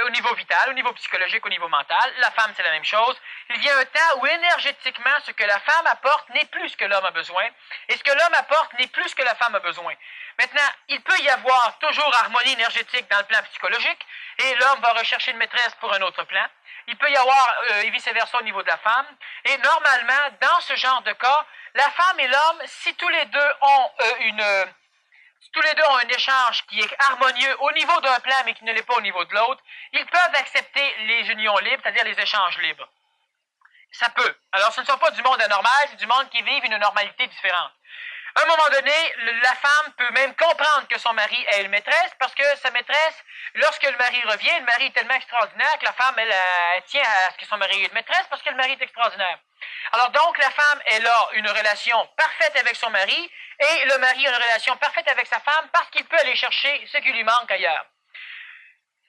Speaker 5: au niveau vital, au niveau psychologique, au niveau mental. La femme, c'est la même chose. Il vient un temps où énergétiquement, ce que la femme apporte n'est plus ce que l'homme a besoin, et ce que l'homme apporte n'est plus ce que la femme a besoin. Maintenant, il peut y avoir toujours harmonie énergétique dans le plan psychologique, et l'homme va rechercher une maîtresse pour un autre plan. Il peut y avoir, et vice-versa au niveau de la femme, et normalement, dans ce genre de cas, la femme et l'homme, si tous les deux ont un échange qui est harmonieux au niveau d'un plan, mais qui ne l'est pas au niveau de l'autre, ils peuvent accepter les unions libres, c'est-à-dire les échanges libres. Ça peut. Alors, ce ne sont pas du monde anormal, c'est du monde qui vit une normalité différente. À un moment donné, la femme peut même comprendre que son mari est une maîtresse, parce que sa maîtresse, lorsque le mari revient, le mari est tellement extraordinaire que la femme, elle tient à ce que son mari est une maîtresse, parce que le mari est extraordinaire. Alors donc, la femme, elle a une relation parfaite avec son mari, et le mari a une relation parfaite avec sa femme, parce qu'il peut aller chercher ce qui lui manque ailleurs.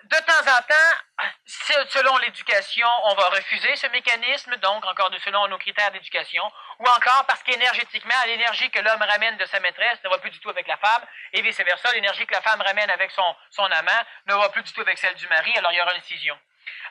Speaker 5: De temps en temps, selon l'éducation, on va refuser ce mécanisme, donc encore selon nos critères d'éducation, ou encore parce qu'énergétiquement, l'énergie que l'homme ramène de sa maîtresse ne va plus du tout avec la femme, et vice-versa, l'énergie que la femme ramène avec son amant ne va plus du tout avec celle du mari, alors il y aura une scission.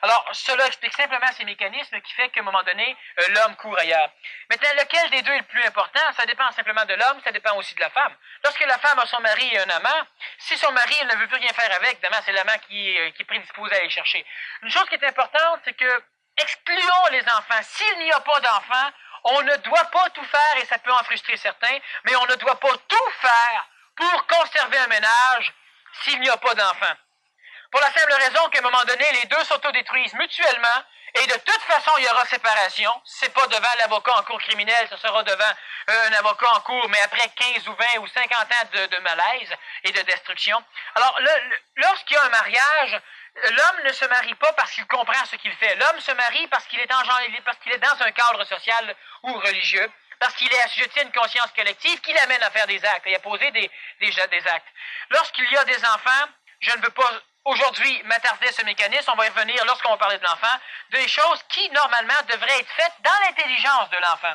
Speaker 5: Alors, cela explique simplement ces mécanismes qui fait qu'à un moment donné, l'homme court ailleurs. Maintenant, lequel des deux est le plus important? Ça dépend simplement de l'homme, ça dépend aussi de la femme. Lorsque la femme a son mari et un amant, si son mari elle ne veut plus rien faire avec, évidemment, c'est l'amant qui est prédisposé à aller chercher. Une chose qui est importante, c'est que excluons les enfants. S'il n'y a pas d'enfants, on ne doit pas tout faire, et ça peut en frustrer certains, mais on ne doit pas tout faire pour conserver un ménage s'il n'y a pas d'enfants. Pour la simple raison qu'à un moment donné, les deux s'autodétruisent mutuellement, et de toute façon, il y aura séparation. C'est pas devant l'avocat en cours criminel, ce sera devant un avocat en cours, mais après 15 ou 20 ou 50 ans de malaise et de destruction. Alors, lorsqu'il y a un mariage, l'homme ne se marie pas parce qu'il comprend ce qu'il fait. L'homme se marie parce qu'il est dans un cadre social ou religieux, parce qu'il est assujetti à une conscience collective qui l'amène à faire des actes et à poser des actes. Lorsqu'il y a des enfants, je ne veux pas aujourd'hui m'attarder à ce mécanisme, on va y revenir lorsqu'on va parler de l'enfant, des choses qui, normalement, devraient être faites dans l'intelligence de l'enfant.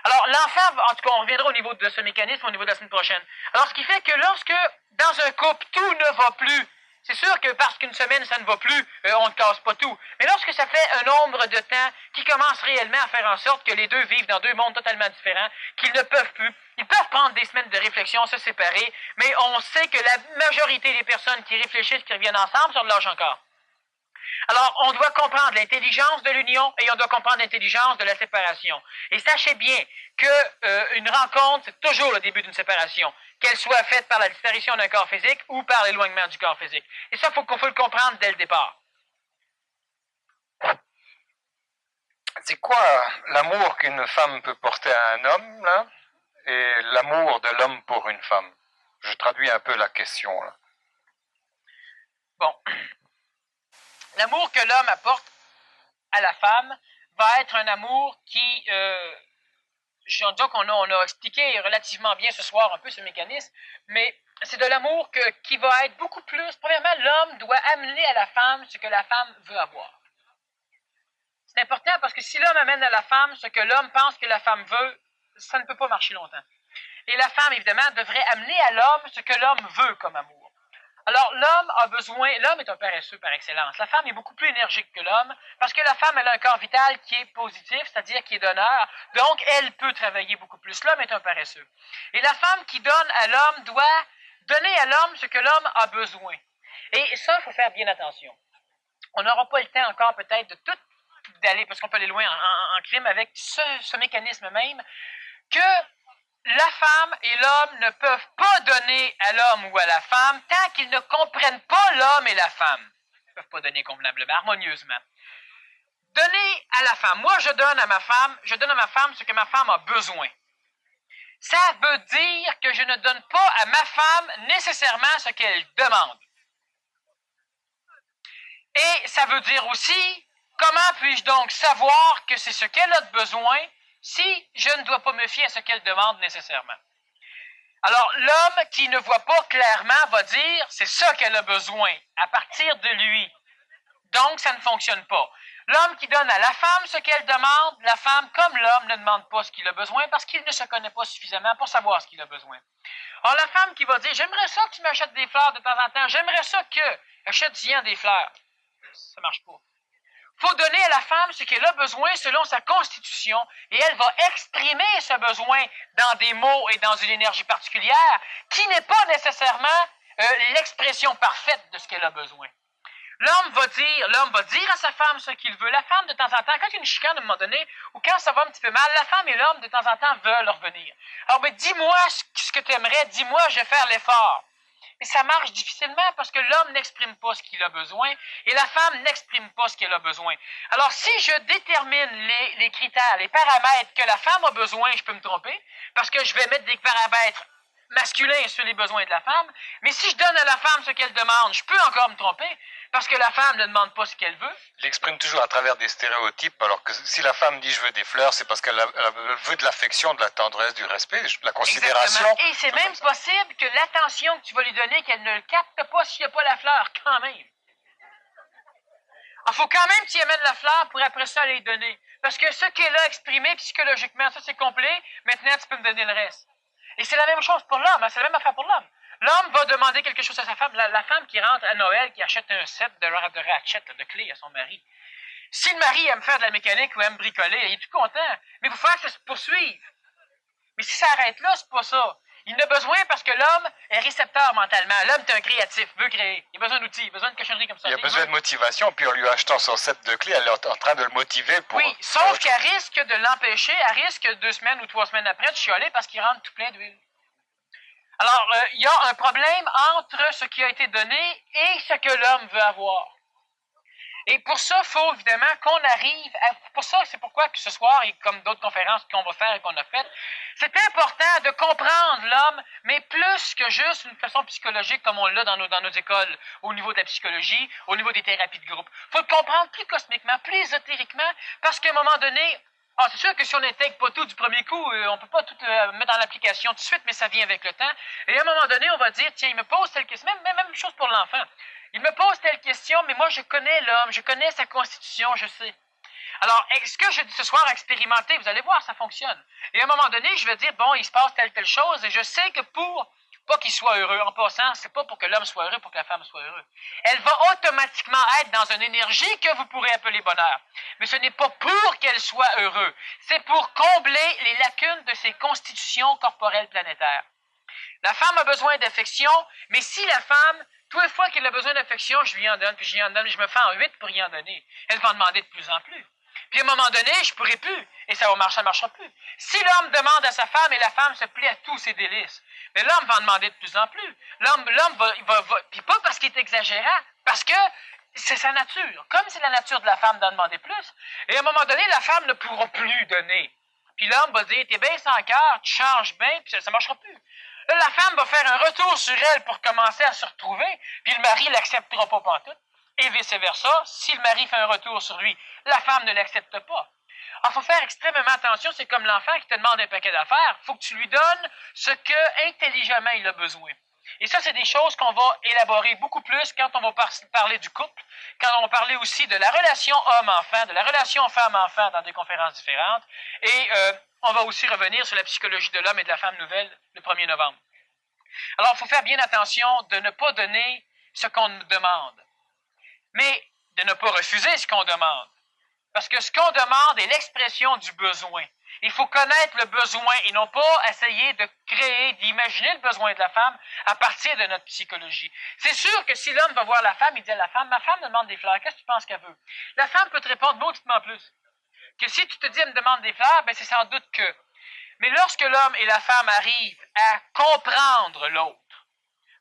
Speaker 5: Alors, l'enfant, en tout cas, on reviendra au niveau de ce mécanisme au niveau de la semaine prochaine. Alors, ce qui fait que lorsque, dans un couple, tout ne va plus, c'est sûr que parce qu'une semaine, ça ne va plus, on ne casse pas tout. Mais lorsque ça fait un nombre de temps qui commence réellement à faire en sorte que les deux vivent dans deux mondes totalement différents, qu'ils ne peuvent plus, ils peuvent prendre des semaines de réflexion, se séparer, mais on sait que la majorité des personnes qui réfléchissent, qui reviennent ensemble, sont de l'âge encore. Alors, on doit comprendre l'intelligence de l'union et on doit comprendre l'intelligence de la séparation. Et sachez bien que une rencontre, c'est toujours le début d'une séparation, qu'elle soit faite par la disparition d'un corps physique ou par l'éloignement du corps physique. Et ça, faut le comprendre dès le départ.
Speaker 4: C'est quoi l'amour qu'une femme peut porter à un homme, là, et l'amour de l'homme pour une femme? Je traduis un peu la question, là.
Speaker 5: Bon. L'amour que l'homme apporte à la femme va être un amour qui, donc on a expliqué relativement bien ce soir un peu ce mécanisme, mais c'est de l'amour qui va être beaucoup plus. Premièrement, l'homme doit amener à la femme ce que la femme veut avoir. C'est important parce que si l'homme amène à la femme ce que l'homme pense que la femme veut, ça ne peut pas marcher longtemps. Et la femme, évidemment, devrait amener à l'homme ce que l'homme veut comme amour. Alors, l'homme est un paresseux par excellence. La femme est beaucoup plus énergique que l'homme, parce que la femme, elle a un corps vital qui est positif, c'est-à-dire qui est donneur, donc elle peut travailler beaucoup plus. L'homme est un paresseux. Et la femme qui donne à l'homme doit donner à l'homme ce que l'homme a besoin. Et ça, il faut faire bien attention. On n'aura pas le temps encore peut-être de tout d'aller, parce qu'on peut aller loin en crime avec ce mécanisme même, que la femme et l'homme ne peuvent pas donner à l'homme ou à la femme tant qu'ils ne comprennent pas l'homme et la femme. Ils ne peuvent pas donner convenablement, harmonieusement. Donner à la femme. Moi, je donne à ma femme ce que ma femme a besoin. Ça veut dire que je ne donne pas à ma femme nécessairement ce qu'elle demande. Et ça veut dire aussi, comment puis-je donc savoir que c'est ce qu'elle a de besoin si je ne dois pas me fier à ce qu'elle demande nécessairement? Alors, l'homme qui ne voit pas clairement va dire, c'est ça qu'elle a besoin, à partir de lui. Donc, ça ne fonctionne pas. L'homme qui donne à la femme ce qu'elle demande, la femme, comme l'homme, ne demande pas ce qu'il a besoin parce qu'il ne se connaît pas suffisamment pour savoir ce qu'il a besoin. Alors, la femme qui va dire, j'aimerais ça que tu m'achètes des fleurs de temps en temps, j'aimerais ça que, achète-y des fleurs. Ça marche pas. Faut donner à la femme ce qu'elle a besoin selon sa constitution et elle va exprimer ce besoin dans des mots et dans une énergie particulière qui n'est pas nécessairement l'expression parfaite de ce qu'elle a besoin. L'homme va dire à sa femme ce qu'il veut. La femme, de temps en temps, quand il y a une chicane à un moment donné, ou quand ça va un petit peu mal, la femme et l'homme, de temps en temps, veulent revenir. Alors, dis-moi ce que tu aimerais, dis-moi, je vais faire l'effort. Mais ça marche difficilement parce que l'homme n'exprime pas ce qu'il a besoin et la femme n'exprime pas ce qu'elle a besoin. Alors, si je détermine les critères, les paramètres que la femme a besoin, je peux me tromper parce que je vais mettre des paramètres masculins sur les besoins de la femme. Mais si je donne à la femme ce qu'elle demande, je peux encore me tromper parce que la femme ne demande pas ce qu'elle veut.
Speaker 4: Il exprime toujours à travers des stéréotypes, alors que si la femme dit je veux des fleurs, c'est parce qu'elle veut de l'affection, de la tendresse, du respect, de la considération.
Speaker 5: Exactement. Et c'est même possible que l'attention que tu vas lui donner, qu'elle ne le capte pas s'il n'y a pas la fleur, quand même. Il faut quand même que tu y amènes la fleur pour après ça lui donner. Parce que ce qu'elle a exprimé psychologiquement, ça c'est complet, maintenant tu peux me donner le reste. Et c'est la même chose pour l'homme, hein, c'est la même affaire pour l'homme. L'homme va demander quelque chose à sa femme. La femme qui rentre à Noël, qui achète un set de ratchet, de clés à son mari. Si le mari aime faire de la mécanique ou aime bricoler, il est tout content. Mais il faut faire que ça se poursuive. Mais si ça arrête là, c'est pas ça. Il en a besoin parce que l'homme est récepteur mentalement. L'homme est un créatif, veut créer. Il a besoin d'outils, il a besoin de cochonneries comme ça.
Speaker 4: Il a besoin de motivation, puis en lui achetant son set de clés, elle est en train de le motiver pour...
Speaker 5: Oui, sauf qu'elle risque de l'empêcher, elle risque 2 semaines ou 3 semaines après de chialer parce qu'il rentre tout plein d'huile. Alors, il y a un problème entre ce qui a été donné et ce que l'homme veut avoir. Et pour ça, il faut évidemment qu'on arrive à... Pour ça, c'est pourquoi que ce soir, et comme d'autres conférences qu'on va faire et qu'on a faites, c'est important de comprendre l'homme, mais plus que juste une façon psychologique comme on l'a dans nos écoles, au niveau de la psychologie, au niveau des thérapies de groupe. Il faut le comprendre plus cosmiquement, plus ésotériquement, parce qu'à un moment donné, c'est sûr que si on n'intègre pas tout du premier coup, on peut pas tout mettre dans l'application tout de suite, mais ça vient avec le temps. Et à un moment donné, on va dire, tiens, il me pose telle question, même chose pour l'enfant. Il me pose telle question, mais moi je connais l'homme, je connais sa constitution, je sais. Alors, est-ce que je dis ce soir expérimenter, vous allez voir, ça fonctionne. Et à un moment donné, je vais dire, bon, il se passe telle chose, et je sais que pour pas qu'il soit heureux, en passant, c'est pas pour que l'homme soit heureux, pour que la femme soit heureuse. Elle va automatiquement être dans une énergie que vous pourrez appeler bonheur. Mais ce n'est pas pour qu'elle soit heureuse, c'est pour combler les lacunes de ses constitutions corporelles planétaires. La femme a besoin d'affection, mais si la femme, toutes les fois qu'elle a besoin d'affection, je lui en donne, puis je lui en donne, je me fais en 8 pour y en donner. Elle va en demander de plus en plus. Puis à un moment donné, je ne pourrai plus, et ça ne marchera plus. Si l'homme demande à sa femme et la femme se plaît à tous ses délices, mais l'homme va en demander de plus en plus. L'homme va puis pas parce qu'il est exagérant, parce que c'est sa nature. Comme c'est la nature de la femme d'en demander plus, et à un moment donné, la femme ne pourra plus donner. Puis l'homme va dire, t'es bien sans cœur, tu changes bien, puis ça ne marchera plus. Là, la femme va faire un retour sur elle pour commencer à se retrouver, puis le mari l'acceptera pas pantoute. Et vice-versa, si le mari fait un retour sur lui, la femme ne l'accepte pas. Alors, il faut faire extrêmement attention, c'est comme l'enfant qui te demande un paquet d'affaires, il faut que tu lui donnes ce que intelligemment il a besoin. Et ça, c'est des choses qu'on va élaborer beaucoup plus quand on va parler du couple, quand on va parler aussi de la relation homme-enfant, de la relation femme-enfant dans des conférences différentes, et on va aussi revenir sur la psychologie de l'homme et de la femme nouvelle le 1er novembre. Alors, il faut faire bien attention de ne pas donner ce qu'on nous demande, mais de ne pas refuser ce qu'on demande. Parce que ce qu'on demande est l'expression du besoin. Il faut connaître le besoin et non pas essayer de créer, d'imaginer le besoin de la femme à partir de notre psychologie. C'est sûr que si l'homme va voir la femme, il dit à la femme, ma femme me demande des fleurs, qu'est-ce que tu penses qu'elle veut? La femme peut te répondre mauditement plus. Que si tu te dis, elle me demande des fleurs, ben c'est sans doute que. Mais lorsque l'homme et la femme arrivent à comprendre l'autre,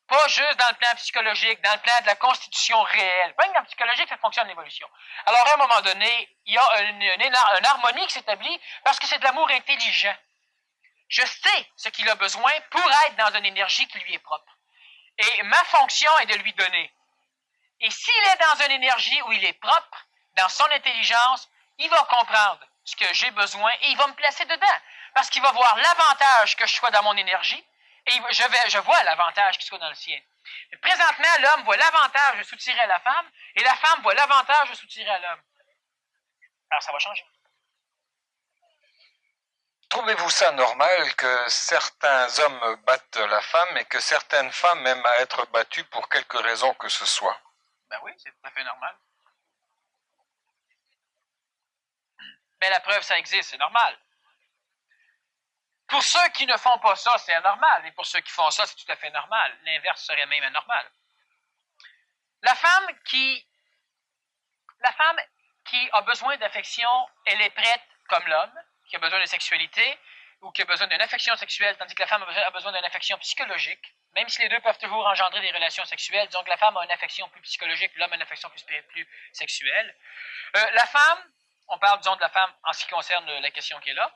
Speaker 5: pas juste dans le plan psychologique, dans le plan de la constitution réelle. Pas que dans le psychologique, ça fonctionne l'évolution. Alors, à un moment donné, il y a une harmonie qui s'établit parce que c'est de l'amour intelligent. Je sais ce qu'il a besoin pour être dans une énergie qui lui est propre. Et ma fonction est de lui donner. Et s'il est dans une énergie où il est propre, dans son intelligence, il va comprendre ce que j'ai besoin et il va me placer dedans. Parce qu'il va voir l'avantage que je sois dans mon énergie, Et je vois l'avantage qui se trouve dans le sien. Mais présentement, l'homme voit l'avantage de soutirer à la femme, et la femme voit l'avantage de soutirer à l'homme. Alors, ça va changer.
Speaker 4: Trouvez-vous ça normal que certains hommes battent la femme et que certaines femmes aiment à être battues pour quelque raison que ce soit?
Speaker 5: Ben oui, c'est tout à fait normal. Mais la preuve, ça existe, c'est normal. Pour ceux qui ne font pas ça, c'est anormal. Et pour ceux qui font ça, c'est tout à fait normal. L'inverse serait même anormal. La femme qui a besoin d'affection, elle est prête comme l'homme, qui a besoin de sexualité, ou qui a besoin d'une affection sexuelle, tandis que la femme a besoin d'une affection psychologique. Même si les deux peuvent toujours engendrer des relations sexuelles, disons que la femme a une affection plus psychologique, l'homme a une affection plus sexuelle. La femme, on parle, disons, de la femme en ce qui concerne la question qui est là,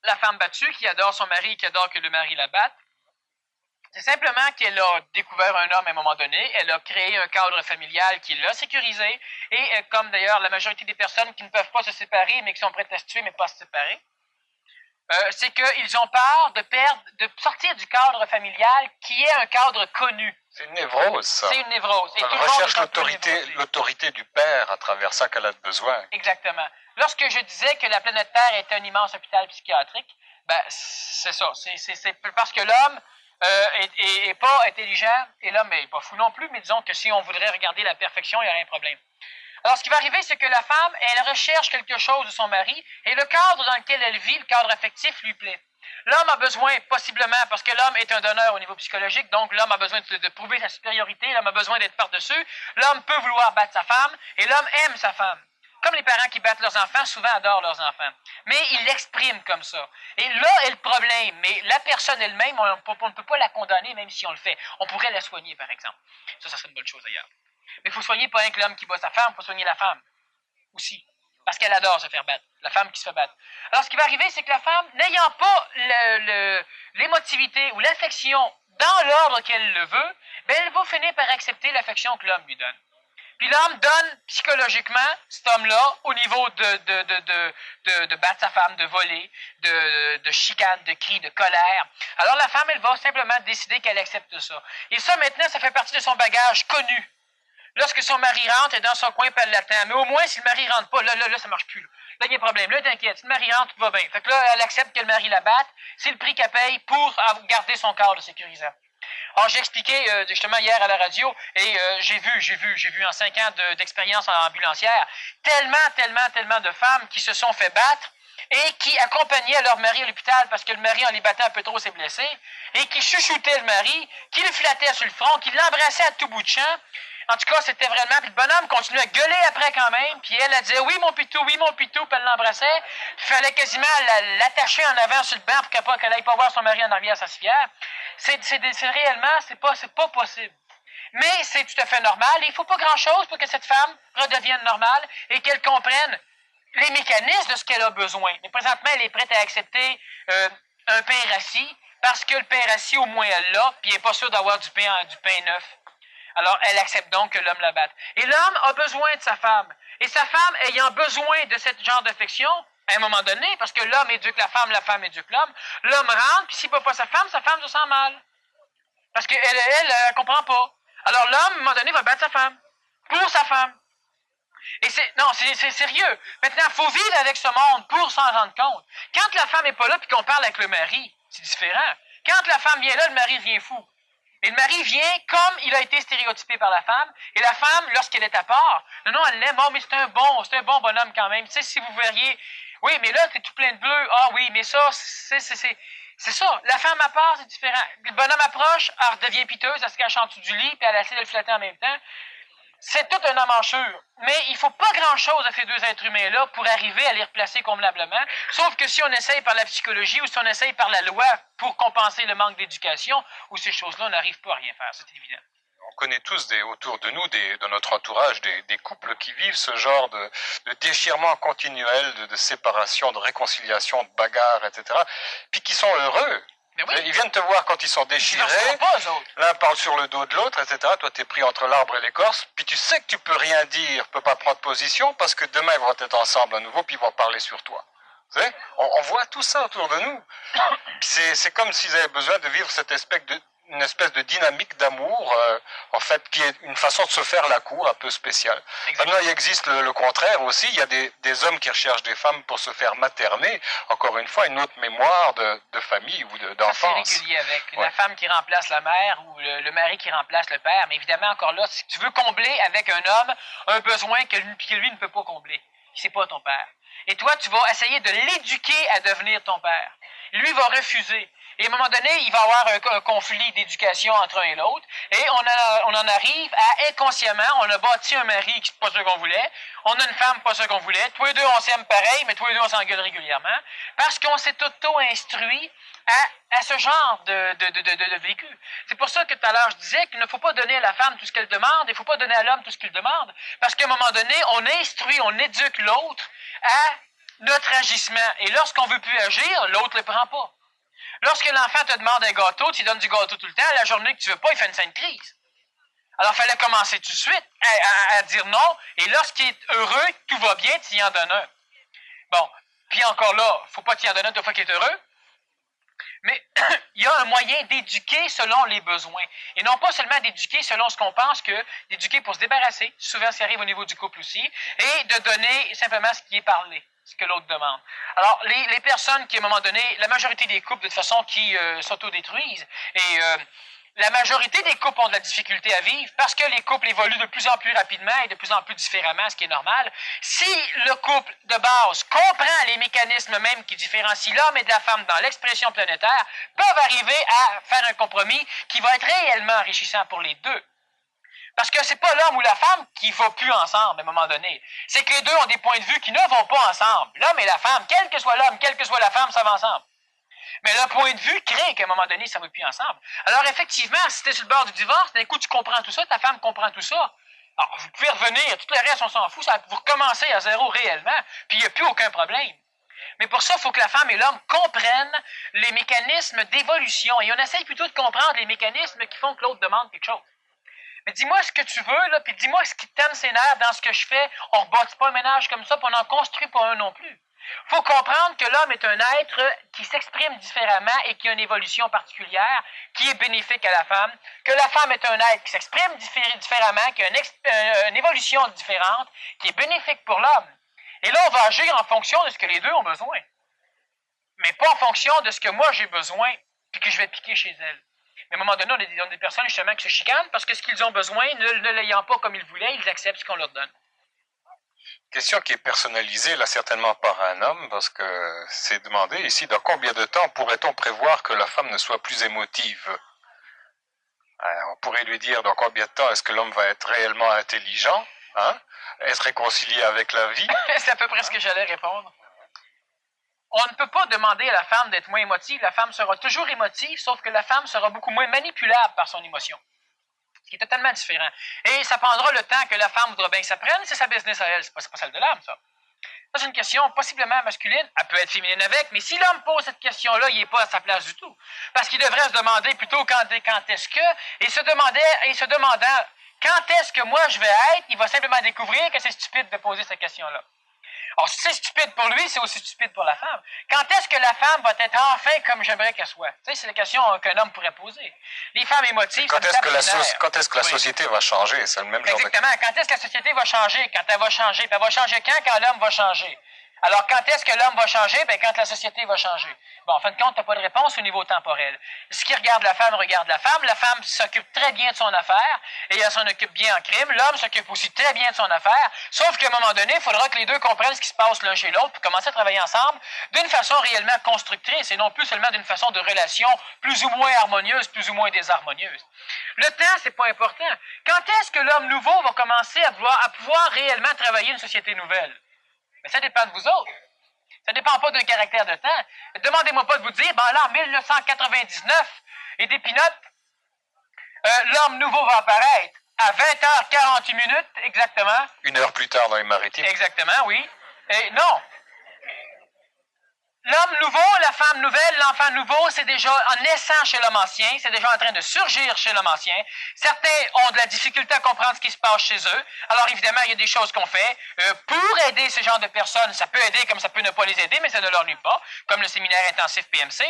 Speaker 5: la femme battue qui adore son mari, qui adore que le mari la batte, c'est simplement qu'elle a découvert un homme à un moment donné, elle a créé un cadre familial qui l'a sécurisé, et comme d'ailleurs la majorité des personnes qui ne peuvent pas se séparer, mais qui sont prêtes à se tuer, mais pas se séparer, c'est qu'ils ont peur de sortir du cadre familial qui est un cadre connu.
Speaker 4: C'est une névrose, ça.
Speaker 5: C'est une névrose. Et
Speaker 4: Elle recherche l'autorité du père à travers ça qu'elle a besoin.
Speaker 5: Exactement. Lorsque je disais que la planète Terre est un immense hôpital psychiatrique, ben c'est ça. C'est parce que l'homme est pas intelligent et l'homme n'est pas fou non plus, mais disons que si on voudrait regarder la perfection, il n'y aurait un problème. Alors, ce qui va arriver, c'est que la femme, elle recherche quelque chose de son mari et le cadre dans lequel elle vit, le cadre affectif, lui plaît. L'homme a besoin, possiblement, parce que l'homme est un donneur au niveau psychologique, donc l'homme a besoin de prouver sa supériorité, l'homme a besoin d'être par-dessus, l'homme peut vouloir battre sa femme et l'homme aime sa femme. Comme les parents qui battent leurs enfants, souvent adorent leurs enfants. Mais ils l'expriment comme ça. Et là est le problème. Mais la personne elle-même, on ne peut pas la condamner, même si on le fait. On pourrait la soigner, par exemple. Ça serait une bonne chose, d'ailleurs. Mais il faut soigner pas rien que l'homme qui bat sa femme, il faut soigner la femme aussi. Parce qu'elle adore se faire battre. La femme qui se fait battre. Alors, ce qui va arriver, c'est que la femme, n'ayant pas l'émotivité ou l'affection dans l'ordre qu'elle le veut, ben, elle va finir par accepter l'affection que l'homme lui donne. Puis l'homme donne psychologiquement cet homme-là au niveau de battre sa femme, de voler, de chicane, de cris, de colère. Alors la femme, elle va simplement décider qu'elle accepte ça. Et ça, maintenant, ça fait partie de son bagage connu. Lorsque son mari rentre, elle est dans son coin, puis elle l'attend. Mais au moins, si le mari rentre pas, là, ça marche plus. Là, il y a un problème. Là, t'inquiète. Si le mari rentre, tout va bien. Fait que là, elle accepte que le mari la batte. C'est le prix qu'elle paye pour garder son cadre sécurisant. Alors, j'ai expliqué justement hier à la radio, et j'ai vu en 5 ans d'expérience en ambulancière, tellement de femmes qui se sont fait battre et qui accompagnaient leur mari à l'hôpital parce que le mari, en les battant un peu trop, s'est blessé, et qui chuchotaient le mari, qui le flattait sur le front, qui l'embrassait à tout bout de champ. En tout cas, c'était vraiment... Puis le bonhomme continuait à gueuler après quand même, puis elle disait « Oui, mon pitou », puis elle l'embrassait. Il fallait quasiment l'attacher en avant sur le banc pour qu'elle n'aille pas voir son mari en arrière à sa civière. Réellement, c'est pas possible. Mais c'est tout à fait normal. Il ne faut pas grand-chose pour que cette femme redevienne normale et qu'elle comprenne les mécanismes de ce qu'elle a besoin. Mais présentement, elle est prête à accepter un pain rassis parce que le pain rassis, au moins, elle l'a, puis elle n'est pas sûre d'avoir du pain neuf. Alors, elle accepte donc que l'homme la batte. Et l'homme a besoin de sa femme. Et sa femme, ayant besoin de ce genre d'affection, à un moment donné, parce que l'homme éduque la femme éduque l'homme, l'homme rentre, puis s'il ne bat pas sa femme se sent mal. Parce qu'elle ne comprend pas. Alors l'homme, à un moment donné, va battre sa femme. Pour sa femme. Et c'est sérieux. Maintenant, il faut vivre avec ce monde pour s'en rendre compte. Quand la femme n'est pas là, puis qu'on parle avec le mari, c'est différent. Quand la femme vient là, le mari devient fou. Et le mari vient comme il a été stéréotypé par la femme. Et la femme, lorsqu'elle est à part, non, elle l'aime. Oh, mais c'est un bon bonhomme quand même. Tu sais, si vous verriez, oui, mais là, c'est tout plein de bleu. Ah oui, mais ça, c'est ça. La femme à part, c'est différent. Le bonhomme approche, elle redevient piteuse, elle se cache en dessous du lit, puis elle essaie de le flatter en même temps. C'est toute une emanchure. Mais il faut pas grand-chose à ces deux êtres humains-là pour arriver à les replacer convenablement. Sauf que si on essaye par la psychologie ou si on essaye par la loi pour compenser le manque d'éducation, ou ces choses-là, on n'arrive pas à rien faire. C'est évident.
Speaker 4: On connaît tous autour de nous, de notre entourage, des couples qui vivent ce genre de déchirement continuel, de séparation, de réconciliation, de bagarre, etc. Puis qui sont heureux. Oui. Ils viennent te voir quand ils sont déchirés, l'un parle sur le dos de l'autre, etc. Toi, t'es pris entre l'arbre et l'écorce, puis tu sais que tu peux rien dire, peux pas prendre position, parce que demain, ils vont être ensemble à nouveau, puis ils vont parler sur toi. Vous savez, on voit tout ça autour de nous. C'est comme s'ils avaient besoin de vivre une espèce de dynamique d'amour, en fait, qui est une façon de se faire la cour un peu spéciale. Maintenant, il existe le contraire aussi. Il y a des hommes qui recherchent des femmes pour se faire materner. Encore une fois, une autre mémoire de famille ou d'enfance.
Speaker 5: C'est régulier avec la femme qui remplace la mère ou le mari qui remplace le père. Mais évidemment, encore là, si tu veux combler avec un homme un besoin que lui ne peut pas combler, c'est pas ton père. Et toi, tu vas essayer de l'éduquer à devenir ton père. Lui va refuser. Et à un moment donné, il va y avoir un conflit d'éducation entre un et l'autre. Et on en arrive à, inconsciemment, on a bâti un mari qui n'est pas ce qu'on voulait. On a une femme pas ce qu'on voulait. Tous les deux, on s'aime pareil, mais tous les deux, on s'engueule régulièrement. Parce qu'on s'est auto-instruit à ce genre de vécu. C'est pour ça que tout à l'heure, je disais qu'il ne faut pas donner à la femme tout ce qu'elle demande, il ne faut pas donner à l'homme tout ce qu'il demande. Parce qu'à un moment donné, on instruit, on éduque l'autre à notre agissement. Et lorsqu'on ne veut plus agir, l'autre ne le prend pas. Lorsque l'enfant te demande un gâteau, tu lui donnes du gâteau tout le temps, la journée que tu veux pas, il fait une sainte crise. Alors, il fallait commencer tout de suite à dire non, et lorsqu'il est heureux, tout va bien, tu y en donnes un. Bon, puis encore là, faut pas t'y en donner un deux fois qu'il est heureux, mais il y a un moyen d'éduquer selon les besoins, et non pas seulement d'éduquer selon ce qu'on pense que, d'éduquer pour se débarrasser, souvent ça arrive au niveau du couple aussi, et de donner simplement ce qui est parlé. Ce que l'autre demande. Alors, les personnes qui, à un moment donné, la majorité des couples, de toute façon, qui s'autodétruisent, et la majorité des couples ont de la difficulté à vivre parce que les couples évoluent de plus en plus rapidement et de plus en plus différemment, ce qui est normal. Si le couple de base comprend les mécanismes même qui différencient l'homme et de la femme dans l'expression planétaire, peuvent arriver à faire un compromis qui va être réellement enrichissant pour les deux. Parce que c'est pas l'homme ou la femme qui ne vont plus ensemble à un moment donné. C'est que les deux ont des points de vue qui ne vont pas ensemble. L'homme et la femme, quel que soit l'homme, quelle que soit la femme, ça va ensemble. Mais le point de vue crée qu'à un moment donné, ça ne va plus ensemble. Alors effectivement, si tu es sur le bord du divorce, d'un coup, tu comprends tout ça, ta femme comprend tout ça. Alors, vous pouvez revenir, tout le reste, on s'en fout, vous recommencez à zéro réellement, puis il n'y a plus aucun problème. Mais pour ça, il faut que la femme et l'homme comprennent les mécanismes d'évolution. Et on essaye plutôt de comprendre les mécanismes qui font que l'autre demande quelque chose. Mais dis-moi ce que tu veux, là, puis dis-moi ce qui te tente ses nerfs dans ce que je fais. On ne rebâtit pas un ménage comme ça, puis on n'en construit pas un non plus. Il faut comprendre que l'homme est un être qui s'exprime différemment et qui a une évolution particulière, qui est bénéfique à la femme, que la femme est un être qui s'exprime différemment, qui a une évolution différente, qui est bénéfique pour l'homme. Et là, on va agir en fonction de ce que les deux ont besoin, mais pas en fonction de ce que moi j'ai besoin, puis que je vais piquer chez elle. Mais à un moment donné, on a des personnes justement qui se chicanent parce que ce qu'ils ont besoin, ne l'ayant pas comme ils voulaient, ils acceptent ce qu'on leur donne.
Speaker 4: Question qui est personnalisée, là, certainement par un homme, parce que c'est demandé ici, dans combien de temps pourrait-on prévoir que la femme ne soit plus émotive? On pourrait lui dire dans combien de temps est-ce que l'homme va être réellement intelligent, être réconcilié avec la vie?
Speaker 5: C'est à peu près ce que j'allais répondre. On ne peut pas demander à la femme d'être moins émotive. La femme sera toujours émotive, sauf que la femme sera beaucoup moins manipulable par son émotion. Ce qui est totalement différent. Et ça prendra le temps que la femme voudra bien que ça prenne. C'est sa business à elle, c'est pas celle de l'homme, ça. Ça, c'est une question possiblement masculine. Elle peut être féminine avec, mais si l'homme pose cette question-là, il n'est pas à sa place du tout. Parce qu'il devrait se demander plutôt quand est-ce que, et se demandant quand est-ce que moi je vais être, il va simplement découvrir que c'est stupide de poser cette question-là. Alors, si c'est stupide pour lui, c'est aussi stupide pour la femme. Quand est-ce que la femme va être enfin comme j'aimerais qu'elle soit? Tu sais, c'est la question qu'un homme pourrait poser. Les femmes émotives,
Speaker 4: quand est-ce que la société va changer? C'est le même genre de...
Speaker 5: Exactement. Quand est-ce que la société va changer? Quand elle va changer. Puis elle va changer quand l'homme va changer? Alors, quand est-ce que l'homme va changer? Ben, quand la société va changer. Bon, en fin de compte, t'as pas de réponse au niveau temporel. Ce qui regarde la femme regarde la femme. La femme s'occupe très bien de son affaire et elle s'en occupe bien en crime. L'homme s'occupe aussi très bien de son affaire. Sauf qu'à un moment donné, il faudra que les deux comprennent ce qui se passe l'un chez l'autre pour commencer à travailler ensemble d'une façon réellement constructrice et non plus seulement d'une façon de relation plus ou moins harmonieuse, plus ou moins désharmonieuse. Le temps, c'est pas important. Quand est-ce que l'homme nouveau va commencer à pouvoir réellement travailler une société nouvelle? Mais ça dépend de vous autres. Ça ne dépend pas d'un caractère de temps. Demandez-moi pas de vous dire, ben là, en 1999, et des pinottes, l'homme nouveau va apparaître à 20h48 exactement.
Speaker 4: 1 heure plus tard dans les maritimes.
Speaker 5: Exactement, oui. Et non. L'homme nouveau, la femme nouvelle, l'enfant nouveau, c'est déjà en naissant chez l'homme ancien, c'est déjà en train de surgir chez l'homme ancien. Certains ont de la difficulté à comprendre ce qui se passe chez eux. Alors évidemment, il y a des choses qu'on fait pour aider ce genre de personnes. Ça peut aider comme ça peut ne pas les aider, mais ça ne leur nuit pas, comme le séminaire intensif PMC,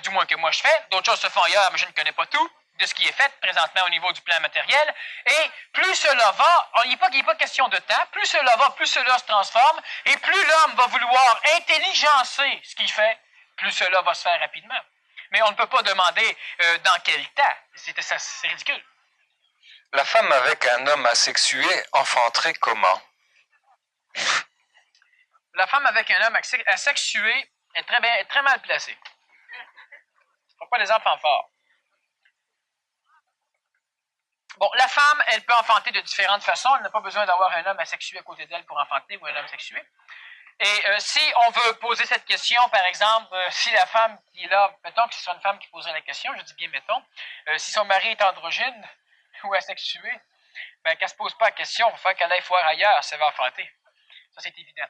Speaker 5: du moins que moi je fais. D'autres choses se font ailleurs, mais je ne connais pas tout de ce qui est fait présentement au niveau du plan matériel. Et plus cela va, il n'est pas question de temps, plus cela va, plus cela se transforme, et plus l'homme va vouloir intelligencer ce qu'il fait, plus cela va se faire rapidement. Mais on ne peut pas demander dans quel temps. C'est ridicule.
Speaker 4: La femme avec un homme asexué enfanterait comment?
Speaker 5: La femme avec un homme asexué est très mal placée. Ce ne pas des enfants forts. Bon, la femme, elle peut enfanter de différentes façons. Elle n'a pas besoin d'avoir un homme asexué à côté d'elle pour enfanter ou un homme sexué. Et si on veut poser cette question, par exemple, si la femme qui est là, mettons que ce soit une femme qui poserait la question, je dis bien mettons, si son mari est androgyne ou asexué, ben qu'elle ne se pose pas la question, il va falloir qu'elle aille voir ailleurs, ça va enfanter. Ça, c'est évident.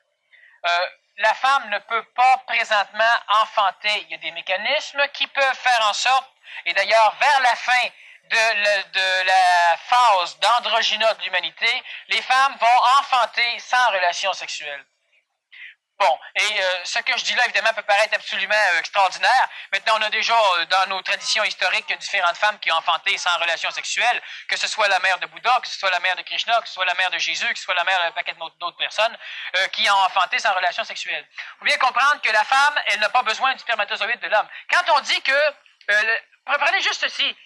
Speaker 5: La femme ne peut pas présentement enfanter. Il y a des mécanismes qui peuvent faire en sorte, et d'ailleurs, vers la fin de la phase d'androgynat de l'humanité, les femmes vont enfanter sans relation sexuelle. Bon, et ce que je dis là, évidemment, peut paraître absolument extraordinaire. Maintenant, on a déjà, dans nos traditions historiques, différentes femmes qui ont enfanté sans relation sexuelle, que ce soit la mère de Bouddha, que ce soit la mère de Krishna, que ce soit la mère de Jésus, que ce soit la mère d'un paquet d'autres personnes qui ont enfanté sans relation sexuelle. Il faut bien comprendre que la femme, elle n'a pas besoin du spermatozoïde de l'homme. Quand on dit que... prenez juste ceci.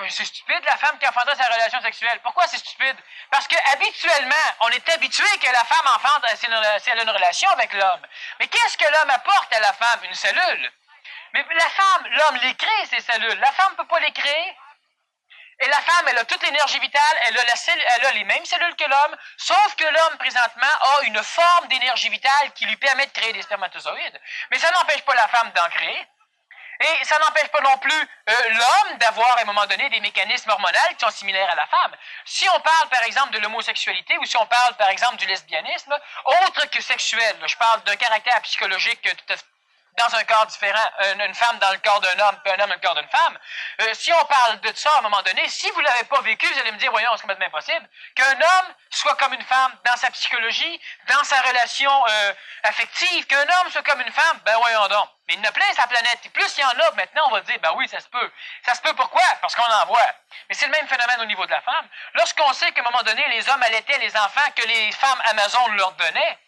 Speaker 5: C'est stupide, la femme qui enfanterait sa relation sexuelle. Pourquoi c'est stupide? Parce que habituellement, on est habitué que la femme enfante si elle a une relation avec l'homme. Mais qu'est-ce que l'homme apporte à la femme? Une cellule. Mais la femme, l'homme les crée, ces cellules. La femme ne peut pas les créer. Et la femme, elle a toute l'énergie vitale, elle a les mêmes cellules que l'homme, sauf que l'homme, présentement, a une forme d'énergie vitale qui lui permet de créer des spermatozoïdes. Mais ça n'empêche pas la femme d'en créer. Et ça n'empêche pas non plus l'homme d'avoir à un moment donné des mécanismes hormonaux qui sont similaires à la femme. Si on parle par exemple de l'homosexualité ou si on parle par exemple du lesbianisme, autre que sexuel, je parle d'un caractère psychologique tout à fait dans un corps différent, une femme dans le corps d'un homme, puis un homme dans le corps d'une femme. Si on parle de ça à un moment donné, si vous ne l'avez pas vécu, vous allez me dire, voyons, c'est complètement impossible, qu'un homme soit comme une femme dans sa psychologie, dans sa relation affective, qu'un homme soit comme une femme, ben voyons donc. Mais il y en a plein sur la planète. Et plus il y en a, maintenant, on va dire, ben oui, ça se peut. Ça se peut pourquoi? Parce qu'on en voit. Mais c'est le même phénomène au niveau de la femme. Lorsqu'on sait qu'à un moment donné, les hommes allaitaient les enfants que les femmes Amazon leur donnaient,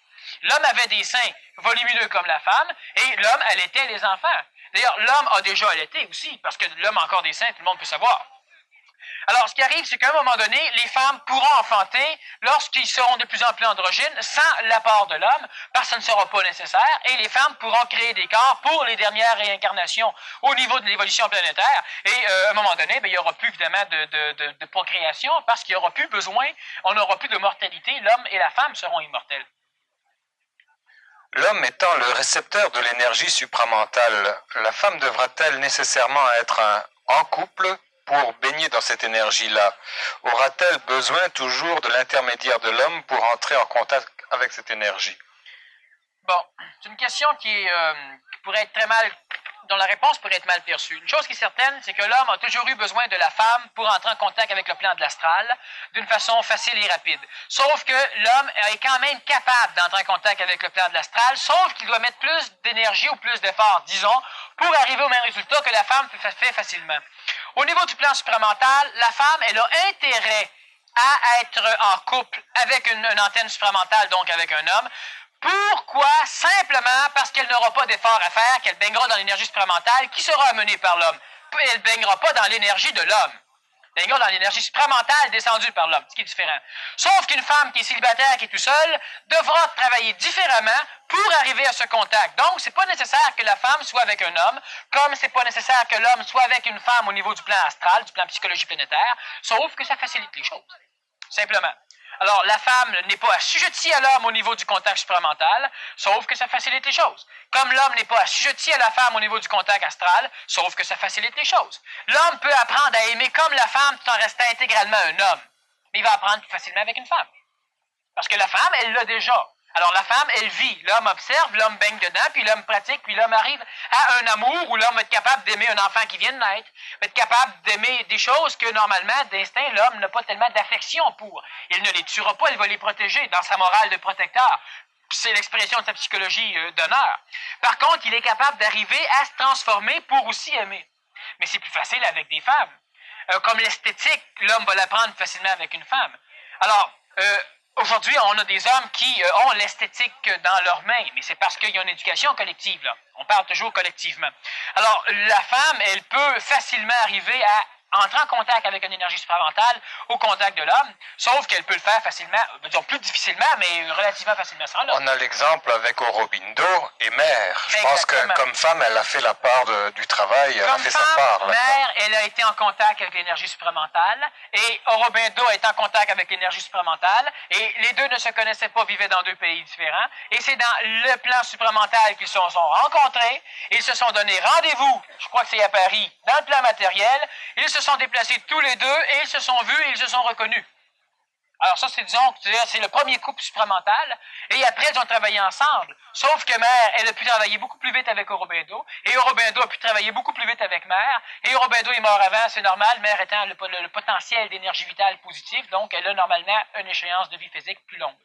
Speaker 5: l'homme avait des seins volumineux comme la femme, et l'homme allaitait les enfants. D'ailleurs, l'homme a déjà allaité aussi, parce que l'homme a encore des seins, tout le monde peut savoir. Alors, ce qui arrive, c'est qu'à un moment donné, les femmes pourront enfanter lorsqu'ils seront de plus en plus androgynes, sans l'apport de l'homme, parce que ça ne sera pas nécessaire, et les femmes pourront créer des corps pour les dernières réincarnations au niveau de l'évolution planétaire, et à un moment donné, ben, il n'y aura plus évidemment de procréation, parce qu'il n'y aura plus besoin, on n'aura plus de mortalité, l'homme et la femme seront immortels.
Speaker 4: L'homme étant le récepteur de l'énergie supramentale, la femme devra-t-elle nécessairement être en couple pour baigner dans cette énergie-là? Aura-t-elle besoin toujours de l'intermédiaire de l'homme pour entrer en contact avec cette énergie?
Speaker 5: Bon, c'est une question qui pourrait être très mal, dont la réponse pourrait être mal perçue. Une chose qui est certaine, c'est que l'homme a toujours eu besoin de la femme pour entrer en contact avec le plan de l'astral d'une façon facile et rapide. Sauf que l'homme est quand même capable d'entrer en contact avec le plan de l'astral, sauf qu'il doit mettre plus d'énergie ou plus d'effort, disons, pour arriver au même résultat que la femme fait facilement. Au niveau du plan supramental, la femme, elle a intérêt à être en couple avec une antenne supramentale, donc avec un homme. Pourquoi? Simplement parce qu'elle n'aura pas d'effort à faire, qu'elle baignera dans l'énergie supramentale qui sera amenée par l'homme. Elle ne baignera pas dans l'énergie de l'homme. Elle baignera dans l'énergie supramentale descendue par l'homme, ce qui est différent. Sauf qu'une femme qui est célibataire, qui est tout seule, devra travailler différemment pour arriver à ce contact. Donc, c'est pas nécessaire que la femme soit avec un homme, comme c'est pas nécessaire que l'homme soit avec une femme au niveau du plan astral, du plan psychologie planétaire, sauf que ça facilite les choses. Simplement. Alors, la femme n'est pas assujettie à l'homme au niveau du contact supramental, sauf que ça facilite les choses. Comme l'homme n'est pas assujetti à la femme au niveau du contact astral, sauf que ça facilite les choses. L'homme peut apprendre à aimer comme la femme tout en restant intégralement un homme. Mais il va apprendre plus facilement avec une femme. Parce que la femme, elle l'a déjà. Alors la femme, elle vit. L'homme observe, l'homme baigne dedans, puis l'homme pratique, puis l'homme arrive à un amour où l'homme va être capable d'aimer un enfant qui vient de naître, va être capable d'aimer des choses que normalement, d'instinct, l'homme n'a pas tellement d'affection pour. Il ne les tuera pas, il va les protéger dans sa morale de protecteur. C'est l'expression de sa psychologie d'honneur. Par contre, il est capable d'arriver à se transformer pour aussi aimer. Mais c'est plus facile avec des femmes. Comme l'esthétique, l'homme va l'apprendre facilement avec une femme. Alors, aujourd'hui, on a des hommes qui ont l'esthétique dans leurs mains, mais c'est parce qu'il y a une éducation collective, là. On parle toujours collectivement. Alors, la femme, elle peut facilement arriver à entrer en contact avec une énergie supramentale au contact de l'homme, sauf qu'elle peut le faire facilement, disons plus difficilement, mais relativement facilement sans l'homme.
Speaker 4: On a l'exemple avec Aurobindo et Mère. Je pense que comme femme, elle a fait la part du travail, elle a fait sa part.
Speaker 5: Mère, elle a été en contact avec l'énergie supramentale, et Aurobindo est en contact avec l'énergie supramentale, et les deux ne se connaissaient pas, vivaient dans deux pays différents, et c'est dans le plan supramental qu'ils se sont rencontrés, ils se sont donné rendez-vous, je crois que c'est à Paris, dans le plan matériel, ils se sont déplacés tous les deux et ils se sont vus et ils se sont reconnus. Alors ça, c'est, disons, c'est le premier couple supramental. Et après, ils ont travaillé ensemble. Sauf que Mère, elle a pu travailler beaucoup plus vite avec Aurobindo. Et Aurobindo a pu travailler beaucoup plus vite avec Mère. Et Aurobindo est mort avant, c'est normal. Mère étant le potentiel d'énergie vitale positive. Donc, elle a normalement une échéance de vie physique plus longue.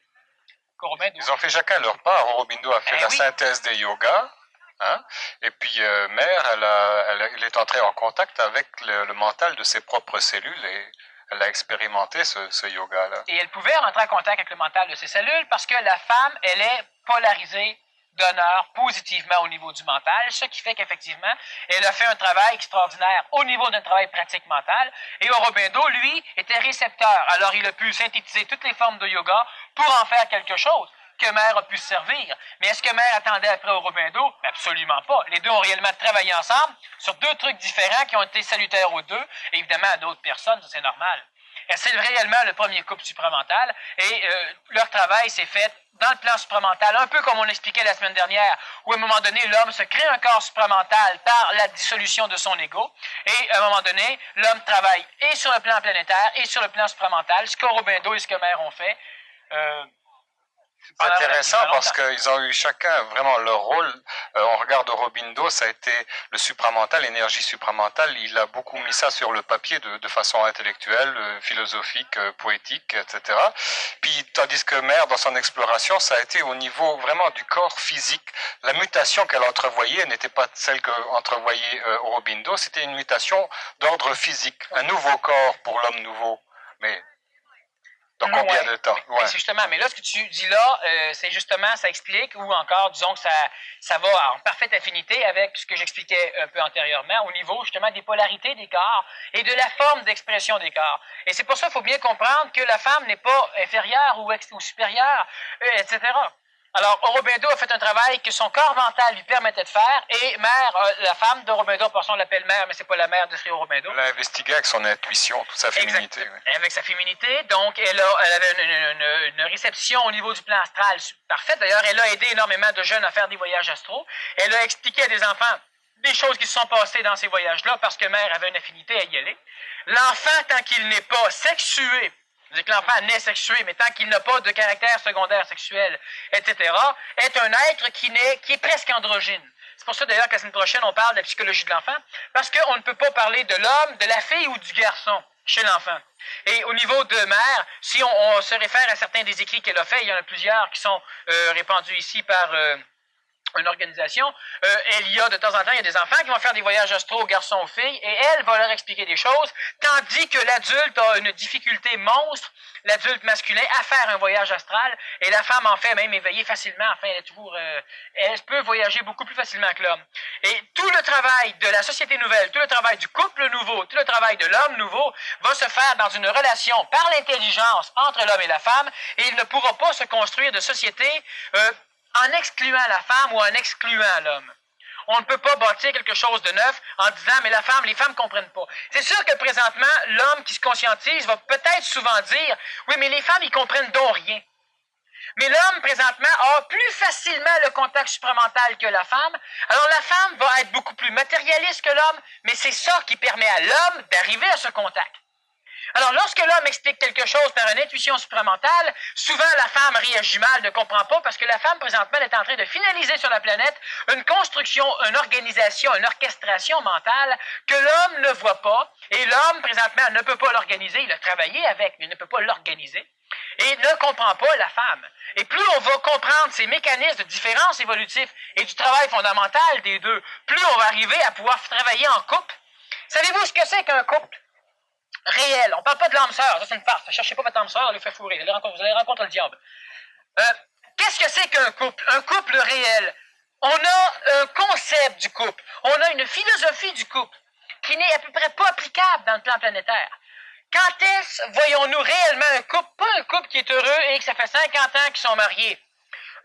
Speaker 4: Ils ont fait chacun leur part. Aurobindo a fait la synthèse des yogas. Hein? Et puis, Mère, elle est entrée en contact avec le mental de ses propres cellules et elle a expérimenté ce yoga-là.
Speaker 5: Et elle pouvait rentrer en contact avec le mental de ses cellules parce que la femme, elle est polarisée d'honneur positivement au niveau du mental, ce qui fait qu'effectivement, elle a fait un travail extraordinaire au niveau d'un travail pratique mental. Et Aurobindo, lui, était récepteur. Alors, il a pu synthétiser toutes les formes de yoga pour en faire quelque chose que Mère a pu se servir. Mais est-ce que Mère attendait après Aurobindo? Absolument pas. Les deux ont réellement travaillé ensemble sur deux trucs différents qui ont été salutaires aux deux, et évidemment à d'autres personnes, ça c'est normal. Et c'est réellement le premier couple supramental, et leur travail s'est fait dans le plan supramental, un peu comme on expliquait la semaine dernière, où à un moment donné, l'homme se crée un corps supramental par la dissolution de son ego, et à un moment donné, l'homme travaille et sur le plan planétaire et sur le plan supramental, ce qu'Aurobindo et ce que Mère ont fait.
Speaker 4: C'est intéressant parce qu'ils ont eu chacun vraiment leur rôle. On regarde Aurobindo, ça a été le supramental, l'énergie supramentale. Il a beaucoup mis ça sur le papier de façon intellectuelle, philosophique, poétique, etc. Puis, tandis que Mère, dans son exploration, ça a été au niveau vraiment du corps physique. La mutation qu'elle entrevoyait n'était pas celle qu'entrevoyait Aurobindo, c'était une mutation d'ordre physique, un nouveau corps pour l'homme nouveau. Mais dans combien de temps?
Speaker 5: Mais c'est justement, mais là, ce que tu dis là, c'est justement, ça explique, ou encore, disons que ça va en parfaite affinité avec ce que j'expliquais un peu antérieurement, au niveau justement des polarités des corps et de la forme d'expression des corps. Et c'est pour ça qu'il faut bien comprendre que la femme n'est pas inférieure ou supérieure, etc. Alors, Aurobindo a fait un travail que son corps mental lui permettait de faire, et Mère, la femme d'Aurobindo, pour ça on l'appelle Mère, mais c'est pas la mère de Sri Aurobindo.
Speaker 4: Elle a investigué avec son intuition, toute sa féminité.
Speaker 5: Exact. Oui. Avec sa féminité, donc elle avait une réception au niveau du plan astral parfaite. D'ailleurs, elle a aidé énormément de jeunes à faire des voyages astraux. Elle a expliqué à des enfants des choses qui se sont passées dans ces voyages-là parce que Mère avait une affinité à y aller. L'enfant, tant qu'il n'est pas sexué, c'est-à-dire que l'enfant naît sexué, mais tant qu'il n'a pas de caractère secondaire sexuel, etc., est un être qui est presque androgyne. C'est pour ça d'ailleurs que la semaine prochaine, on parle de la psychologie de l'enfant, parce qu'on ne peut pas parler de l'homme, de la fille ou du garçon chez l'enfant. Et au niveau de Mère, si on se réfère à certains des écrits qu'elle a faits, il y en a plusieurs qui sont répandus ici par une organisation, il y a de temps en temps, il y a des enfants qui vont faire des voyages astraux, garçons ou filles, et elle va leur expliquer des choses, tandis que l'adulte a une difficulté monstre, l'adulte masculin, à faire un voyage astral, et la femme en fait même éveillée facilement, enfin, elle peut voyager beaucoup plus facilement que l'homme. Et tout le travail de la société nouvelle, tout le travail du couple nouveau, tout le travail de l'homme nouveau, va se faire dans une relation par l'intelligence entre l'homme et la femme, et il ne pourra pas se construire de société en excluant la femme ou en excluant l'homme. On ne peut pas bâtir quelque chose de neuf en disant « mais les femmes ne comprennent pas ». C'est sûr que présentement, l'homme qui se conscientise va peut-être souvent dire « oui, mais les femmes, ils comprennent donc rien ». Mais l'homme, présentement, a plus facilement le contact supramental que la femme. Alors la femme va être beaucoup plus matérialiste que l'homme, mais c'est ça qui permet à l'homme d'arriver à ce contact. Alors, lorsque l'homme explique quelque chose par une intuition supramentale, souvent la femme réagit mal, ne comprend pas, parce que la femme, présentement, elle est en train de finaliser sur la planète une construction, une organisation, une orchestration mentale que l'homme ne voit pas, et l'homme, présentement, ne peut pas l'organiser. Il a travaillé avec, mais il ne peut pas l'organiser, et ne comprend pas la femme. Et plus on va comprendre ces mécanismes de différence évolutive et du travail fondamental des deux, plus on va arriver à pouvoir travailler en couple. Savez-vous ce que c'est qu'un couple réel? On ne parle pas de l'âme sœur, ça c'est une farce. Cherchez pas votre âme sœur, elle vous fait fourrer. Vous allez rencontrer le diable. Qu'est-ce que c'est qu'un couple? Un couple réel. On a un concept du couple. On a une philosophie du couple qui n'est à peu près pas applicable dans le plan planétaire. Quand est-ce voyons-nous réellement un couple? Pas un couple qui est heureux et que ça fait 50 ans qu'ils sont mariés.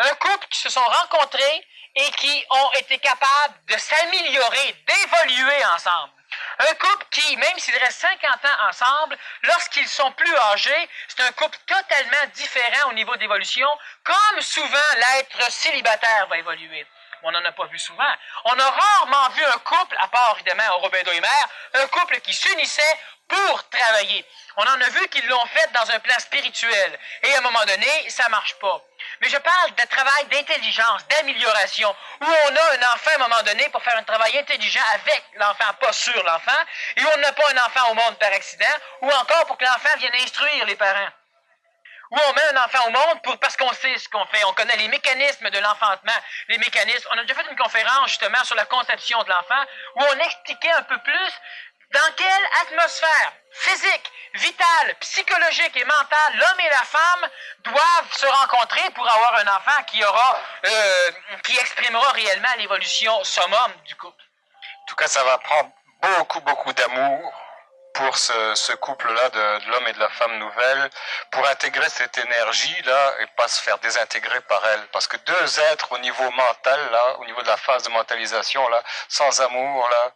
Speaker 5: Un couple qui se sont rencontrés et qui ont été capables de s'améliorer, d'évoluer ensemble. Un couple qui, même s'ils restent 50 ans ensemble, lorsqu'ils sont plus âgés, c'est un couple totalement différent au niveau d'évolution, comme souvent l'être célibataire va évoluer. On n'en a pas vu souvent. On a rarement vu un couple, à part évidemment au Robin et Mère, un couple qui s'unissait pour travailler. On en a vu qu'ils l'ont fait dans un plan spirituel. Et à un moment donné, ça marche pas. Mais je parle de travail d'intelligence, d'amélioration, où on a un enfant à un moment donné pour faire un travail intelligent avec l'enfant, pas sur l'enfant, et où on n'a pas un enfant au monde par accident, ou encore pour que l'enfant vienne instruire les parents. Où on met un enfant au monde parce qu'on sait ce qu'on fait. On connaît les mécanismes de l'enfantement, les mécanismes. On a déjà fait une conférence justement sur la conception de l'enfant, où on expliquait un peu plus dans quelle atmosphère physique, vitale, psychologique et mentale l'homme et la femme doivent se rencontrer pour avoir un enfant qui exprimera réellement l'évolution summum du couple.
Speaker 4: En tout cas, ça va prendre beaucoup d'amour pour ce couple-là de l'homme et de la femme nouvelle, pour intégrer cette énergie-là et pas se faire désintégrer par elle. Parce que deux êtres au niveau mental, là, au niveau de la phase de mentalisation, là, sans amour, là,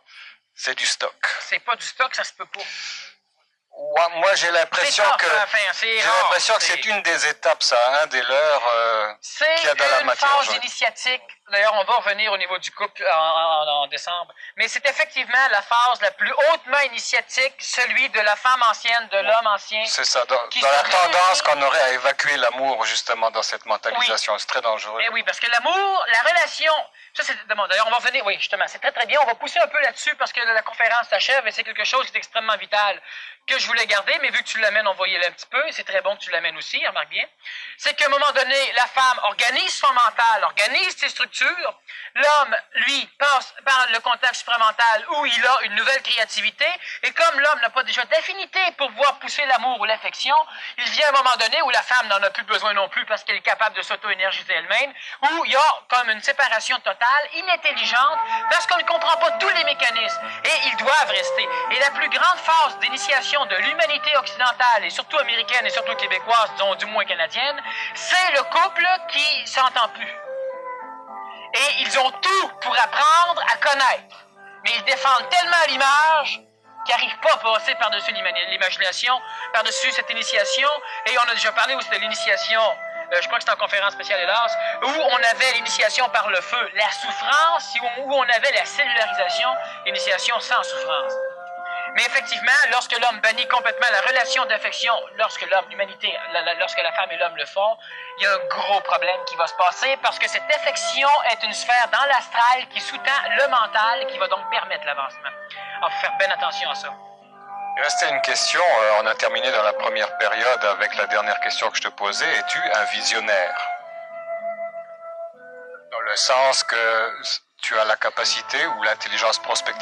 Speaker 4: c'est du stock.
Speaker 5: C'est pas du stock, ça se peut pas.
Speaker 4: Ouais, moi, j'ai l'impression que c'est une des étapes, ça, un des leurs qu'il y a dans la matière.
Speaker 5: C'est une phase initiatique. D'ailleurs, on va revenir au niveau du couple en décembre. Mais c'est effectivement la phase la plus hautement initiatique, celui de la femme ancienne, de l'homme ancien.
Speaker 4: C'est ça, dans la tendance qu'on aurait à évacuer l'amour, justement, dans cette mentalisation. Oui. C'est très dangereux.
Speaker 5: Et oui, parce que l'amour, la relation... Ça, c'est bon, d'ailleurs, on va revenir... Oui, justement, c'est très bien. On va pousser un peu là-dessus parce que la conférence s'achève et c'est quelque chose qui est extrêmement vital que je voulais garder, mais vu que tu l'amènes, on va y aller un petit peu. C'est très bon que tu l'amènes aussi, remarque bien. C'est qu'à un moment donné, la femme organise son mental, organise ses structures. L'homme, lui, passe par le contact supramental où il a une nouvelle créativité. Et comme l'homme n'a pas déjà d'affinité pour pouvoir pousser l'amour ou l'affection, il vient à un moment donné où la femme n'en a plus besoin non plus parce qu'elle est capable de s'auto-énergiser elle-même, où il y a comme une séparation totale, inintelligente, parce qu'on ne comprend pas tous les mécanismes. Et ils doivent rester. Et la plus grande phase d'initiation de l'humanité occidentale, et surtout américaine et surtout québécoise, disons du moins canadienne, c'est le couple qui s'entend plus. Et ils ont tout pour apprendre à connaître. Mais ils défendent tellement l'image qu'ils n'arrivent pas à passer par-dessus l'imagination, par-dessus cette initiation. Et on a déjà parlé aussi de l'initiation, je crois que c'était en conférence spéciale hélas, où on avait l'initiation par le feu, la souffrance, où on avait la cellularisation, l'initiation sans souffrance. Mais effectivement, lorsque l'homme bannit complètement la relation d'affection, lorsque l'humanité, lorsque la femme et l'homme le font, il y a un gros problème qui va se passer parce que cette affection est une sphère dans l'astral qui sous-tend le mental qui va donc permettre l'avancement. Alors, il faut faire bien attention à ça.
Speaker 4: Il restait une question, on a terminé dans la première période avec la dernière question que je te posais. Es-tu un visionnaire? Dans le sens que tu as la capacité ou l'intelligence prospective